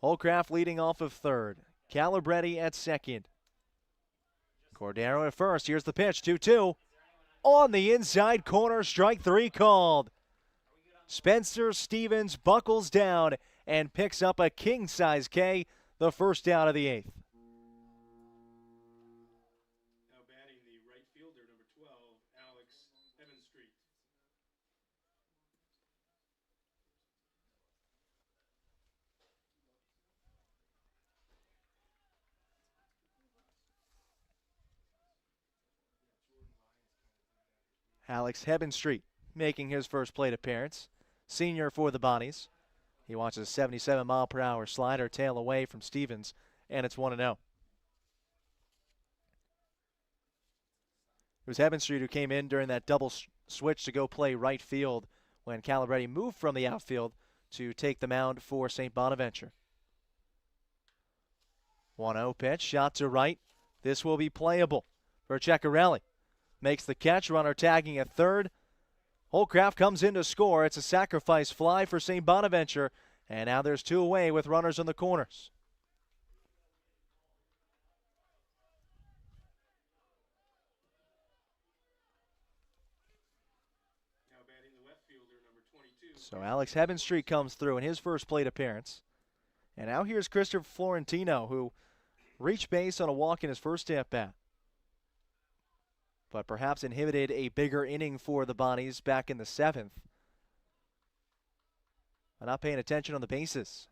Holcraft leading off of third. Calabretti at second. Cordero at first. Here's the pitch, 2-2. On the inside corner, strike 3 called. Spencer Stevens buckles down and picks up a king-size K, the first out of the 8th. Now batting the right fielder, number 12, Alex Evanstreet. Alex Hebenstreet making his first plate appearance. Senior for the Bonnies. He watches a 77-mile-per-hour slider tail away from Stevens, and it's 1-0. It was Hebenstreet who came in during that double switch to go play right field when Calabretti moved from the outfield to take the mound for St. Bonaventure. 1-0 pitch, shot to right. This will be playable for Ceccarelli. Makes the catch, runner tagging at third. Holcraft comes in to score. It's a sacrifice fly for St. Bonaventure, and now there's 2 away with runners in the corners. Now batting the left fielder, number 22. So Alex Hebenstreet comes through in his first plate appearance. And now here's Christopher Florentino, who reached base on a walk in his first at-bat. but perhaps inhibited a bigger inning for the Bonnies back in the 7th. By not paying attention on the bases.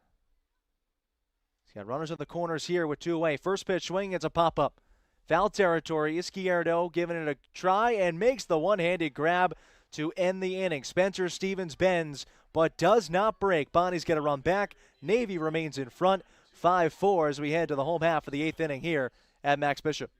He's got runners at the corners here with 2 away. First pitch swing, it's a pop-up. Foul territory, Izquierdo giving it a try and makes the one-handed grab to end the inning. Spencer Stevens bends, but does not break. Bonnie's got to run back. Navy remains in front, 5-4 as we head to the home half of the 8th inning here at Max Bishop.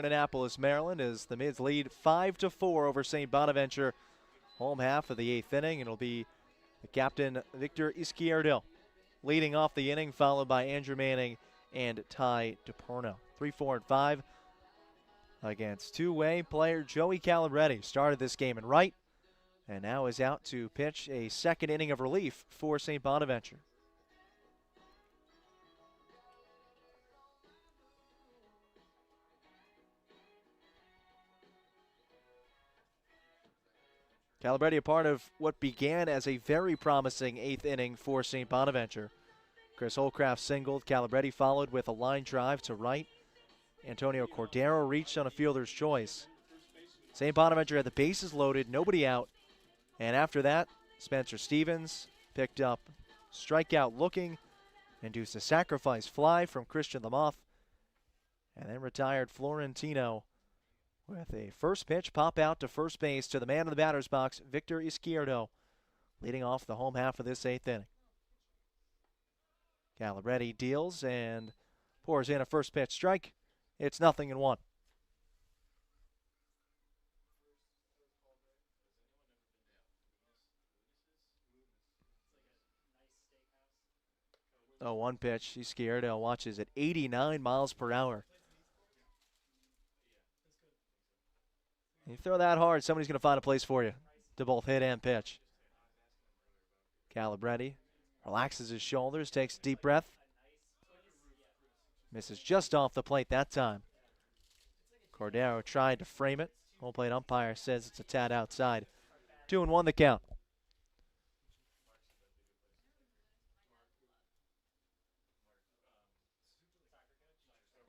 Annapolis, Maryland, as the Mids lead 5-4 over St. Bonaventure. Home half of the 8th inning. It'll be the captain, Victor Izquierdo, leading off the inning, followed by Andrew Manning and Ty DePorno. 3, 4, and 5 against two-way player Joey Calabretti. Started this game in right and now is out to pitch a second inning of relief for St. Bonaventure. Calabretti a part of what began as a very promising 8th inning for St. Bonaventure. Chris Holcraft singled. Calabretti followed with a line drive to right. Antonio Cordero reached on a fielder's choice. St. Bonaventure had the bases loaded, nobody out. And after that, Spencer Stevens picked up strikeout looking, induced a sacrifice fly from Christian Lamoth, and then retired Florentino with a first pitch pop out to first base to the man in the batter's box, Victor Izquierdo, leading off the home half of this 8th inning. Calabretti deals and pours in a first pitch strike. It's 0-1. Oh, 1 pitch. Izquierdo watches at 89 miles per hour. You throw that hard, somebody's going to find a place for you to both hit and pitch. Calabretti relaxes his shoulders, takes a deep breath. Misses just off the plate that time. Cordero tried to frame it. Home plate umpire says it's a tad outside. 2-1 the count.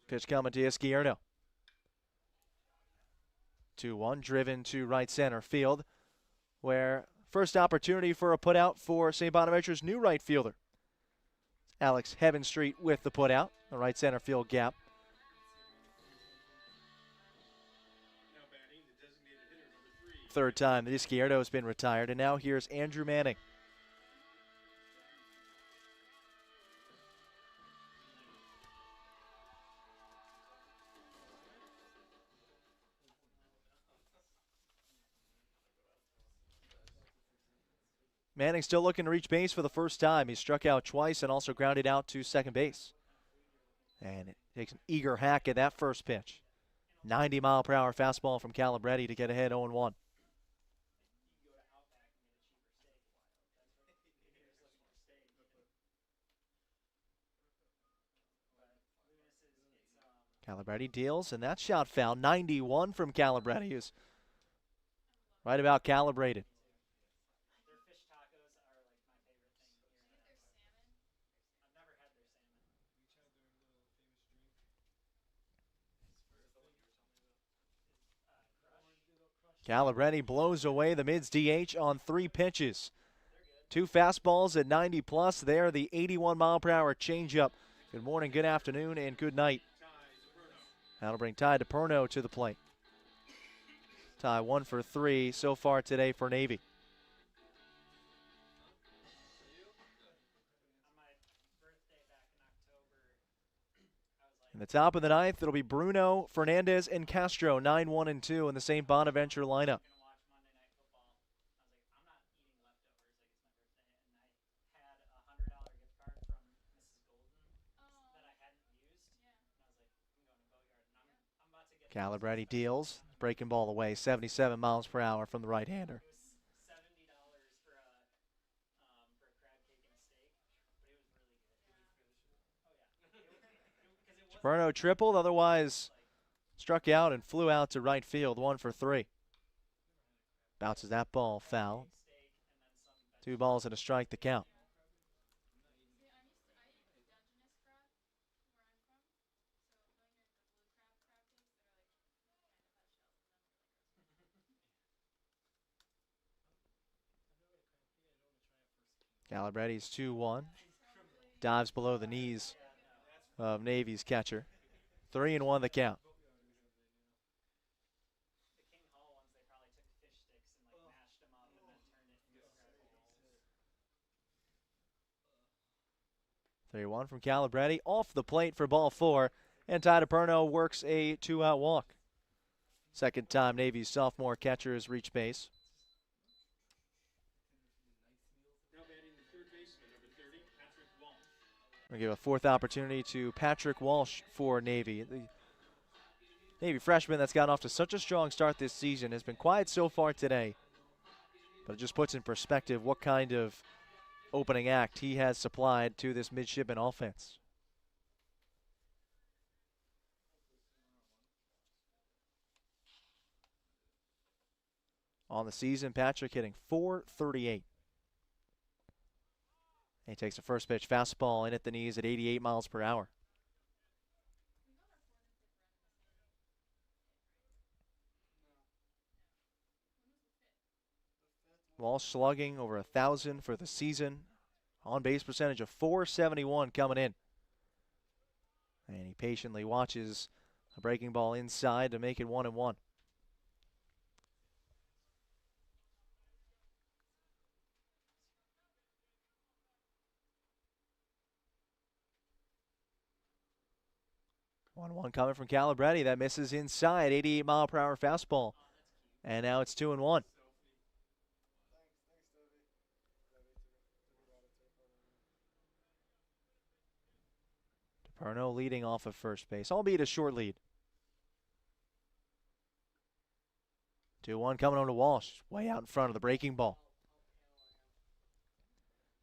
Pitch coming to Izquierdo. 2-1, driven to right center field, where first opportunity for a putout for St. Bonaventure's new right fielder. Alex Heavenstreet with the putout, the right center field gap. Third time that Izquierdo has been retired, and now here's Andrew Manning. Manning still looking to reach base for the first time. He struck out twice and also grounded out to second base. And it takes an eager hack at that first pitch. 90-mile-per-hour fastball from Calabretti to get ahead 0-1. Calabretti deals, and that shot foul. 91 from Calabretti is right about calibrated. Calabretti blows away the Mids DH on 3 pitches. 2 fastballs at 90 plus. There, the 81-mile-per-hour changeup. Good morning, good afternoon, and good night. That'll bring Ty DePerno to the plate. Ty 1 for 3 so far today for Navy. On my birthday back in October, I was like, In the top of the ninth, it'll be Bruno, Fernandez, and Castro, 9, 1, and 2 in the St. Bonaventure lineup. gonna watch Monday Night Football. I was like, I'm not eating leftovers. Like it's my birthday, and I had a $100 gift card from Mrs. Golden that I hadn't used, and I was like, I'm going to Boatyard, and I'm about to get. Calabretti deals, breaking ball away, 77 miles per hour from the right-hander. It was $70 for a crab cake and a steak, but it was really good. Did you finish it? Oh yeah. Because it was. Bruno tripled, otherwise struck out and flew out to right field, 1 for 3. Bounces that ball foul. 2 balls and a strike to count. Calabretti's 2-1. Dives below the knees of Navy's catcher. 3-1 the count. The King Hall ones, they probably took fish sticks and like mashed them up and then turned it into crab cakes. 3-1 from Calabretti. Off the plate for ball 4. And Ty DePerno works a 2-out walk. Second time Navy's sophomore catcher has reached base. Now batting the third baseman, number 30, Patrick Walsh. We'll give a 4th opportunity to Patrick Walsh for Navy. The Navy freshman that's gotten off to such a strong start this season has been quiet so far today. But it just puts in perspective what kind of opening act he has supplied to this midshipman offense. On the season, Patrick hitting .438. He takes a first pitch fastball in at the knees at 88 miles per hour. Walsh slugging over 1,000 for the season. On base percentage of .471 coming in. And he patiently watches a breaking ball inside to make it 1-1. One coming from Calabretti. That misses inside. 88-mile-per-hour fastball. And now it's 2-1. DePerno leading off of first base, albeit a short lead. 2-1 coming on to Walsh. Way out in front of the breaking ball.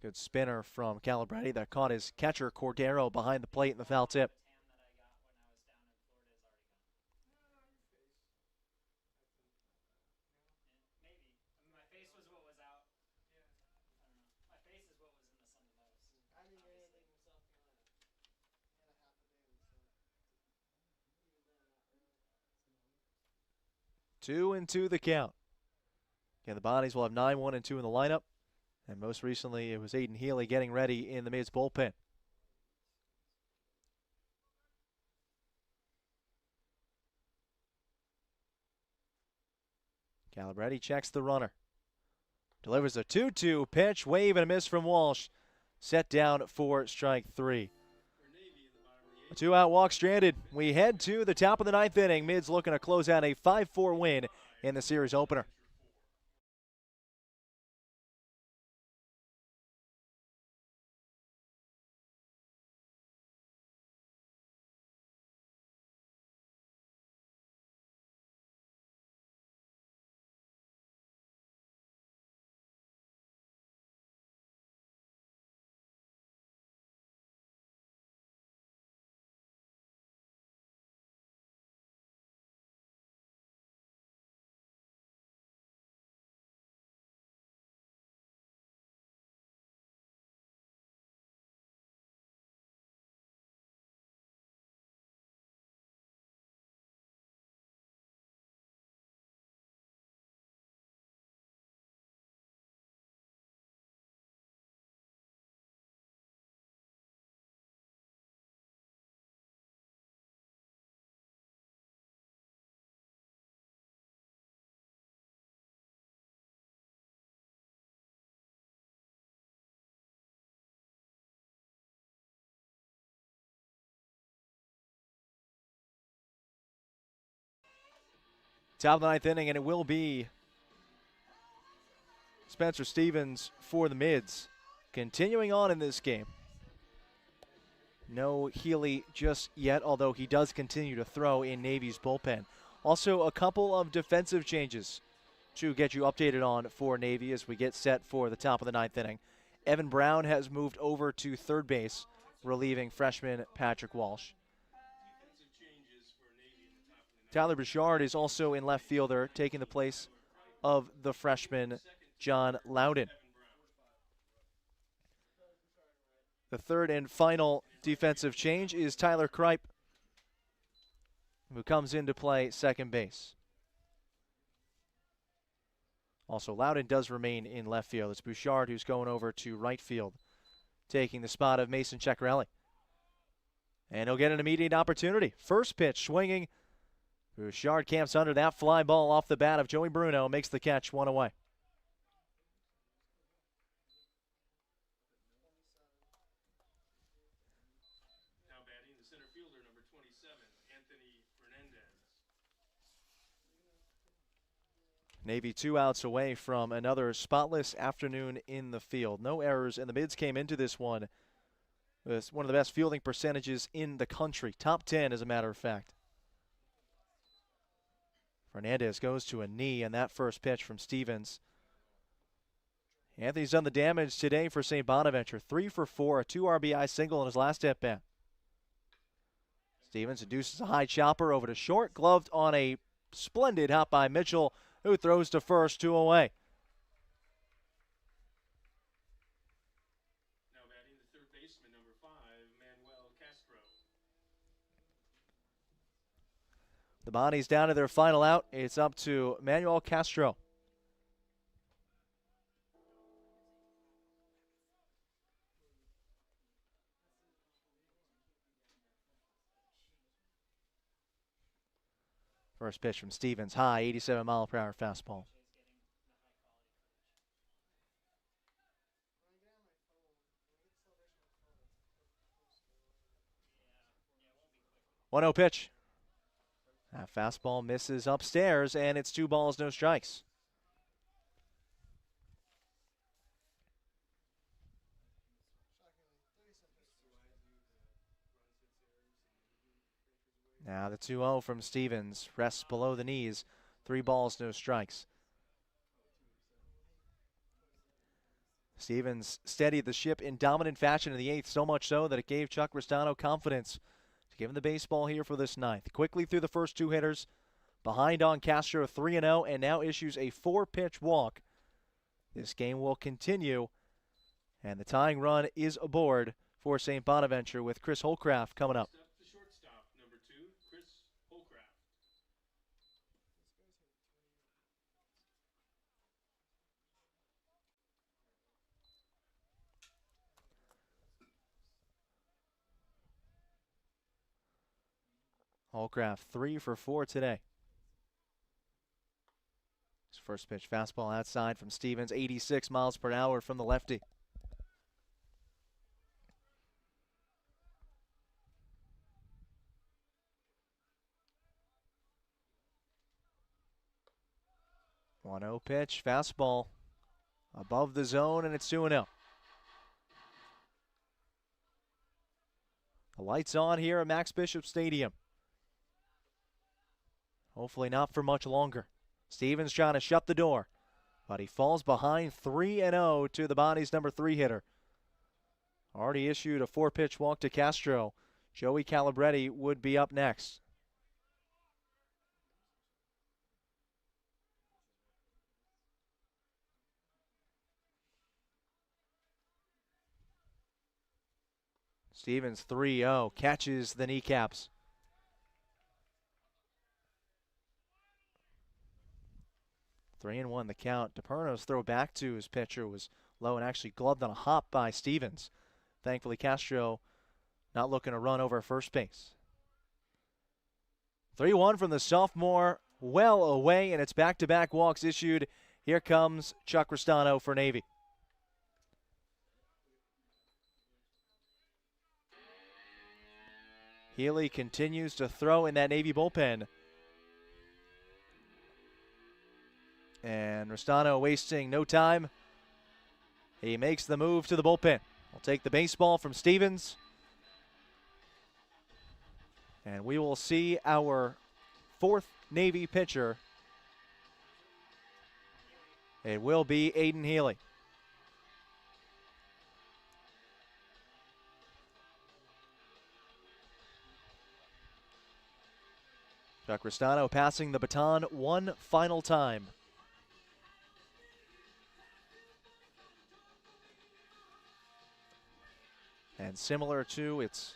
Good spinner from Calabretti that caught his catcher Cordero behind the plate in the foul tip. Two and two the count. Again, the Bonnies will have 9, 1, and 2 in the lineup. And most recently, it was Aiden Healy getting ready in the Mids bullpen. Calabretti checks the runner. Delivers a 2-2 pitch, wave and a miss from Walsh. Set down for strike 3. A 2-out walk stranded. We head to the top of the 9th inning. Mids looking to close out a 5-4 win in the series opener. Top of the ninth inning, and it will be Spencer Stevens for the Mids. Continuing on in this game. No Healy just yet, although he does continue to throw in Navy's bullpen. Also, a couple of defensive changes to get you updated on for Navy as we get set for the top of the ninth inning. Evan Brown has moved over to third base, relieving freshman Patrick Walsh. Tyler Bouchard is also in left fielder, taking the place of the freshman John Loudon. The third and final defensive change is Tyler Kripe, who comes into play second base. Also, Loudon does remain in left field. It's Bouchard who's going over to right field, taking the spot of Mason Ceccarelli. And he'll get an immediate opportunity. First pitch swinging. Bouchard camps under that fly ball off the bat of Joey Bruno, makes the catch, one away. Now batting the center fielder, number 27, Anthony Fernandez. Navy 2 outs away from another spotless afternoon in the field. No errors, and the Mids came into this one with one of the best fielding percentages in the country. Top 10, as a matter of fact. Fernandez goes to a knee, and that first pitch from Stevens. Anthony's done the damage today for St. Bonaventure. 3 for 4, a 2 RBI single in his last at-bat. Stevens induces a high chopper over to short, gloved on a splendid hop by Mitchell, who throws to first, 2 away. Now batting the third baseman, number 5, Manuel Castro. The Bonnies down to their final out. It's up to Manuel Castro. First pitch from Stevens, high, 87-mile-per-hour fastball. One 0 pitch. That fastball misses upstairs, and it's 2 balls, no strikes. Now the 2-0 from Stevens rests below the knees. 3 balls, no strikes. Stevens steadied the ship in dominant fashion in the 8th, so much so that it gave Chuck Ristano confidence to give him the baseball here for this 9th. Quickly through the first 2 hitters, behind on Castro 3-0, and now issues a 4-pitch walk. This game will continue, and the tying run is aboard for St. Bonaventure with Chris Holcraft coming up. The shortstop, number 2, Chris Holcraft. Holcraft 3 for 4 today. His first pitch, fastball outside from Stevens, 86 miles per hour from the lefty. One 0 pitch, fastball above the zone, and it's 2-0. The lights on here at Max Bishop Stadium. Hopefully not for much longer. Stevens trying to shut the door, but he falls behind 3-0 to the Bonnies' number 3 hitter. Already issued a 4-pitch walk to Castro. Joey Calabretti would be up next. Stevens 3-0, catches the kneecaps. Three and one the count. DePerno's throw back to his pitcher was low and actually gloved on a hop by Stevens. Thankfully, Castro not looking to run over first base. 3-1 from the sophomore, well away, and it's back-to-back walks issued. Here comes Chuck Ristano for Navy. Healy continues to throw in that Navy bullpen. And Restano wasting no time. He makes the move to the bullpen. We'll take the baseball from Stevens. And we will see our fourth Navy pitcher. It will be Aiden Healy. Chuck Restano passing the baton one final time. And similar to its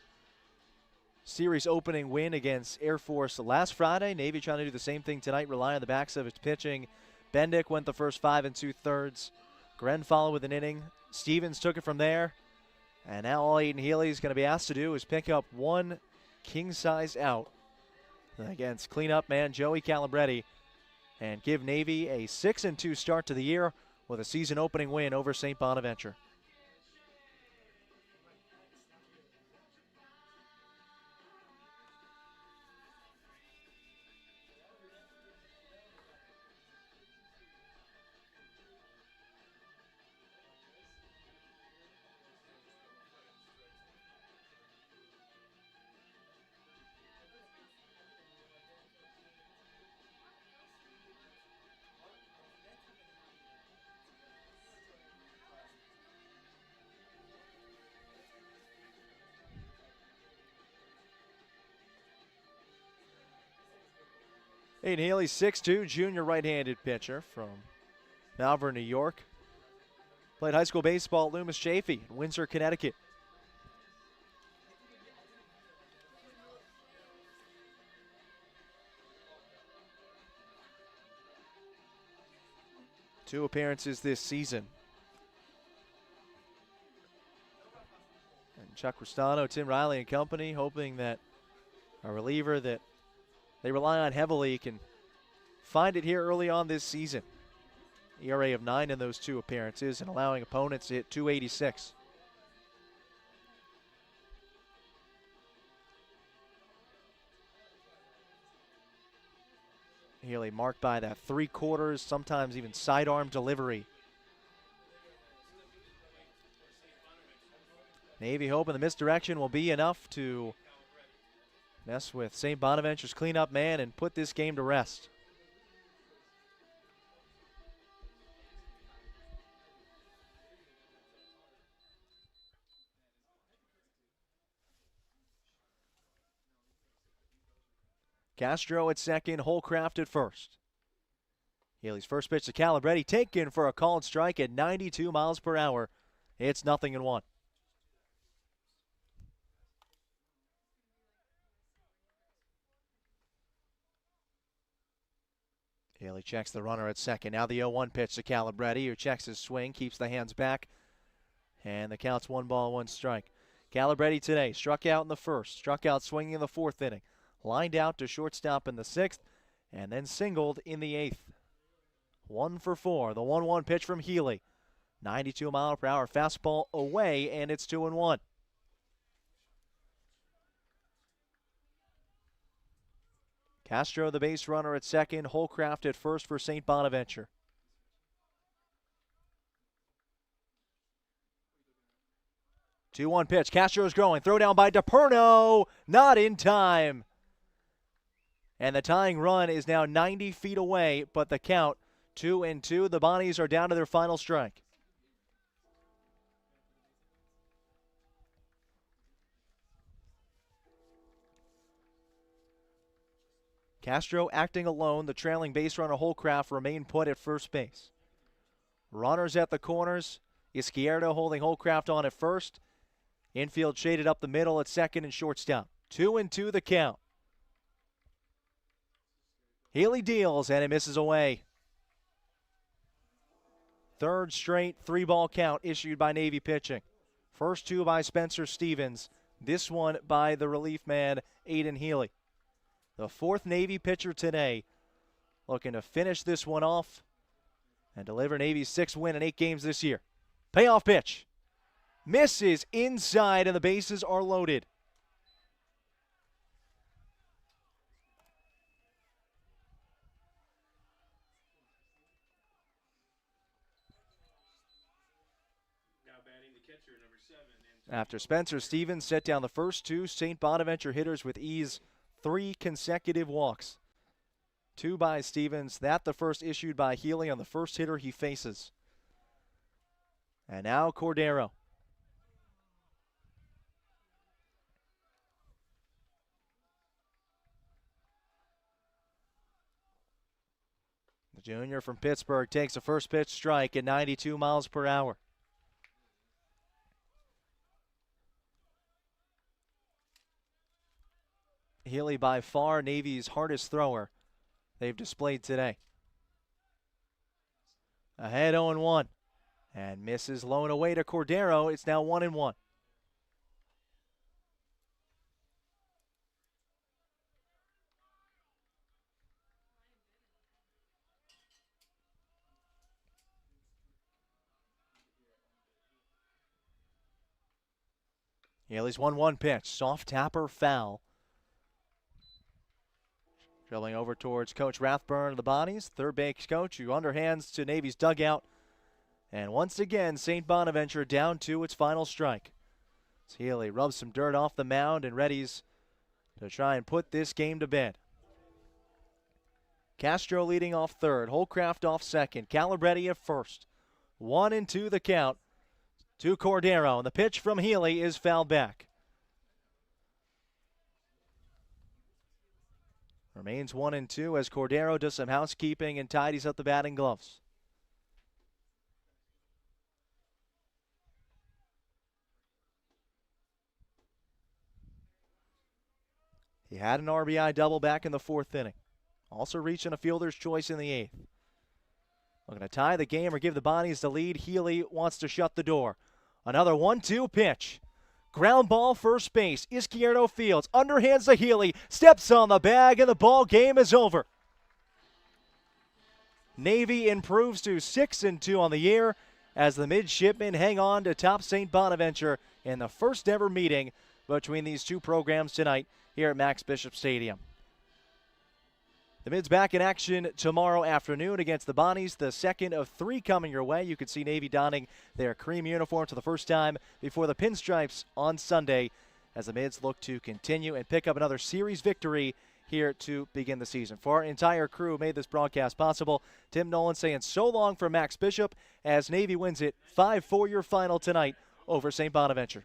series opening win against Air Force last Friday, Navy trying to do the same thing tonight, rely on the backs of its pitching. Bendick went the first 5 2/3. Gren followed with an inning. Stevens took it from there. And now all Aiden Healy is going to be asked to do is pick up one king-size out against cleanup man Joey Calabretti and give Navy a 6-2 start to the year with a season opening win over St. Bonaventure. Aiden Healy, 6'2", junior right-handed pitcher from Malvern, New York. Played high school baseball at Loomis Chaffee in Windsor, Connecticut. Two appearances this season. And Chuck Restano, Tim Riley and company hoping that a reliever that they rely on heavily can find it here early on this season. ERA of 9 in those two appearances and allowing opponents to hit .286. Healy marked by that 3/4, sometimes even sidearm delivery. Navy hoping the misdirection will be enough to mess with St. Bonaventure's cleanup man and put this game to rest. Castro at second, Holcraft at first. Healy's first pitch to Calabretti, taken for a called strike at 92 miles per hour. It's 0-1. Healy checks the runner at second. Now the 0-1 pitch to Calabretti, who checks his swing, keeps the hands back, and the count's 1-1 strike. Calabretti today struck out in the first, struck out swinging in the 4th inning, lined out to shortstop in the 6th, and then singled in the 8th. 1 for 4. The 1-1 pitch from Healy. 92 mile per hour fastball away, and it's 2-1. Castro, the base runner at second, Holcraft at first for St. Bonaventure. Two 2-1 pitch. Castro's going. Throw down by DePerno. Not in time. And the tying run is now 90 feet away, but the count 2-2. The Bonnies are down to their final strike. Castro acting alone. The trailing base runner Holcraft remain put at first base. Runners at the corners. Izquierdo holding Holcraft on at first. Infield shaded up the middle at second and shortstop. 2-2 the count. Healy deals and it misses away. Third straight 3-ball count issued by Navy pitching. First two by Spencer Stevens. This one by the relief man Aiden Healy. The fourth Navy pitcher today looking to finish this one off and deliver Navy's 6th win in 8 games this year. Payoff pitch. Misses inside and the bases are loaded. catcher, number 7. After Spencer Stevens set down the first two St. Bonaventure hitters with ease, 3 consecutive walks. 2 by Stevens, that the first issued by Healy on the first hitter he faces. And now Cordero. The junior from Pittsburgh takes a first pitch strike at 92 miles per hour. Healy by far Navy's hardest thrower they've displayed today. Ahead 0-1 and misses low and away to Cordero. It's now 1-1. Healy's 1-1 pitch, soft tapper, foul. Drilling over towards Coach Rathburn of the Bonnies, third base coach, who underhands to Navy's dugout. And once again, St. Bonaventure down to its final strike. As Healy rubs some dirt off the mound and readies to try and put this game to bed. Castro leading off third, Holcraft off second, Calabretti at first. 1-2 the count to Cordero, and the pitch from Healy is fouled back. Remains 1-2 as Cordero does some housekeeping and tidies up the batting gloves. He had an RBI double back in the 4th inning. Also reaching a fielder's choice in the 8th. Looking to tie the game or give the Bonnies the lead. Healy wants to shut the door. Another 1-2 pitch. Ground ball, first base. Izquierdo fields. Underhands to Healy. Steps on the bag, and the ball game is over. Navy improves to 6-2 on the year as the midshipmen hang on to top St. Bonaventure in the first ever meeting between these two programs tonight here at Max Bishop Stadium. The Mids back in action tomorrow afternoon against the Bonnies, the second of 3 coming your way. You could see Navy donning their cream uniforms for the first time before the pinstripes on Sunday as the Mids look to continue and pick up another series victory here to begin the season. For our entire crew who made this broadcast possible, Tim Nolan saying so long for Max Bishop as Navy wins it 5-4 your final tonight over St. Bonaventure.